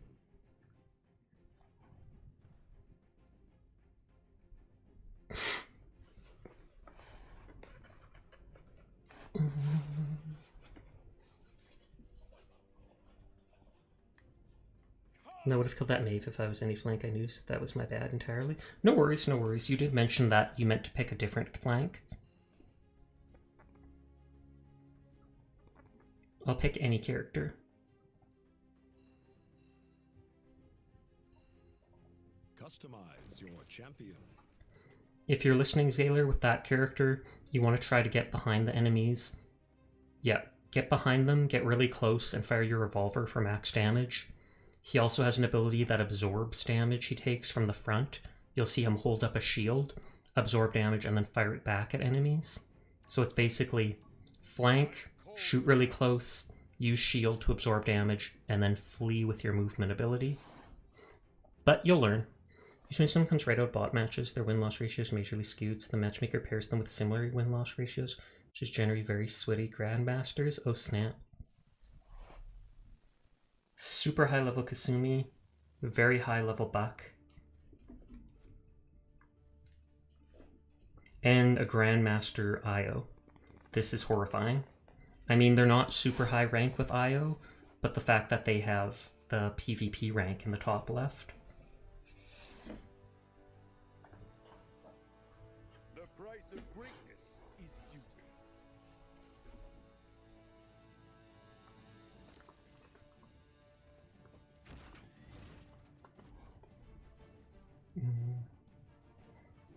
No, I would have killed that Maeve if I was any flank. I knew that was my bad entirely. No worries, no worries. You did mention that you meant to pick a different flank. I'll pick any character. Customize your champion. If you're listening, Zaylor, with that character, you want to try to get behind the enemies. Yeah, get behind them, get really close, and fire your revolver for max damage. He also has an ability that absorbs damage he takes from the front. You'll see him hold up a shield, absorb damage, and then fire it back at enemies. So it's basically flank, shoot really close, use shield to absorb damage, and then flee with your movement ability. But you'll learn. Usually when someone comes right out bot matches, their win-loss ratio is majorly skewed, so the matchmaker pairs them with similar win-loss ratios, which is generally very sweaty grandmasters. Oh snap. Super high level Kasumi, very high level Buck, and a Grandmaster Io. This is horrifying. I mean, they're not super high rank with Io, but the fact that they have the PvP rank in the top left. The price of greatness is you.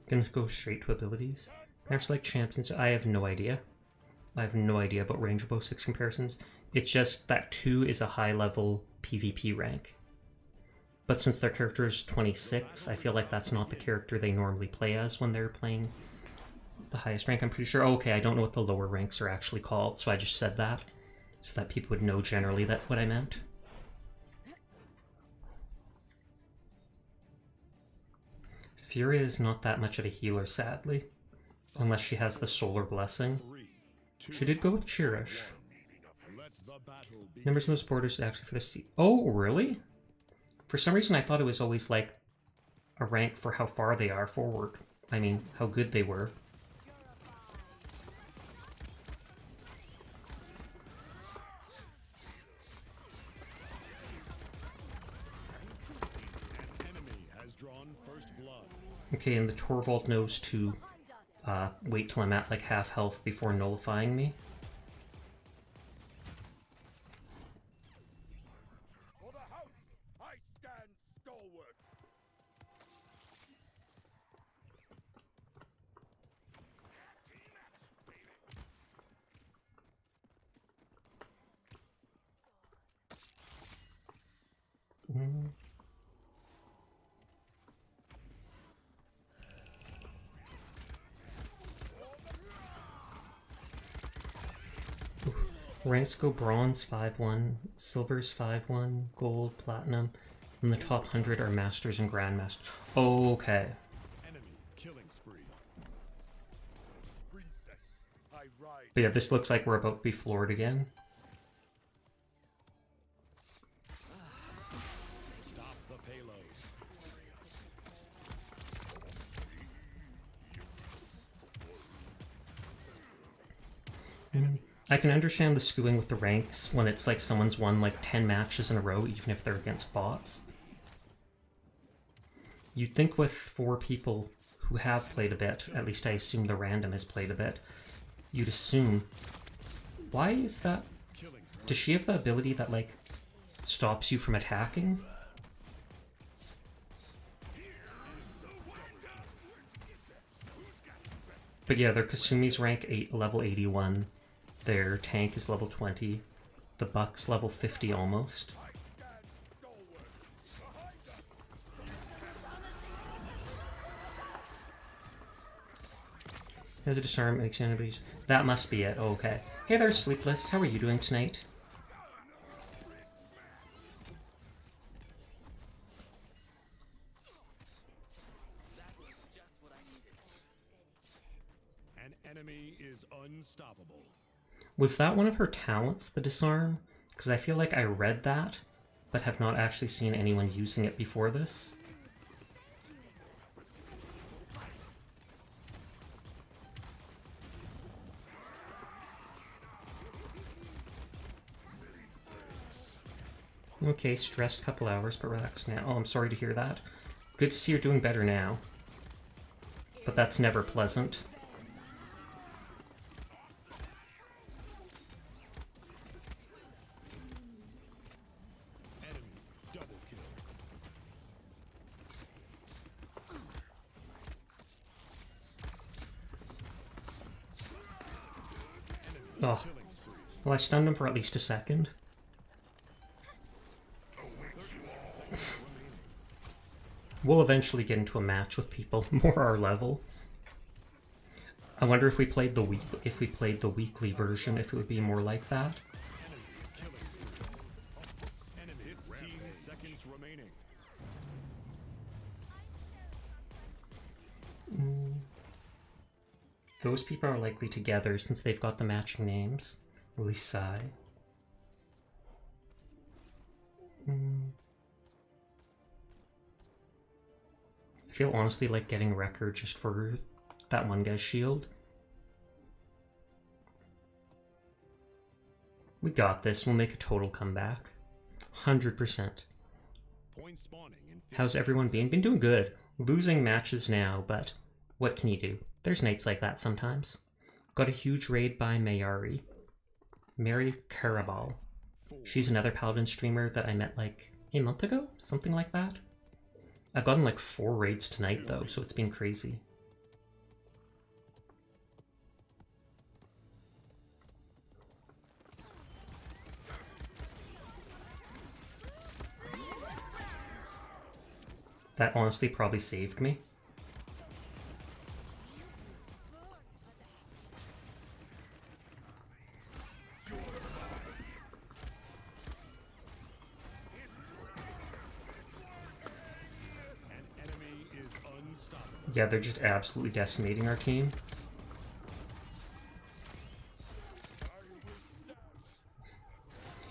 Gonna go straight to abilities. Perhaps like champions, I have no idea. I have no idea about Ranger Bow 6 comparisons. It's just that 2 is a high level PvP rank. But since their character is 26, I feel like that's not the character they normally play as when they're playing the highest rank, I'm pretty sure. Oh, okay, I don't know what the lower ranks are actually called, so I just said that, so that people would know generally that what I meant. Furia is not that much of a healer, sadly. Unless she has the Solar Blessing. 3, 2, She did go with Cherish. let the battle begin. Numbers most borders actually for the sea. Oh, really? For some reason I thought it was always like a rank for how far they are forward. I mean, how good they were. An enemy has drawn first blood. Okay, and the Torvald knows to wait till I'm at like half health before nullifying me. For the house, I stand stalwart. Mm. Ranks go bronze 5-1, silver's 5-1, gold, platinum, and the top 100 are masters and grandmasters. Okay. Enemy killing spree. Princess, I ride. But yeah, this looks like we're about to be floored again. Stop the payload. I can understand the skewing with the ranks when it's like someone's won like 10 matches in a row, even if they're against bots. You'd think with 4 people who have played a bit, at least I assume the random has played a bit, you'd assume... Why is that? Killing spree. Does she have the ability that like stops you from attacking? But yeah, their Kasumi's rank 8, level 81. Their tank is level 20. The Buck's level 50 almost. I stand stalwart. Behind us. Has a disarm, makes enemies. That must be it. Oh, okay. Hey there, Sleepless. How are you doing tonight? That was just enemy is unstoppable. Was that one of her talents, the disarm? Because I feel like I read that, but have not actually seen anyone using it before this. Okay, stressed couple hours, but relax now. Oh, I'm sorry to hear that. Good to see you're doing better now. But that's never pleasant. Enemy double kill. Oh, well, I stunned him for at least a second. We'll eventually get into a match with people more our level. I wonder if we played the weekly version, if it would be more like that. Enemy 15 seconds remaining. Those people are likely together since they've got the matching names. At least Sai. I feel honestly like getting Wrecker just for that one guy's shield. We got this. We'll make a total comeback. 100%. Point spawning in 15 How's everyone been? Been doing good. Losing matches now, but what can you do? There's nights like that sometimes. Got a huge raid by Mayari. Mary Carabal. She's another Paladin streamer that I met like a month ago? Something like that. I've gotten like 4 raids tonight though, so it's been crazy. That honestly probably saved me. An enemy is unstoppable. Yeah, they're just absolutely decimating our team.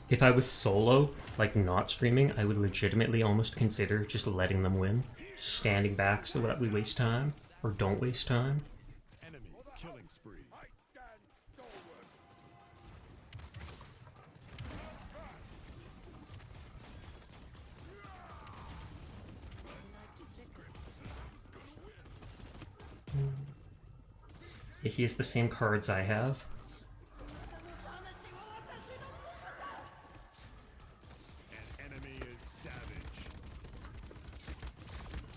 If I was solo, like not streaming, I would legitimately almost consider just letting them win. Just standing back so that we waste time, or don't waste time. Enemy killing spree. Yeah, he has the same cards I have. An enemy is savage.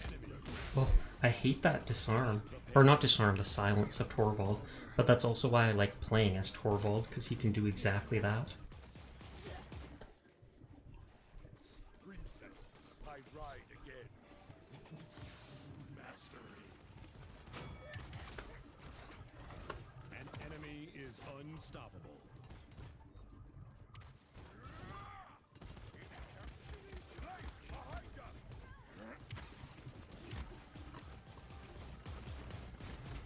Enemy Well, I hate that disarm. Or not disarm, the silence of Torvald. But that's also why I like playing as Torvald, because he can do exactly that. princess. I ride again. Mastery. An enemy is unstoppable.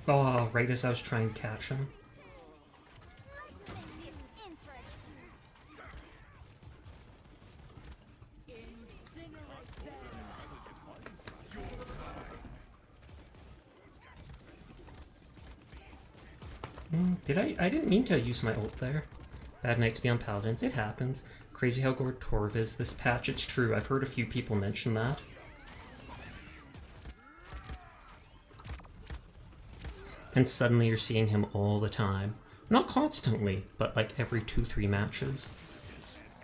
Oh, right as I was trying to catch him. Let's make this interesting. Incinerate them. Did I didn't mean to use my ult there. Bad night to be on Paladins. It happens. Crazy how good Torv is this patch. It's true. I've heard a few people mention that. And suddenly you're seeing him all the time. Not constantly, but like every 2-3 matches.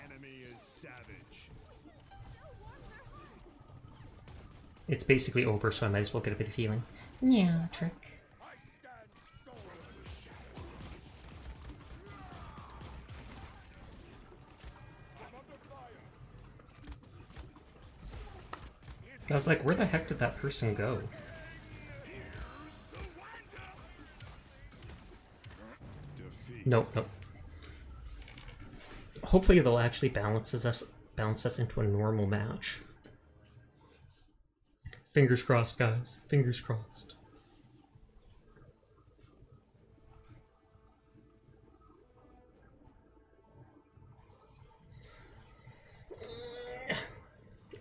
An enemy is savage. It's basically over, so I might as well get a bit of healing. Yeah, trick. I was like, where the heck did that person go? Defeat. Nope, nope. Hopefully they'll actually balance us into a normal match. Fingers crossed, guys. Fingers crossed.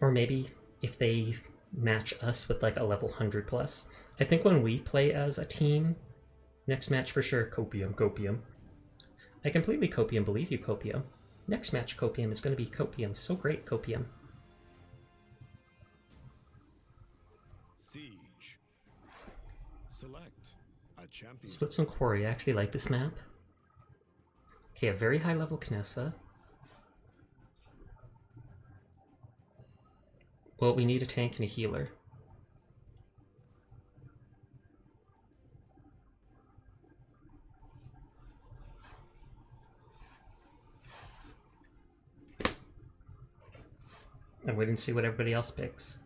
Or maybe if they match us with like a level 100 plus. I think when we play as a team, next match for sure, Copium. I completely Copium believe you, Copium. Next match, Copium, is going to be Copium. So great, Copium. Siege. Select a champion. Splits and Quarry. I actually like this map. Okay, a very high level Knessa. Well, we need a tank and a healer. I'm waiting to see what everybody else picks.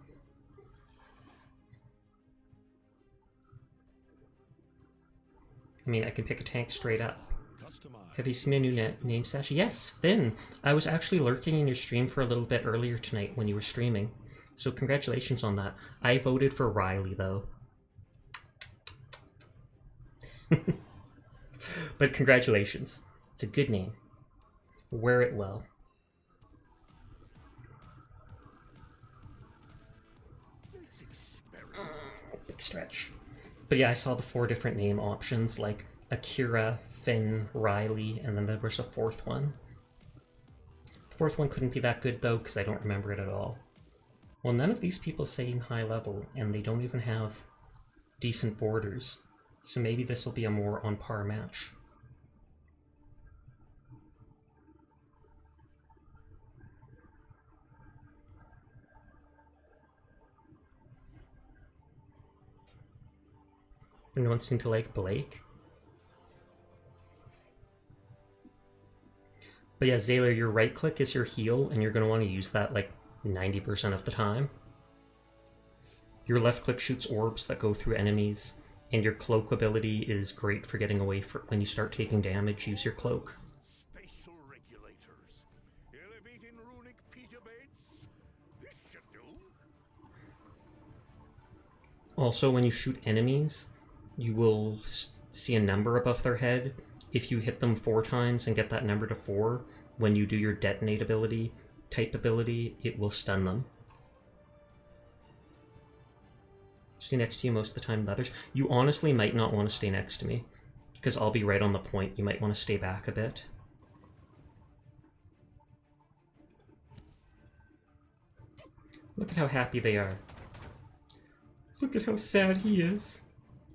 I mean, I can pick a tank straight up. Customize. Have you seen my new name sash? Yes, Finn! I was actually lurking in your stream for a little bit earlier tonight when you were streaming. So congratulations on that. I voted for Riley, though. But congratulations. It's a good name. Wear it well. Big stretch. But yeah, I saw the 4 different name options, like Akira, Finn, Riley, and then there was a 4th one. The 4th one couldn't be that good though, because I don't remember it at all. Well, none of these people say high level, and they don't even have decent borders, so maybe this will be a more on par match. Anyone seem to like Blake? But yeah, Zaylor, your right click is your heal, and you're going to want to use that like 90% of the time. Your left click shoots orbs that go through enemies, and your cloak ability is great for getting away when you start taking damage. Use your cloak. Spatial regulators. Elevating runic petabytes. This should do. Also, when you shoot enemies, you will see a number above their head. If you hit them 4 times and get that number to 4, when you do your detonate ability, type ability, it will stun them. Stay next to you most of the time than others. You honestly might not want to stay next to me, because I'll be right on the point. You might want to stay back a bit. Look at how happy they are. Look at how sad he is.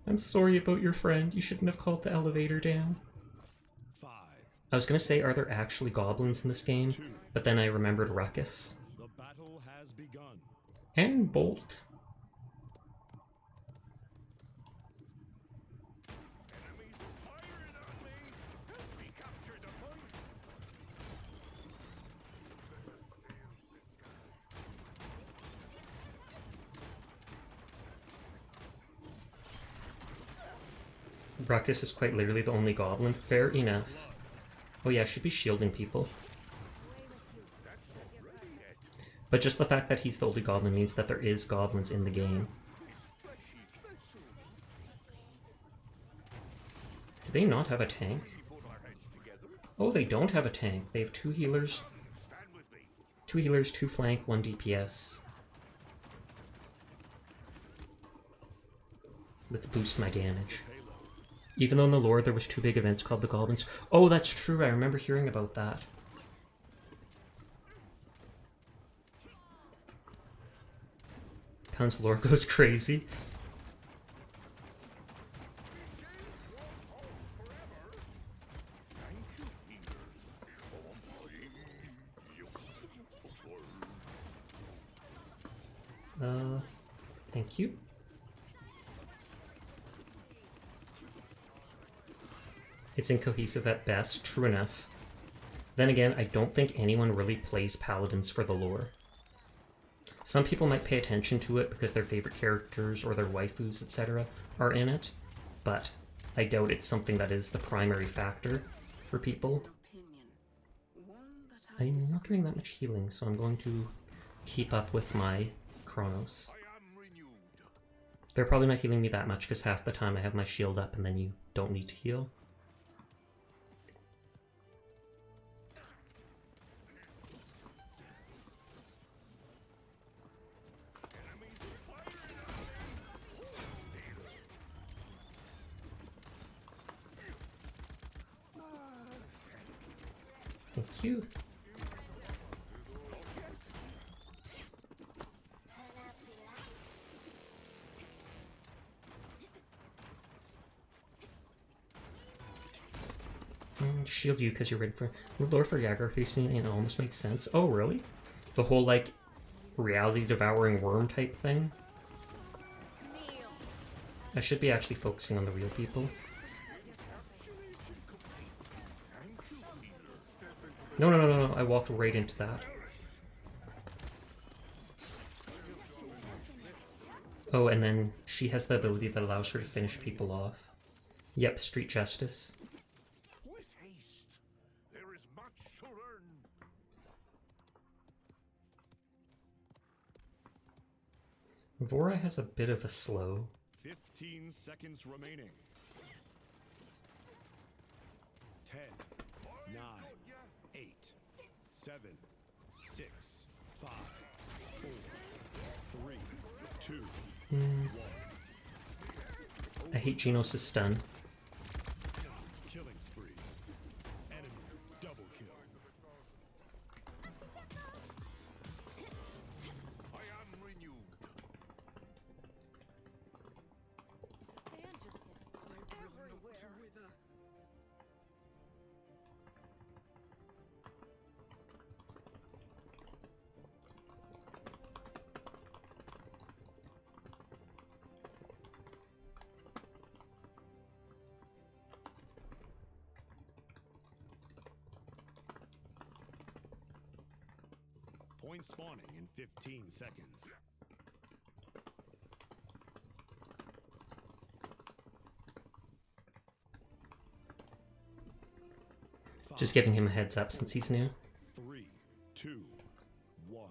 I'm sorry about your friend. You shouldn't have called the elevator down. 5. I was gonna say, are there actually goblins in this game? But then I remembered Ruckus. The battle has begun. And Bolt. Enemies firing on me. Help me capture the point. Ruckus is quite literally the only goblin. Fair enough. Oh yeah, I should be shielding people. But just the fact that he's the only goblin means that there is goblins in the game. Do they not have a tank? Oh, they don't have a tank. They have 2 healers. 2 healers, 2 flank, 1 DPS. Let's boost my damage. Even though in the lore there was 2 big events called the Goblins. Oh, that's true. I remember hearing about that. Pound's lore goes crazy. Thank you. It's incohesive at best, true enough. Then again, I don't think anyone really plays Paladins for the lore. Some people might pay attention to it because their favorite characters or their waifus, etc. are in it, but I doubt it's something that is the primary factor for people. I'm not getting that much healing, so I'm going to keep up with my Chronos. They're probably not healing me that much because half the time I have my shield up and then you don't need to heal. Thank you. Shield you because you're ready for Lord for Geography scene, and it almost makes sense. Oh, really? The whole, like, reality devouring worm type thing? I should be actually focusing on the real people. No, no, no, no, no. I walked right into that. Oh, and then she has the ability that allows her to finish people off. Yep, street justice. With haste, there is much to learn. Vora has a bit of a slow. 15 seconds remaining. 10, 9, 8, 7, 6, 5, 4, 3, 2, 1. I hate Genos' stun. Killing spree. Enemy double kill. I am renewed. Sand just gets everywhere. Point spawning in 15 seconds. Just giving him a heads up since he's new. 3, 2, 1.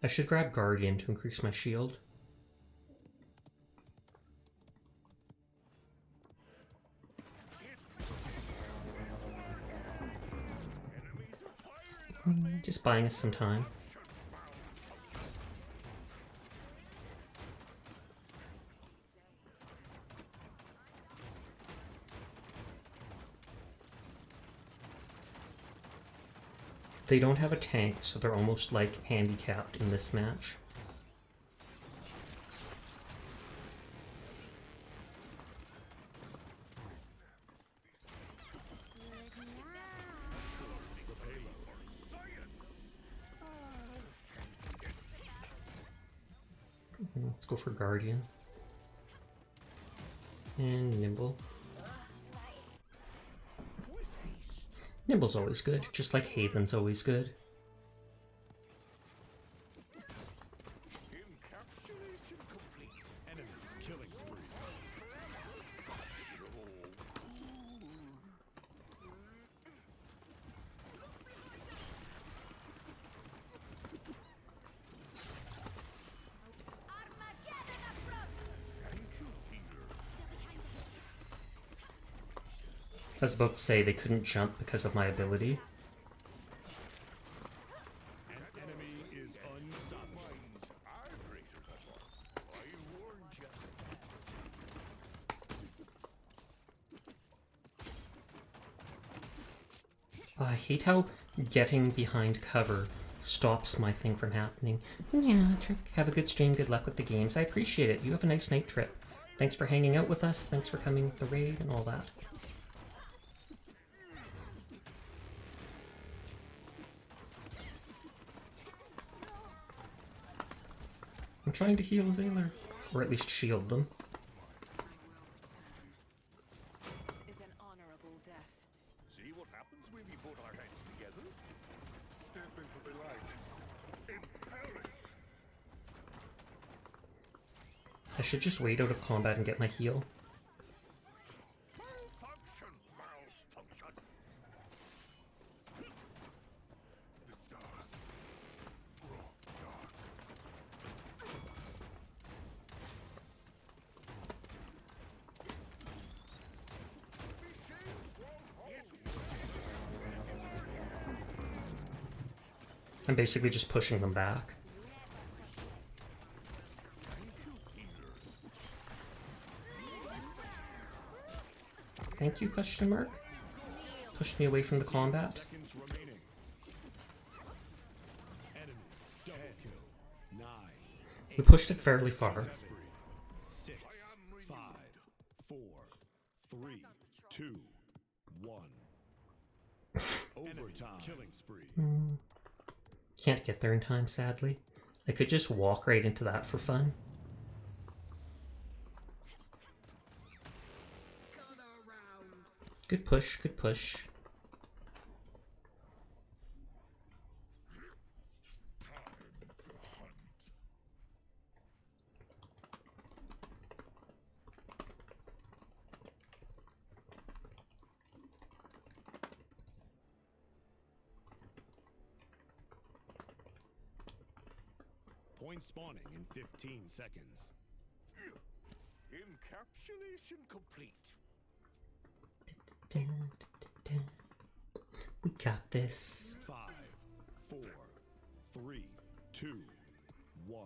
I should grab Guardian to increase my shield. Just buying us some time. They don't have a tank, so they're almost like handicapped in this match. Let's go for Guardian. And Nimble. Nimble's always good, just like Haven's always good. Encapsulation complete. Enemy killing spree. Armageddon approach! I was about to say they couldn't jump because of my ability. An enemy is unstoppable. I warned you. I hate how getting behind cover stops my thing from happening. Yeah, Trick. Have a good stream. Good luck with the games. I appreciate it. You have a nice night trip. Thanks for hanging out with us. Thanks for coming with the raid and all that. I'm trying to heal Zaylor. Or at least shield them. Is an honorable death. See what happens when we put our heads together? Step into the light. And perish. I should just wait out of combat and get my heal. Malfunction. Malfunction. The dark. Raw dark. I'm basically just pushing them back. Thank you, question mark? pushed me away from the combat. Seconds remaining. Enemy double kill. 9. We pushed it fairly far. 7. 6. 5. 4. 3. 2. 1. Overtime. Killing spree. Can't get there in time, sadly. I could just walk right into that for fun. Good push, good push. Point spawning in 15 seconds. Encapsulation complete. We got this. 5. 4. 3. 2. 1.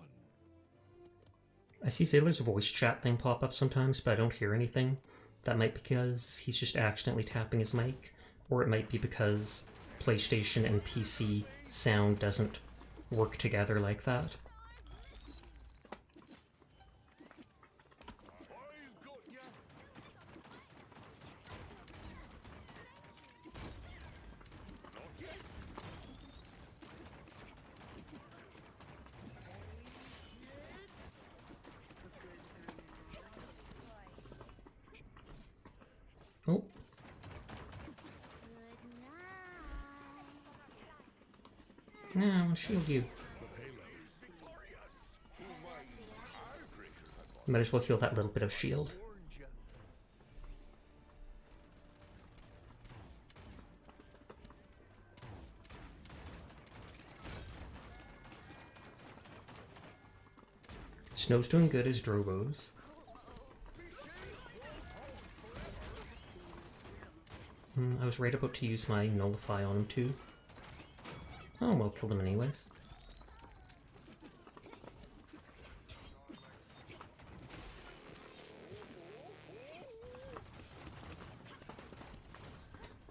I see Sailor's voice chat thing pop up sometimes, but I don't hear anything. That might be because he's just accidentally tapping his mic, or it might be because PlayStation and PC sound doesn't work together like that. I've got ya. Not yet. Oh, Good night. no, I'll shield you. Victorious. Two minds are greater than one. Might as well heal that little bit of shield. Warned ya. Snow's doing good as Drogo's. I was right about to use my Nullify on him too. Oh, well, killed him anyways.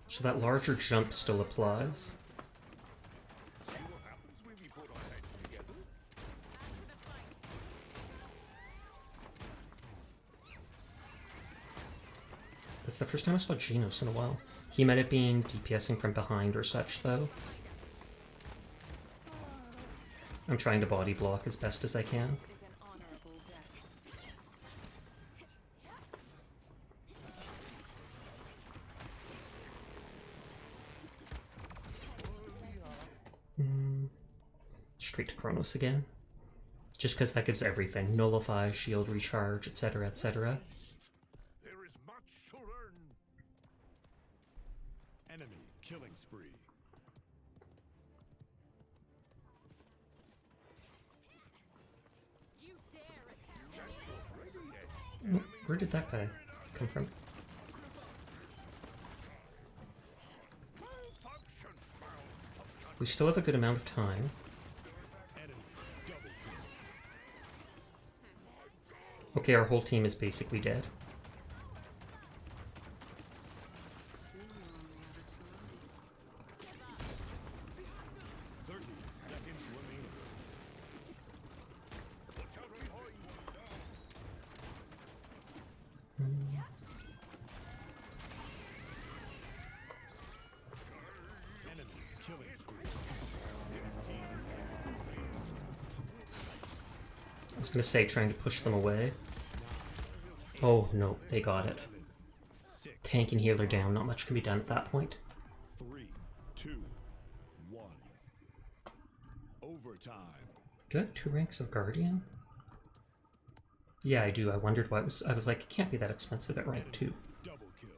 So that larger jump still applies. See what happens when we put our heads together? That's the first time I saw Genos in a while. He might have been DPSing from behind or such, though. I'm trying to body block as best as I can. Straight to Chronos again. Just because that gives everything. Nullify, shield recharge, etc, etc. There is much to learn. Enemy killing spree. Oh, where did that guy come from? Malfunction. Malfunction. We still have a good amount of time. Enemy double kill. Okay, our whole team is basically dead. Seconds remaining. Watch out behind. Enemy killing spree. I was gonna say trying to push them away. Oh no, they got it. 6. Tank and healer down, not much can be done at that point. 3. 2. 1. Overtime. Do I have 2 ranks of Guardian? Yeah, I do. I wondered why it was. I was like, it can't be that expensive at rank 2. Double kill.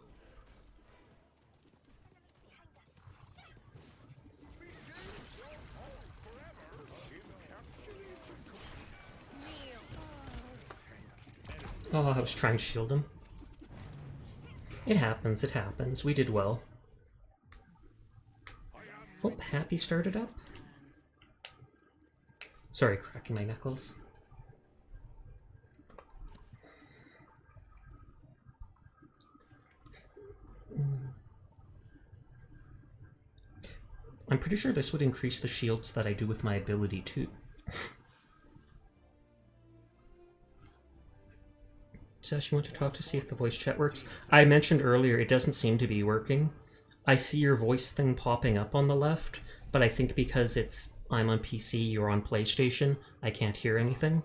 Oh, I was trying to shield him. It happens, it happens. We did well. Oh, Happy started up. Sorry, cracking my knuckles. I'm pretty sure this would increase the shields that I do with my ability too. Sash, you want to talk to see if the voice chat works? I mentioned earlier it doesn't seem to be working. I see your voice thing popping up on the left, but I think because I'm on PC, you're on PlayStation, I can't hear anything.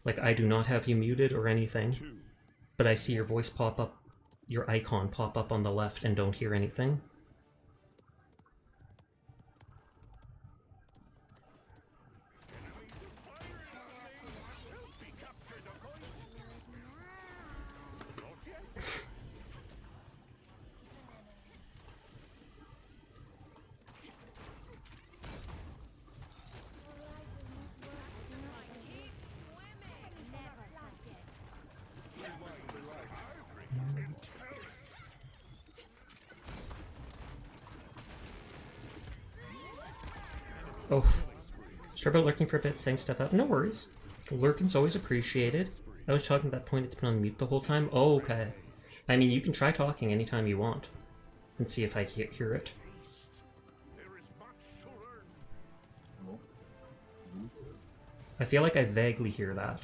Like, I do not have you muted or anything, but I see your voice pop up, your icon pop up on the left and don't hear anything. Oh, sorry about lurking for a bit, saying stuff out. No worries. Lurking's always appreciated. I was talking at that point, it's been on mute the whole time. Oh, okay. I mean, you can try talking anytime you want. And see if I hear it. I feel like I vaguely hear that.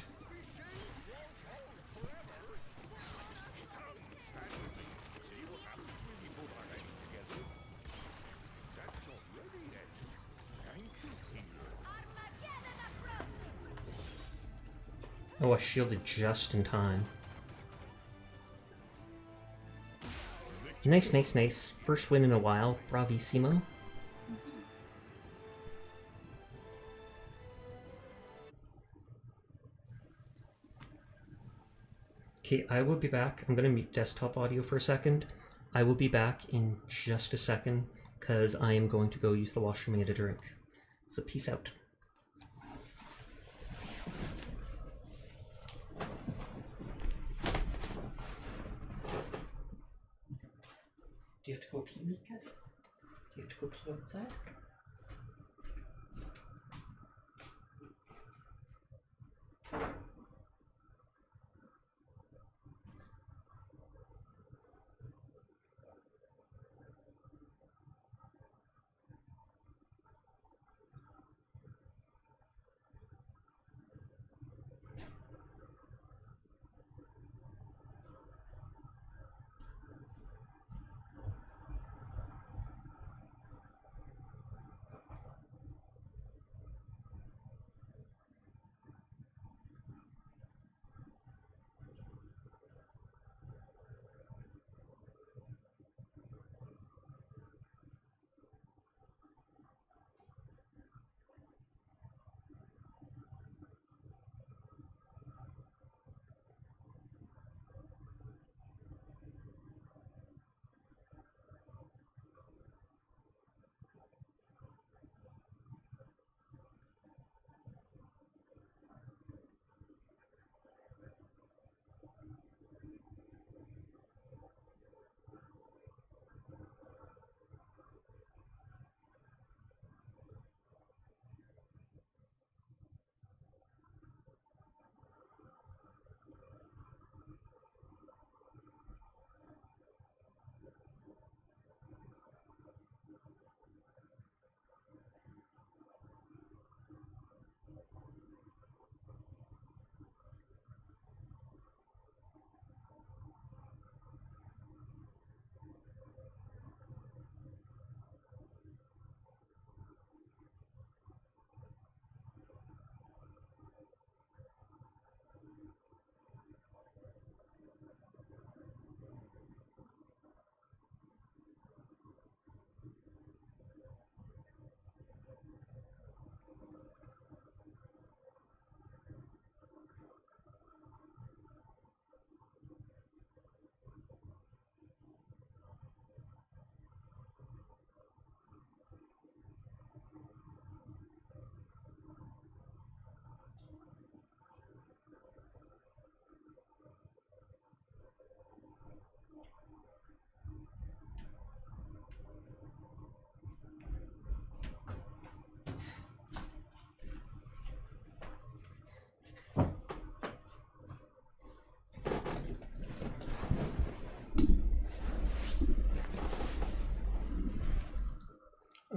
Oh, I shielded just in time. Nice, nice, nice. First win in a while. Bravissimo. Okay, I will be back. I'm gonna mute desktop audio for a second. I will be back in just a second, because I am going to go use the washroom and get a drink. So peace out. Do you have to go pee, Mika? Do you have to go pee outside?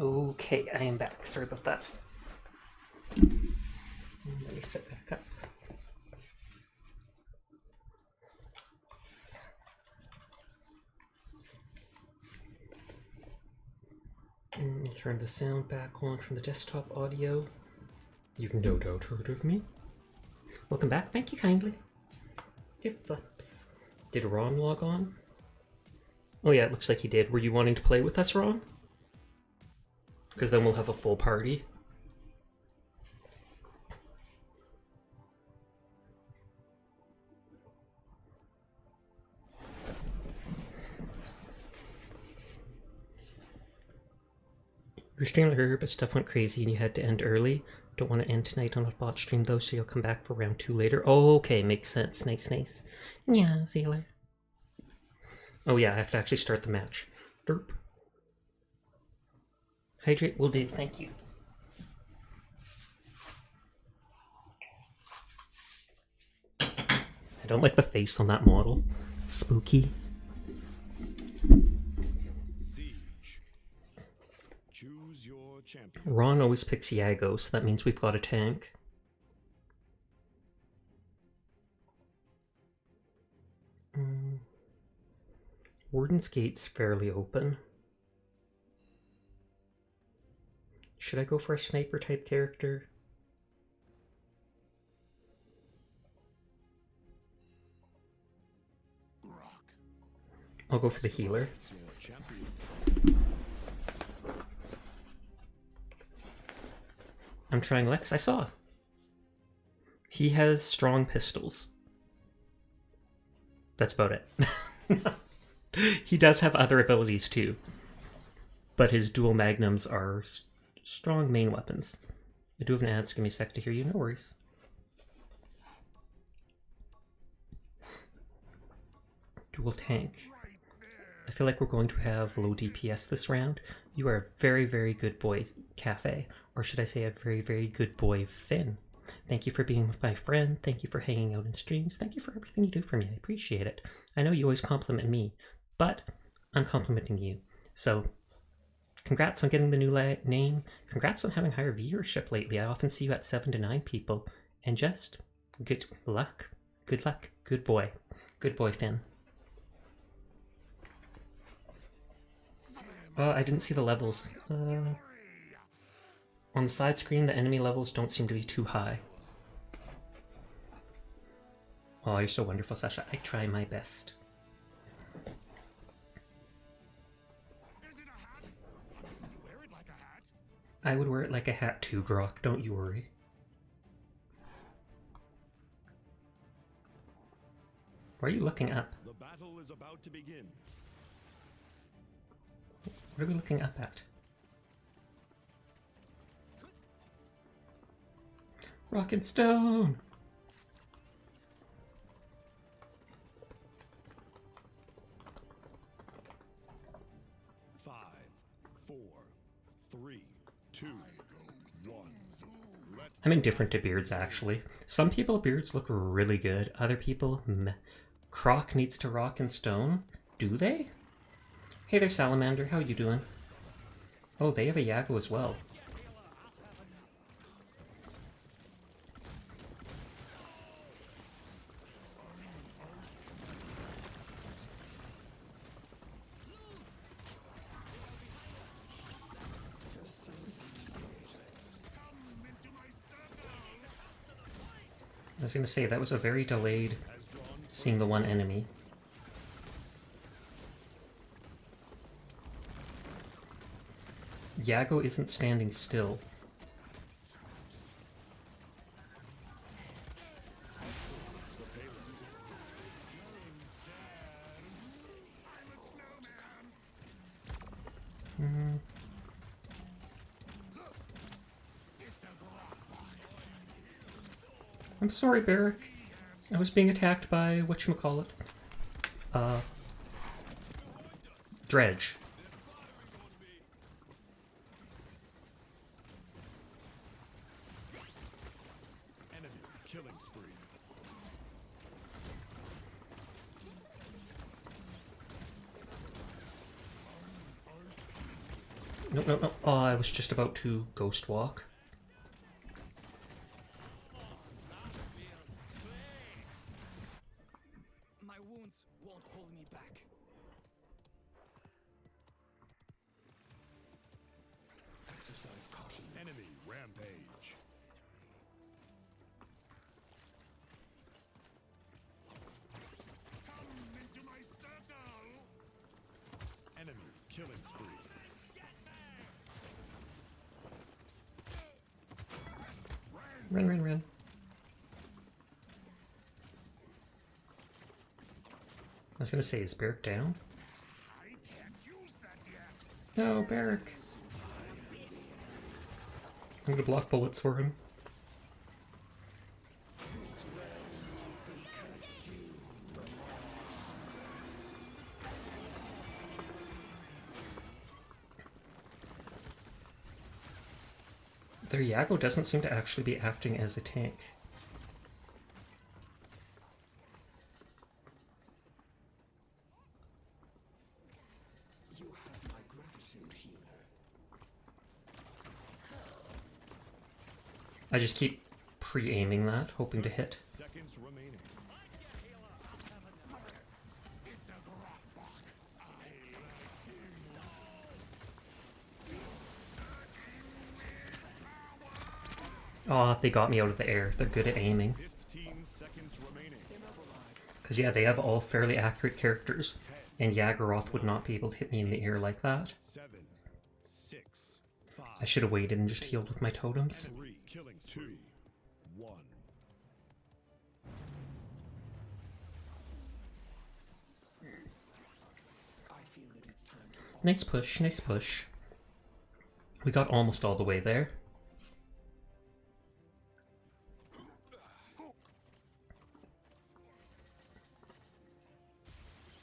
Okay, I am back. Sorry about that. Let me set back up. I'll turn the sound back on from the desktop audio. You've no doubt heard of me. Welcome back. Thank you kindly. Gift flips. Did Ron log on? Oh yeah, it looks like he did. Were you wanting to play with us, Ron? Because then we'll have a full party. You were streaming earlier, but stuff went crazy and you had to end early. Don't want to end tonight on a bot stream though, so you'll come back for round 2 later. Oh, okay, makes sense. Nice, nice. Yeah, see you later. Oh yeah, I have to actually start the match. Derp. Hydrate will do, thank you. I don't like the face on that model. Spooky. Siege. Choose your champion. Ron always picks Yago, so that means we've got a tank. Warden's Gate's fairly open. Should I go for a sniper type character? I'll go for the healer. Your champion. I'm trying Lex. I saw. He has strong pistols. That's about it. He does have other abilities too, but his dual magnums are strong main weapons. I do have an ad, so give me a sec to hear you, no worries. Dual tank. I feel like we're going to have low DPS this round. You are a very, very good boy, Cafe. Or should I say a very, very good boy, Finn. Thank you for being my friend. Thank you for hanging out in streams. Thank you for everything you do for me. I appreciate it. I know you always compliment me, but I'm complimenting you. So, congrats on getting the new name. Congrats on having higher viewership lately. I often see you at 7 to 9 people. And just good luck. Good luck. Good boy. Good boy, Finn. I didn't see the levels. On the side screen, the enemy levels don't seem to be too high. Oh, you're so wonderful, Sasha. I try my best. Is it a hat? You wear it like a hat? I would wear it like a hat too, Grok. Don't you worry. Why are you looking up? The battle is about to begin. What are we looking up at? Rock and stone! 5, 4, 3, 2, 1. I'm indifferent to beards, actually. Some people, beards look really good. Other people, meh. Croc needs to rock and stone? Do they? Hey there, Salamander. How you doing? Oh, they have a Yago as well. I was going to say, that was a very delayed seeing the one enemy. Yago isn't standing still. I'm sorry, Barrick. I was being attacked by whatchamacallit. Dredge. Enemy killing spree. No, no, no. Oh, I was just about to ghost walk. My wounds won't hold me back. Exercise caution. Enemy rampage. Come into my circle! Enemy killing spree. Run, run, run. I was gonna say, is Barrick down? I can't use that yet. No, Barrick. I'm gonna block bullets for him. Their Yago doesn't seem to actually be acting as a tank. You have my gratitude, healer. I just keep pre-aiming that, hoping to hit. Seconds remaining. It's a Grotbach. I like him. Aw, they got me out of the air. They're good at aiming. 15 seconds remaining. Because yeah, they have all fairly accurate characters, and Yagoroth would not be able to hit me in the air like that. 7, 6, 5, I should have waited and just healed with my totems. 3, killing 2, 1. I feel that it's time to Nice push, nice push. We got almost all the way there.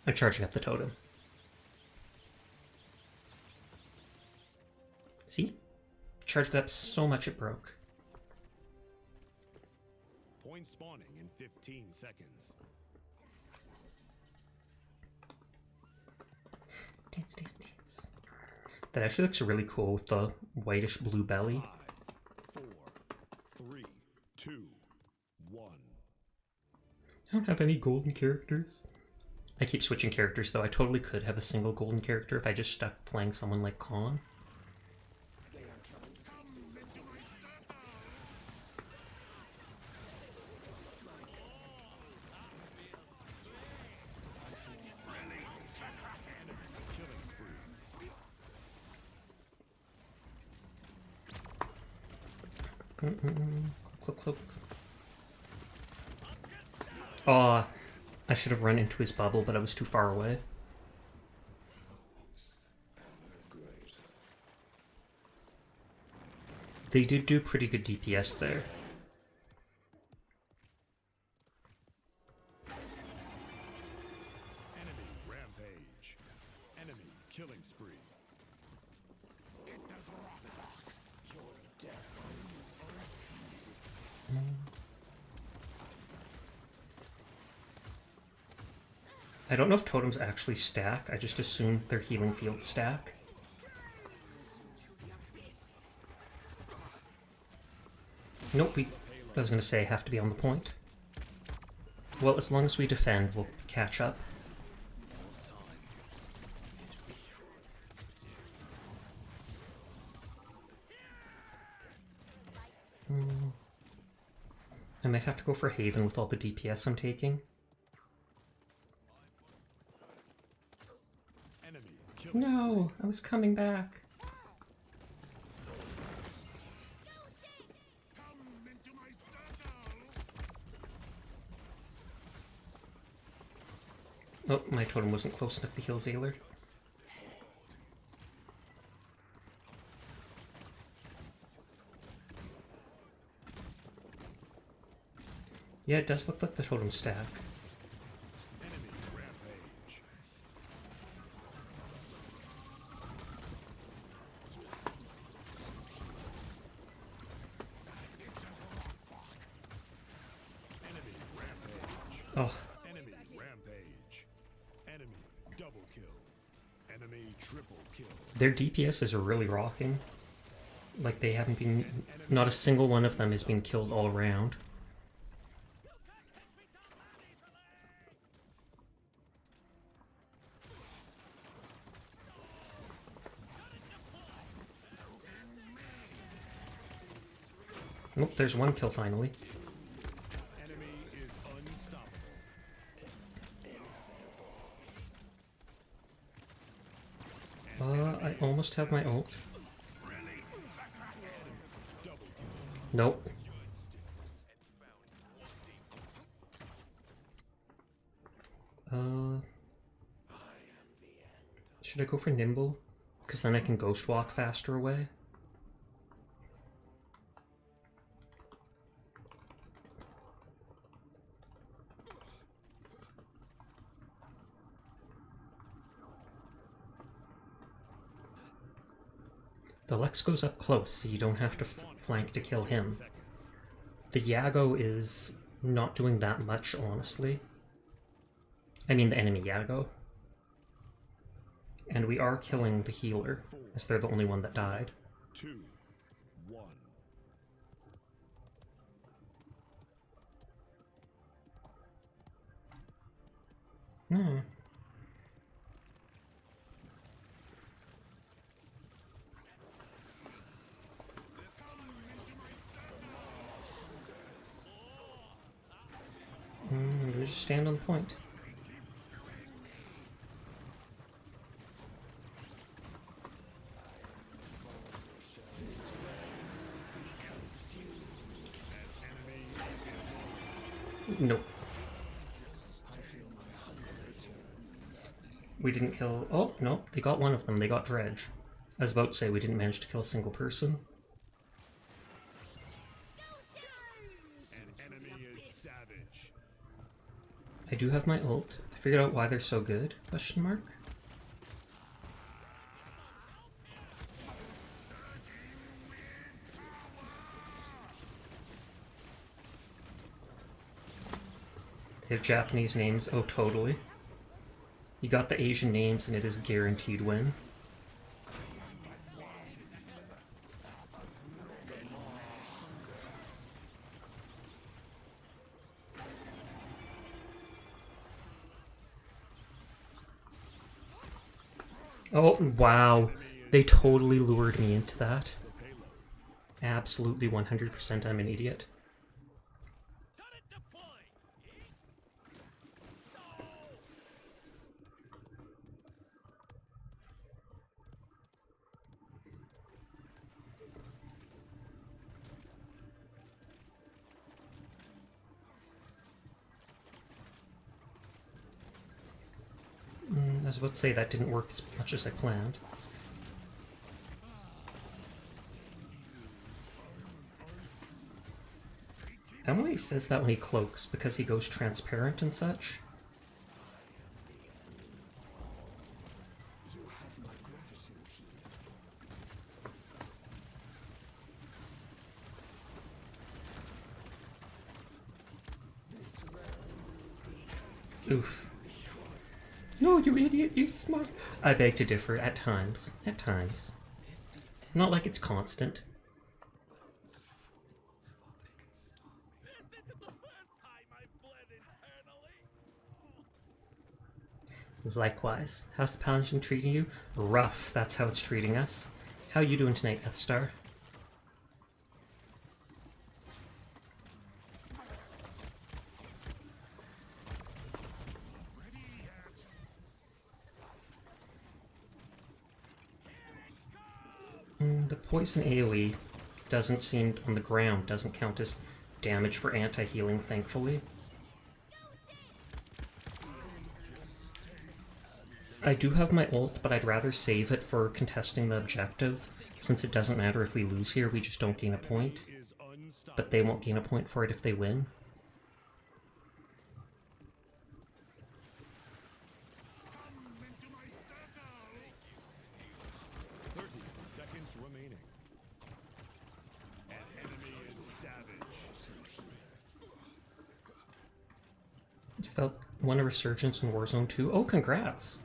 I'm charging up the totem. See? Charged up so much it broke. Point spawning in 15 seconds. Dance, dance, dance. That actually looks really cool with the whitish blue belly. 5, 4, 3, 2, 1. I don't have any golden characters. I keep switching characters though. I totally could have a single golden character if I just stuck playing someone like Khan. They are trying to come into my circle. Killing spree. Cloak, cloak. Aw, I should have run into his bubble, but I was too far away. Great. They did do pretty good DPS there. Enemy rampage. Enemy killing spree. It's a Grotbach. Your death. I don't know if totems actually stack. I just assume their healing fields stack. Nope, I was going to say have to be on the point. Well, as long as we defend, we'll catch up. I might have to go for Haven with all the DPS I'm taking. Enemy killing No, I was coming back. Come into my circle. Oh, my totem wasn't close enough to heal Zaylor. Yeah, it does look like the totem stack. Enemy rampage. Enemy rampage. Oh, Enemy rampage. Enemy double kill. Enemy triple kill. Their DPS is really rocking. Like, they haven't been... Not a single one of them has been killed all around. Nope, there's one kill finally. Enemy is unstoppable. I almost have my ult. Nope. Should I go for Nimble? Because then I can Ghost Walk faster away. The Lex goes up close, so you don't have to flank to kill him. The Yago is not doing that much, honestly. I mean the enemy Yago. And we are killing the healer, as they're the only one that died. 2, 1. Hmm. We just stand on point. Nope. We didn't kill... Oh, no, they got one of them. They got Dredge. I was about to say we didn't manage to kill a single person. An enemy is savage. I do have my ult. I figured out why they're so good? Question mark? They have Japanese names. Oh, totally. You got the Asian names and it is guaranteed win. Oh, wow. They totally lured me into that. Absolutely 100% I'm an idiot. I was about to say that didn't work as much as I planned. Emily says that when he cloaks because he goes transparent and such. Oof. No, you idiot, you smart. I beg to differ at times. At times. Not like it's constant. This isn't the first time I've bled internally. Likewise. How's the Paladin treating you? Rough, that's how it's treating us. How you doing tonight, Death Star? The poison AoE doesn't seem on the ground, doesn't count as damage for anti-healing, thankfully. I do have my ult, but I'd rather save it for contesting the objective, since it doesn't matter if we lose here, we just don't gain a point. Is unstoppable. But they won't gain a point for it if they win. Come into my circle. 30 seconds remaining. An enemy is savage. Felt won a resurgence in Warzone 2. Oh, congrats!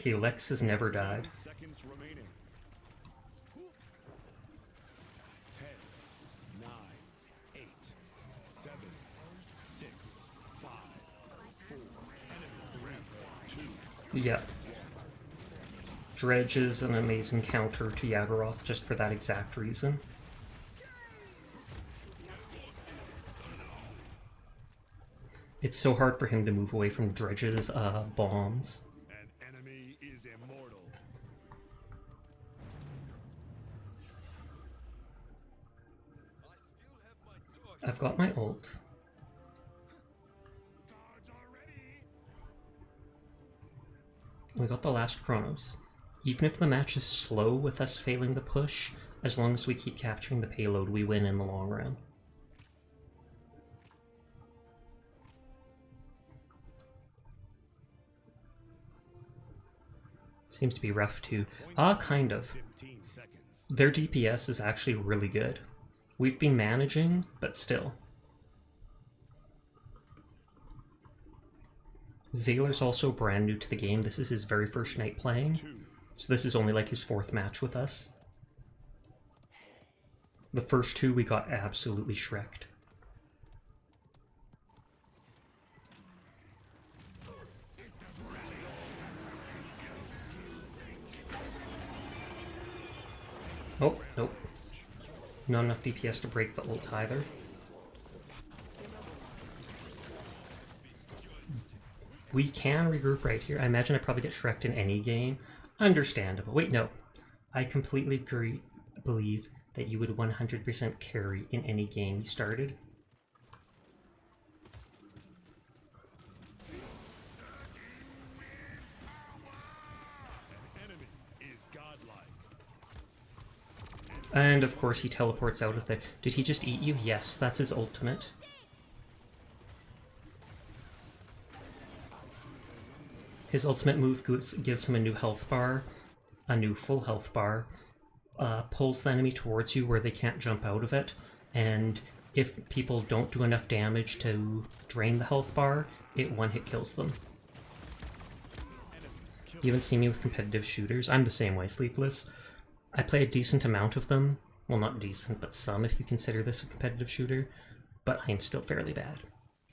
Okay, Lex has never died. Seconds remaining. 10, 9, 8, 7, 6, 5, 4, enemy 3, 2. Yep. Dredge is an amazing counter to Yagoroth just for that exact reason. It's so hard for him to move away from Dredge's bombs. An enemy is immortal. I've got my ult. We got the last Chronos. Even if the match is slow with us failing the push, as long as we keep capturing the payload, we win in the long run. Seems to be rough too. Kind of. 15 seconds. Their DPS is actually really good. We've been managing, but still. Zayler's also brand new to the game. This is his very first night playing. So this is only like his 4th match with us. The first 2 we got absolutely shreked. Oh, nope. Not enough DPS to break the ult either. We can regroup right here. I imagine I probably get shreked in any game. Understandable. Wait, no. I completely believe that you would 100% carry in any game you started. An enemy is godlike. And of course he teleports out of there. Did he just eat you? Yes, that's his ultimate. His ultimate move gives him a new health bar, a new full health bar, pulls the enemy towards you where they can't jump out of it, and if people don't do enough damage to drain the health bar, it one-hit kills them. You haven't seen me with competitive shooters. I'm the same way, Sleepless. I play a decent amount of them. Well, not decent, but some if you consider this a competitive shooter, but I'm still fairly bad.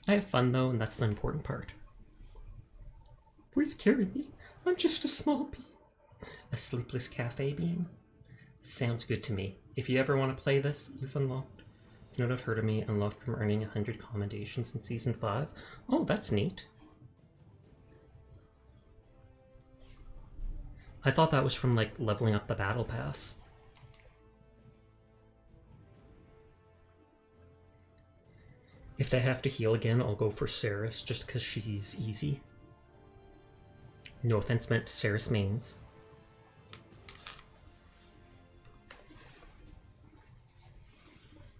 I have fun though, and that's the important part. Please carry me. I'm just a small bee. A sleepless cafe bean? Sounds good to me. If you ever want to play this, you've unlocked. You know what I've heard of me? Unlocked from earning 100 commendations in Season 5. Oh, that's neat. I thought that was from, like, leveling up the Battle Pass. If they have to heal again, I'll go for Saris, just because she's easy. No offense meant to Saris mains.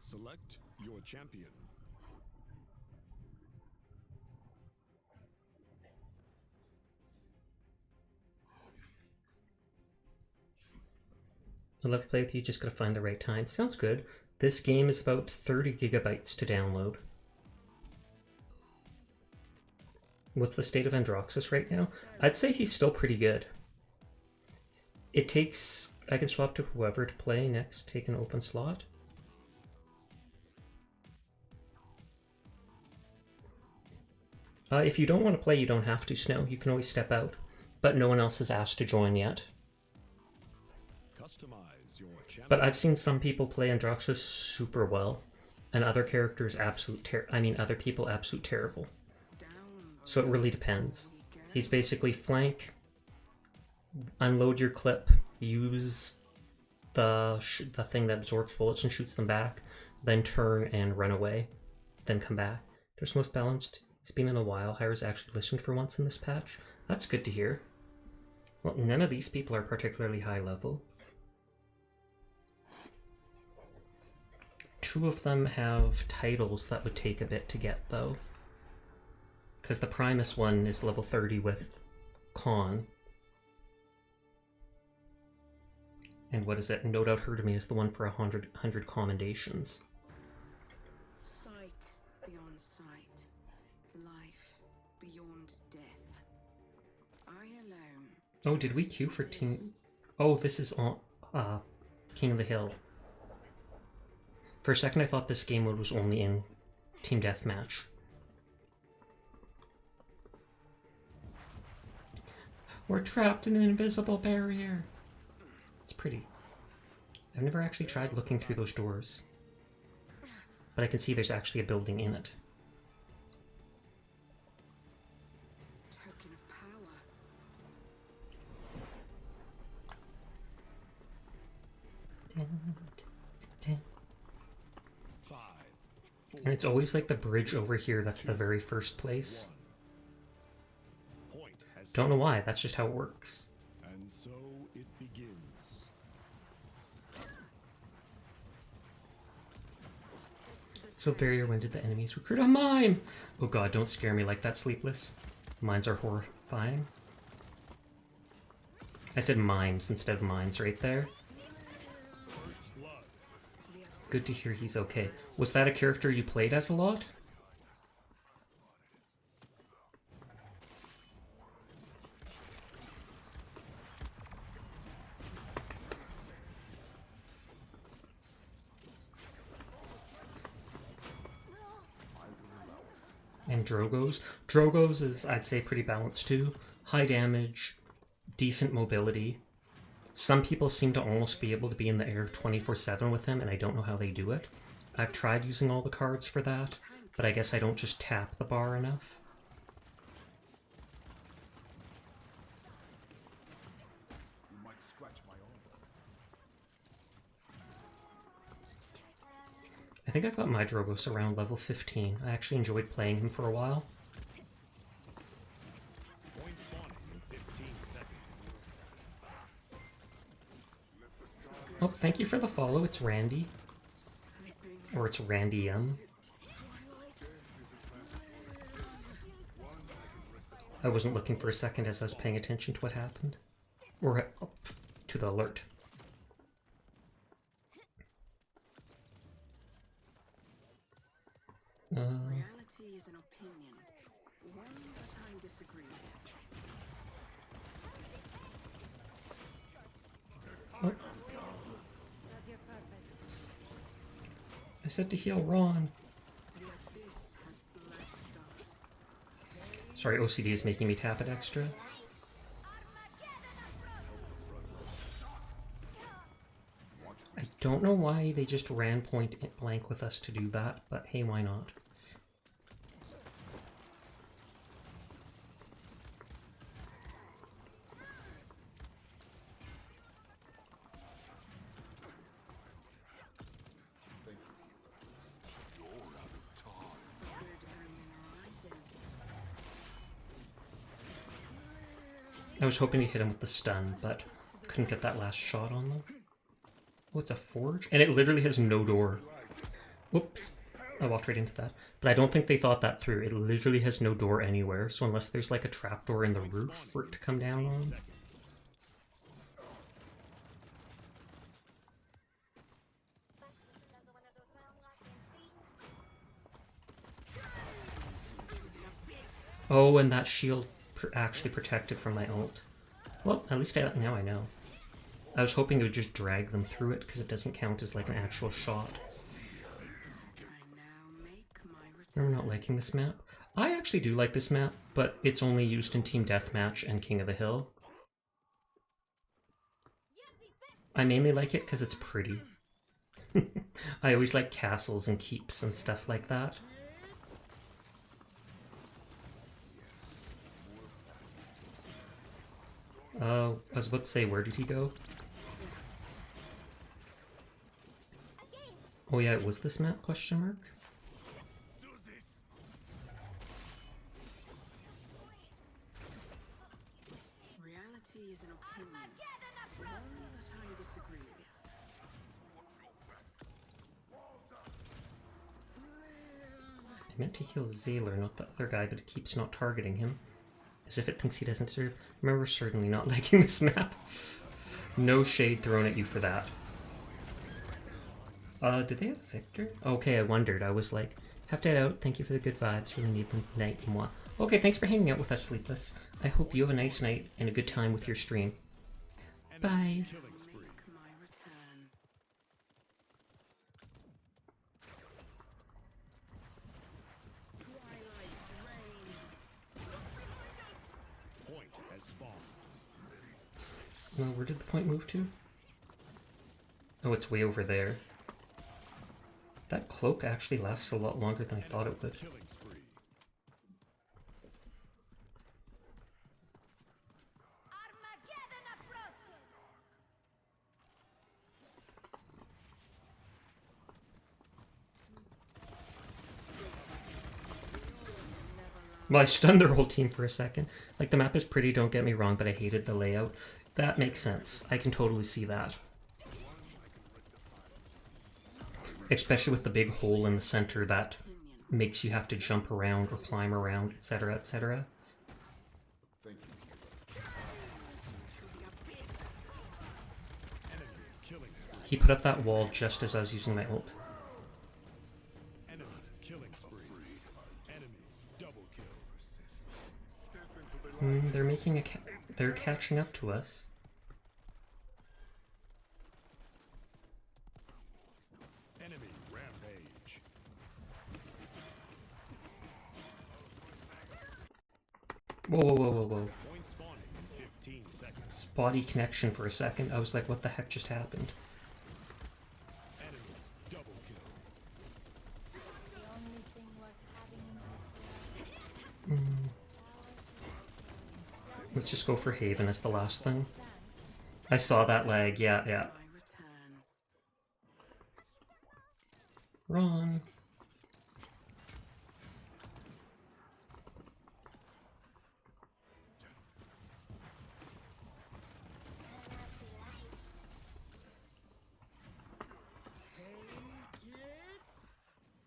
Select your champion. I'd love to play with you, just gotta find the right time. Sounds good. This game is about 30 gigabytes to download. What's the state of Androxus right now? I'd say he's still pretty good. It takes... I can swap to whoever to play next, take an open slot. If you don't want to play, you don't have to, Snow. You can always step out. But no one else has asked to join yet. Customize your champion. But I've seen some people play Androxus super well, and other characters other people absolute terrible. So it really depends. He's basically flank, unload your clip, use the thing that absorbs bullets and shoots them back, then turn and run away, then come back. There's most balanced. It's been in a while. Hyra's actually listened for once in this patch. That's good to hear. Well, none of these people are particularly high level. 2 of them have titles that would take a bit to get, though. Because the Primus one is level 30 with Con. And what is it? No Doubt Heard of Me is the one for 100 commendations. Sight beyond sight, life beyond death. I alone Oh, did we queue for team... Oh, this is on King of the Hill. For a second I thought this game mode was only in Team Deathmatch. We're trapped in an invisible barrier. It's pretty. I've never actually tried looking through those doors. But I can see there's actually a building in it. Token of power. And it's always like the bridge over here that's the very first place. Point has Don't know why, that's just how it works. and so it begins. So barrier, when did the enemies recruit a mime? Oh god, don't scare me like that, Sleepless. Mines are horrifying. I said mimes instead of mines right there. First blood. Good to hear he's okay. Was that a character you played as a lot? And Drogo's. Drogo's is, I'd say, pretty balanced too. High damage, decent mobility. Some people seem to almost be able to be in the air 24/7 with him, and I don't know how they do it. I've tried using all the cards for that, but I guess I don't just tap the bar enough. You might scratch my arm. I think I got my Drogos around level 15. I actually enjoyed playing him for a while. Point spawning in 15 seconds. Oh, thank you for the follow. It's Randy. Or it's Randy M. I wasn't looking for a second as I was paying attention to what happened. Or to the alert. Reality is an opinion, one that I disagree with. Oh. I said to heal Ron. The abyss has blessed us. Sorry, OCD is making me tap it extra. I don't know why they just ran point blank with us to do that, but hey, why not? I was hoping to hit him with the stun, but couldn't get that last shot on them. Oh, it's a forge? And it literally has no door. Whoops. I walked right into that. But I don't think they thought that through. It literally has no door anywhere, so unless there's like a trapdoor in the roof for it to come down on. Oh, and that shield actually protected from my ult. Well, at least now I know. I was hoping it would just drag them through it because it doesn't count as like an actual shot. I now make my I'm not liking this map. I actually do like this map, but it's only used in Team Deathmatch and King of the Hill. I mainly like it because it's pretty. I always like castles and keeps and stuff like that. I was about to say, where did he go? Oh yeah, it was this map, question mark? reality is an opinion, one that I disagree with. I meant to heal Zaylor, not the other guy, but it keeps not targeting him. As if it thinks he doesn't deserve. Remember, certainly not liking this map. No shade thrown at you for that. Did they have Victor? Okay, I wondered. I was like, have to head out. Thank you for the good vibes. Really need them tonight. Moi. Okay, thanks for hanging out with us, Sleepless. I hope you have a nice night and a good time with your stream. Bye. Killing spree. Make my return. Twilight reigns. Point has spawned. Well, where did the point move to? Oh, it's way over there. That cloak actually lasts a lot longer than I thought it would. Killing spree. Armageddon approaches! Well, I stunned their whole team for a second. Like, the map is pretty, don't get me wrong, but I hated the layout. That makes sense. I can totally see that. Especially with the big hole in the center that makes you have to jump around or climb around, etc., etc. Enemy killing spree. He put up that wall just as I was using my ult. Enemy killing spree. Enemy double kill. Step into the light. They're making a they're catching up to us. Enemy rampage. Whoa, whoa, whoa, whoa, whoa. Point spawning in 15 seconds. Spotty connection for a second. I was like, what the heck just happened? Enemy double kill. The only thing worth having in this world. Let's just go for Haven as the last thing. I saw that lag, yeah. My return. Run. Take it.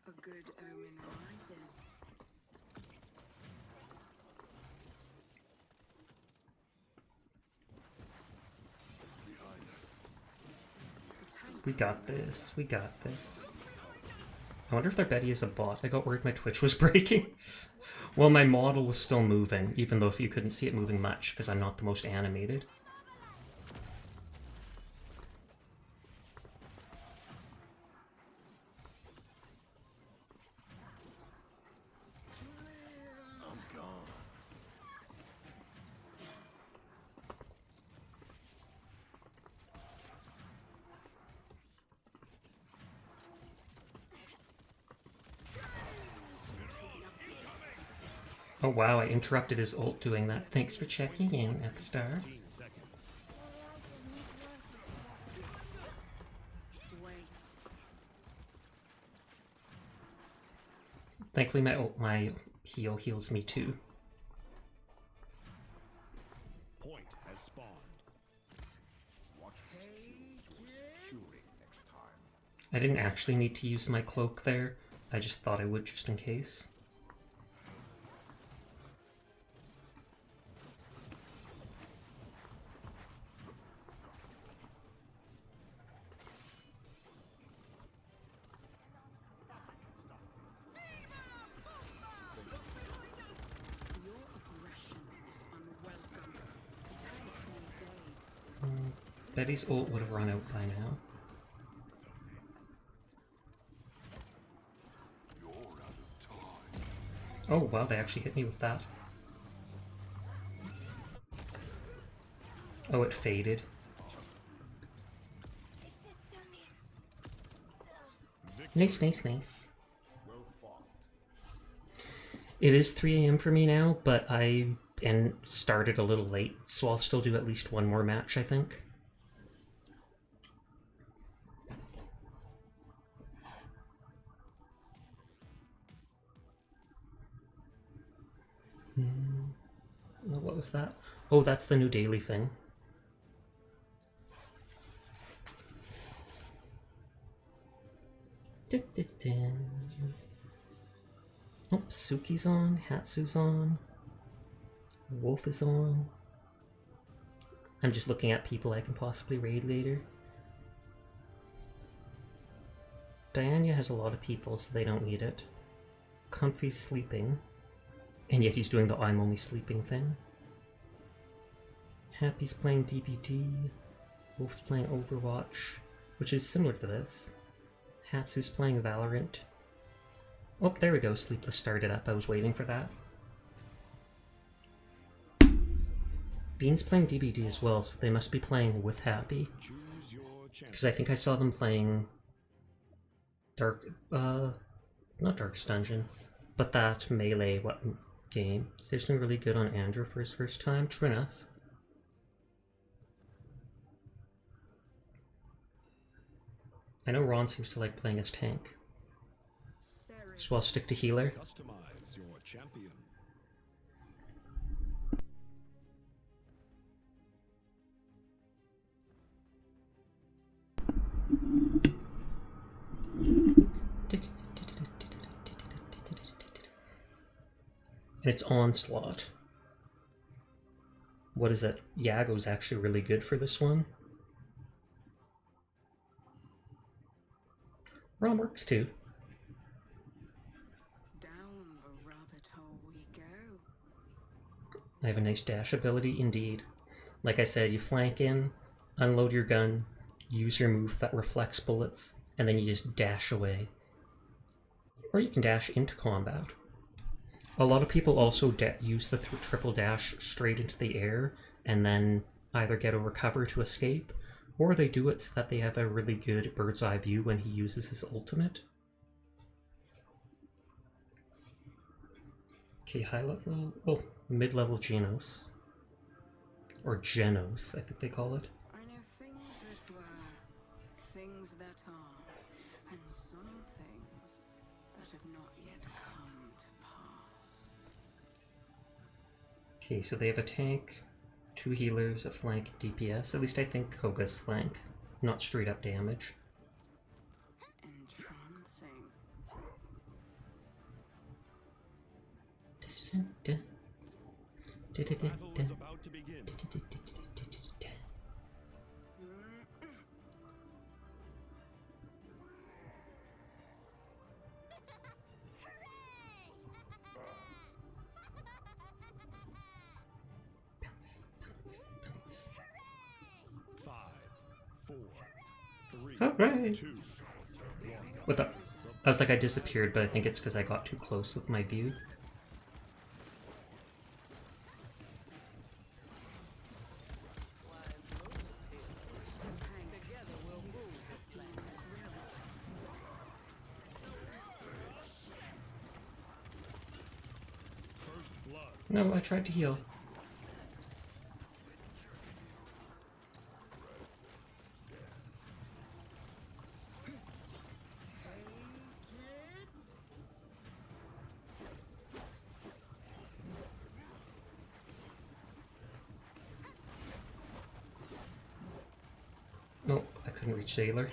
A good omen rises. We got this. We got this. I wonder if their Betty is a bot. I got worried my Twitch was breaking. Well, my model was still moving, even though if you couldn't see it moving much, because I'm not the most animated. Oh wow, I interrupted his ult doing that. Thanks for checking in, F-Star. 15 seconds. Wait. Thankfully my heal heals me too. Point has spawned. I didn't actually need to use my cloak there. I just thought I would just in case. Your aggression is unwelcome. The tank needs aid. Betty's ult would have run out by now. Oh wow, they actually hit me with that. Oh, it faded. Nice, nice, nice. It is 3 AM for me now, but I started a little late, so I'll still do at least one more match, I think. What was that? Oh, that's the new daily thing. Oh, Suki's on, Hatsu's on, Wolf is on. I'm just looking at people I can possibly raid later. Diana has a lot of people, so they don't need it. Comfy's sleeping. And yet he's doing the I'm only sleeping thing. Happy's playing DBT. Wolf's playing Overwatch, which is similar to this. Hatsu's playing Valorant. Oh, there we go. Sleepless started up. I was waiting for that. Bean's playing DBD as well, so they must be playing with Happy. Choose your champion. Because I think I saw them playing not Darkest Dungeon, but that melee game. So he's doing really good on Andrew for his first time. True enough. I know Ron seems to like playing as tank, so I'll stick to healer. Customize your champion. And it's Onslaught. What is it? Yago's actually really good for this one. Rom works too. Down the rabbit hole we go. I have a nice dash ability indeed. Like I said, you flank in, unload your gun, use your move that reflects bullets, and then you just dash away. Or you can dash into combat. A lot of people also use the triple dash straight into the air and then either get a recover to escape, or they do it so that they have a really good bird's eye view when he uses his ultimate. Okay, high level, oh, mid-level Genos. Or Genos, I think they call it. I know things that were, things that are, and some things that have not yet come to pass. Okay, so they have a tank, 2 healers, a flank, DPS. At least I think Koga's flank, not straight up damage. Entrancing. Battle is about to begin. Five, four, three, Alright. 2, 1. What the? I was like, I disappeared, but I think it's because I got too close with my view. First blood. No, I tried to heal. No, I couldn't reach Sailor.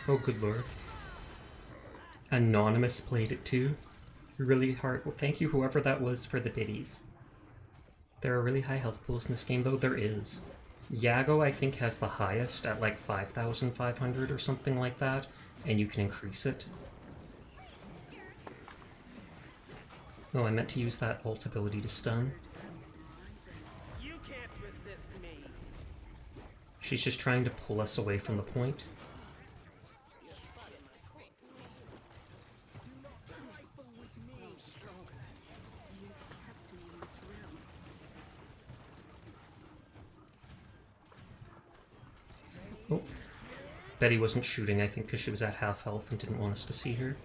Oh, good lord. Anonymous played it too. Really hard. Well, thank you, whoever that was, for the biddies. There are really high health pools in this game, though. There is. Yago, I think, has the highest at like 5,500 or something like that, and you can increase it. Oh, I meant to use that ult ability to stun. You can't resist me. She's just trying to pull us away from the point. Kept me in this realm. Oh. Betty wasn't shooting, I think, because she was at half health and didn't want us to see her.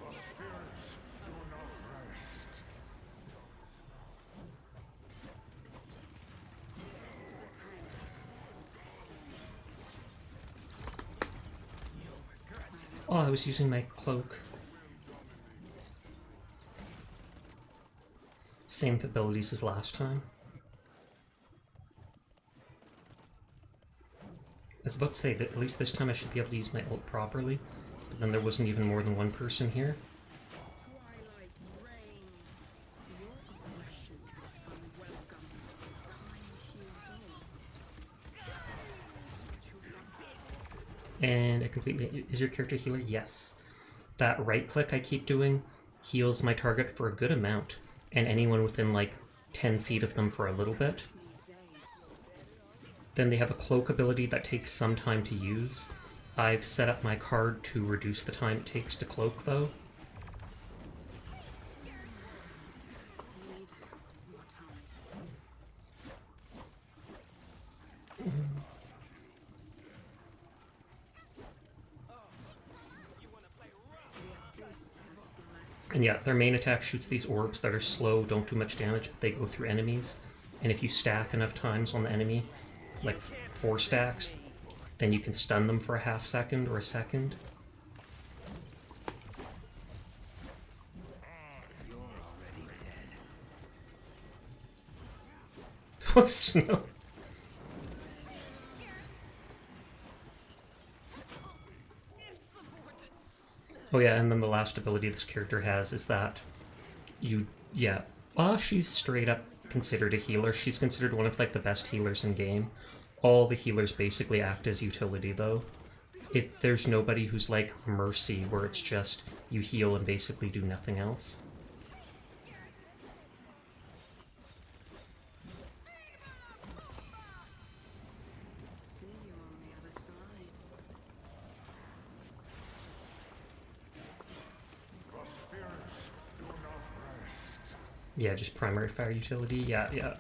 Oh, I was using my cloak. Same abilities as last time. I was about to say that at least this time I should be able to use my ult properly, but then there wasn't even more than one person here. Twilight's reigns. Your aggression is unwelcome. Time heals all. And I completely... Is your character a healer? Yes. That right click I keep doing heals my target for a good amount, and anyone within like 10 feet of them for a little bit. Then they have a cloak ability that takes some time to use. I've set up my card to reduce the time it takes to cloak though. And yeah, their main attack shoots these orbs that are slow, don't do much damage, but they go through enemies. And if you stack enough times on the enemy, like 4 stacks, then you can stun them for a half second or a second. Oh, snow. Oh yeah, and then the last ability this character has is that she's straight up considered a healer. She's considered one of like the best healers in game. All the healers basically act as utility though. There's nobody who's like Mercy, where it's just you heal and basically do nothing else. See you on the other side. The spirits do not rest. Yeah, just primary fire utility. Yeah.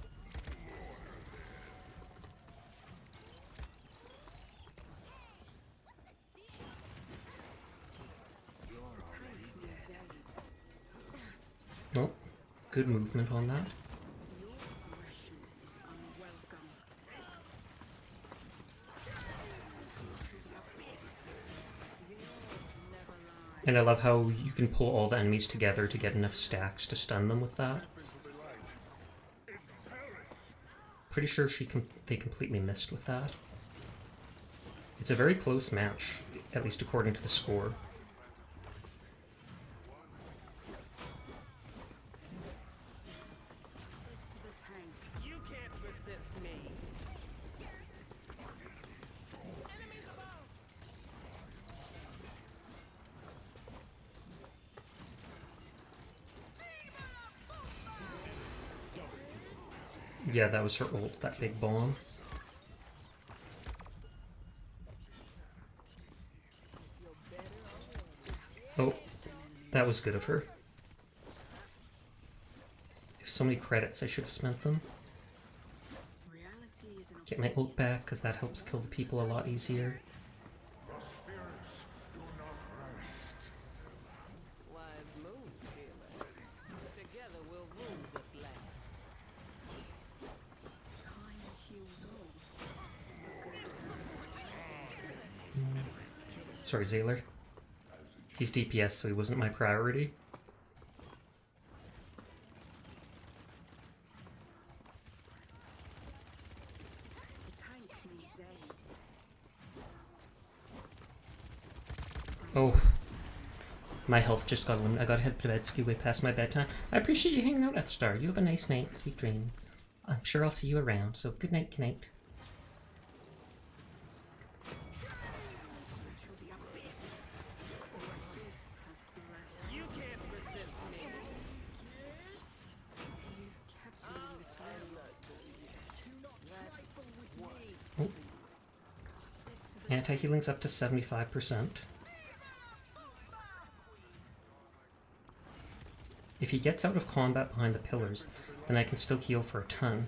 Oh, good movement on that. Your aggression is unwelcome. The orbs never lie. And I love how you can pull all the enemies together to get enough stacks to stun them with that. Pretty sure they completely missed with that. It's a very close match, at least according to the score. Assist the tank. You can't resist me. Enemies above. Yeah, that was her ult, that big bomb. Oh, that was good of her. So many credits, I should have spent them. Reality is an Get my ult back, because that helps kill the people a lot easier. The spirits do not rest. Wise move, healer. Together we'll rule this land. time heals all. Sorry, Zaylor. He's DPS, so he wasn't my priority. The tank needs aid. Oh. My health just got eliminated. I gotta head to bed, ski way past my bedtime. I appreciate you hanging out, Death Star. You have a nice night, sweet dreams. I'm sure I'll see you around, so good night, good night. You can't resist me. You've kept me in this room. Oh. Anti-healing's up to 75%. If he gets out of combat behind the pillars, then I can still heal for a ton.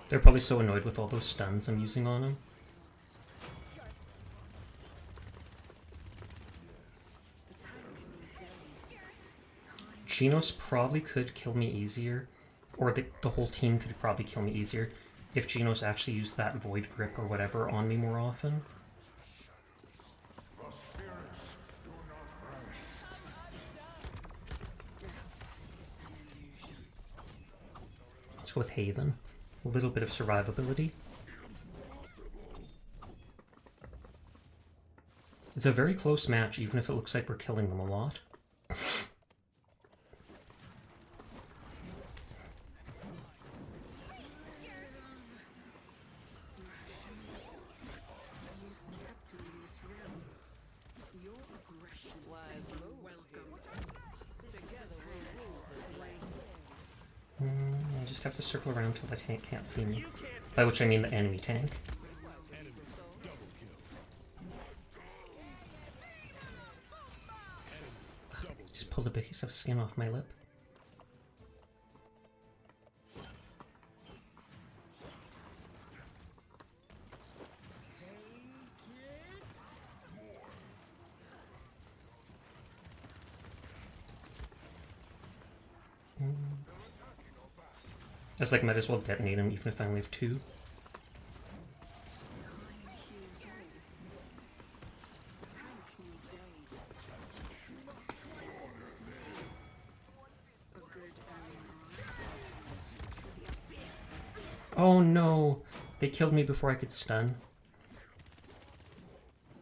They're probably so annoyed with all those stuns I'm using on him. Genos probably could kill me easier, or the whole team could probably kill me easier if Genos actually used that Void Grip or whatever on me more often. The spirits do not rest. Let's go with Haven. A little bit of survivability. It's a very close match, even if it looks like we're killing them a lot. I just have to circle around till the tank can't see me. By which I mean the enemy tank. Just pulled a piece of skin off my lip. I was like, might as well detonate him even if I only have 2. Oh no! They killed me before I could stun.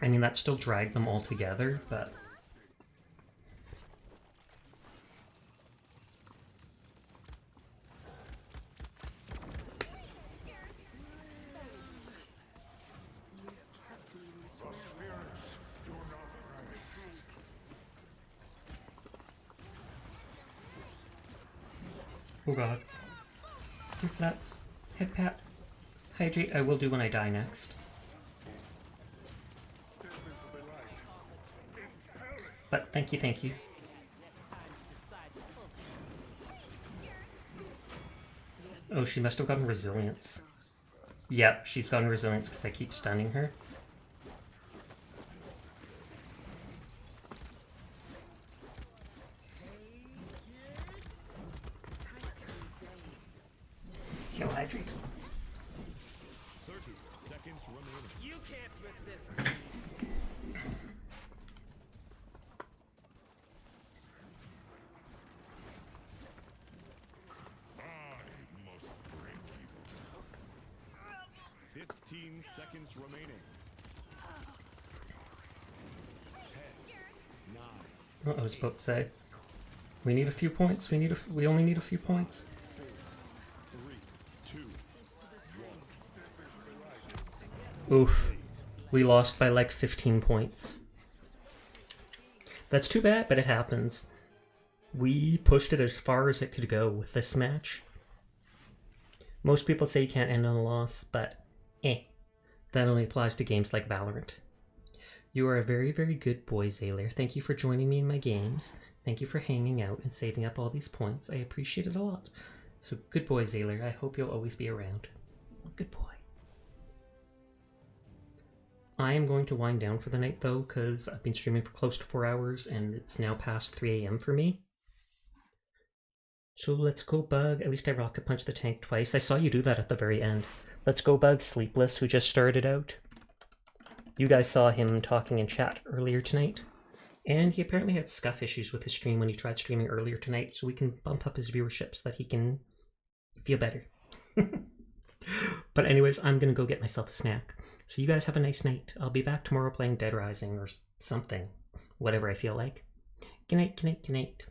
I mean, that still dragged them all together, but... Oh god. Reflex. Head pat. Hydrate I will do when I die next. But thank you, thank you. Oh, she must have gotten resilience. Yep, she's gotten resilience because I keep stunning her. Kill Hydrate. 30 seconds remaining. You can't resist. I must bring you. 15 seconds remaining. 10, 9. Oh, I was about to say. We need a few points. We only need a few points. 3, 2. Oof. We lost by like 15 points. That's too bad, but it happens. We pushed it as far as it could go with this match. Most people say you can't end on a loss, but that only applies to games like Valorant. You are a very, very good boy, Zaylor. Thank you for joining me in my games. Thank you for hanging out and saving up all these points. I appreciate it a lot. So good boy, Zaylor. I hope you'll always be around. Good boy. I am going to wind down for the night, though, because I've been streaming for close to 4 hours, and it's now past 3 a.m. for me. So let's go, Bug. At least I rocket punched the tank twice. I saw you do that at the very end. Let's go, Bug. Sleepless, who just started out. You guys saw him talking in chat earlier tonight. And he apparently had scuff issues with his stream when he tried streaming earlier tonight, so we can bump up his viewership so that he can feel better. But anyways, I'm going to go get myself a snack. So you guys have a nice night. I'll be back tomorrow playing Dead Rising or something. Whatever I feel like. Good night, good night, good night.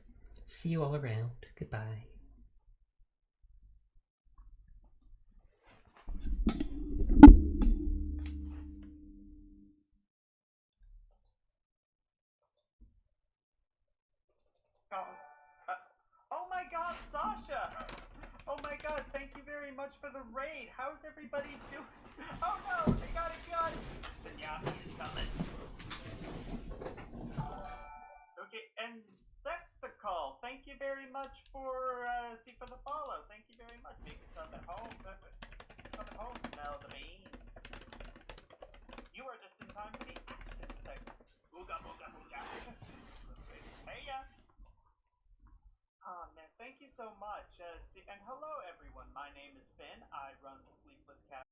See you all around. Goodbye. Oh my god, Sasha! Oh my god, thank you very much for the raid. How's everybody doing? Oh no, they got a gun! The Yappy is coming. Okay, and Sexical, thank you very much for the follow. Thank you very much. Make yourself at home. Come at home, smell the beans. You are just in time for the action segment. Ooga booga booga. Hey ya! Oh man, thank you so much. And hello everyone, my name is Finn. I run the Sleepless Cat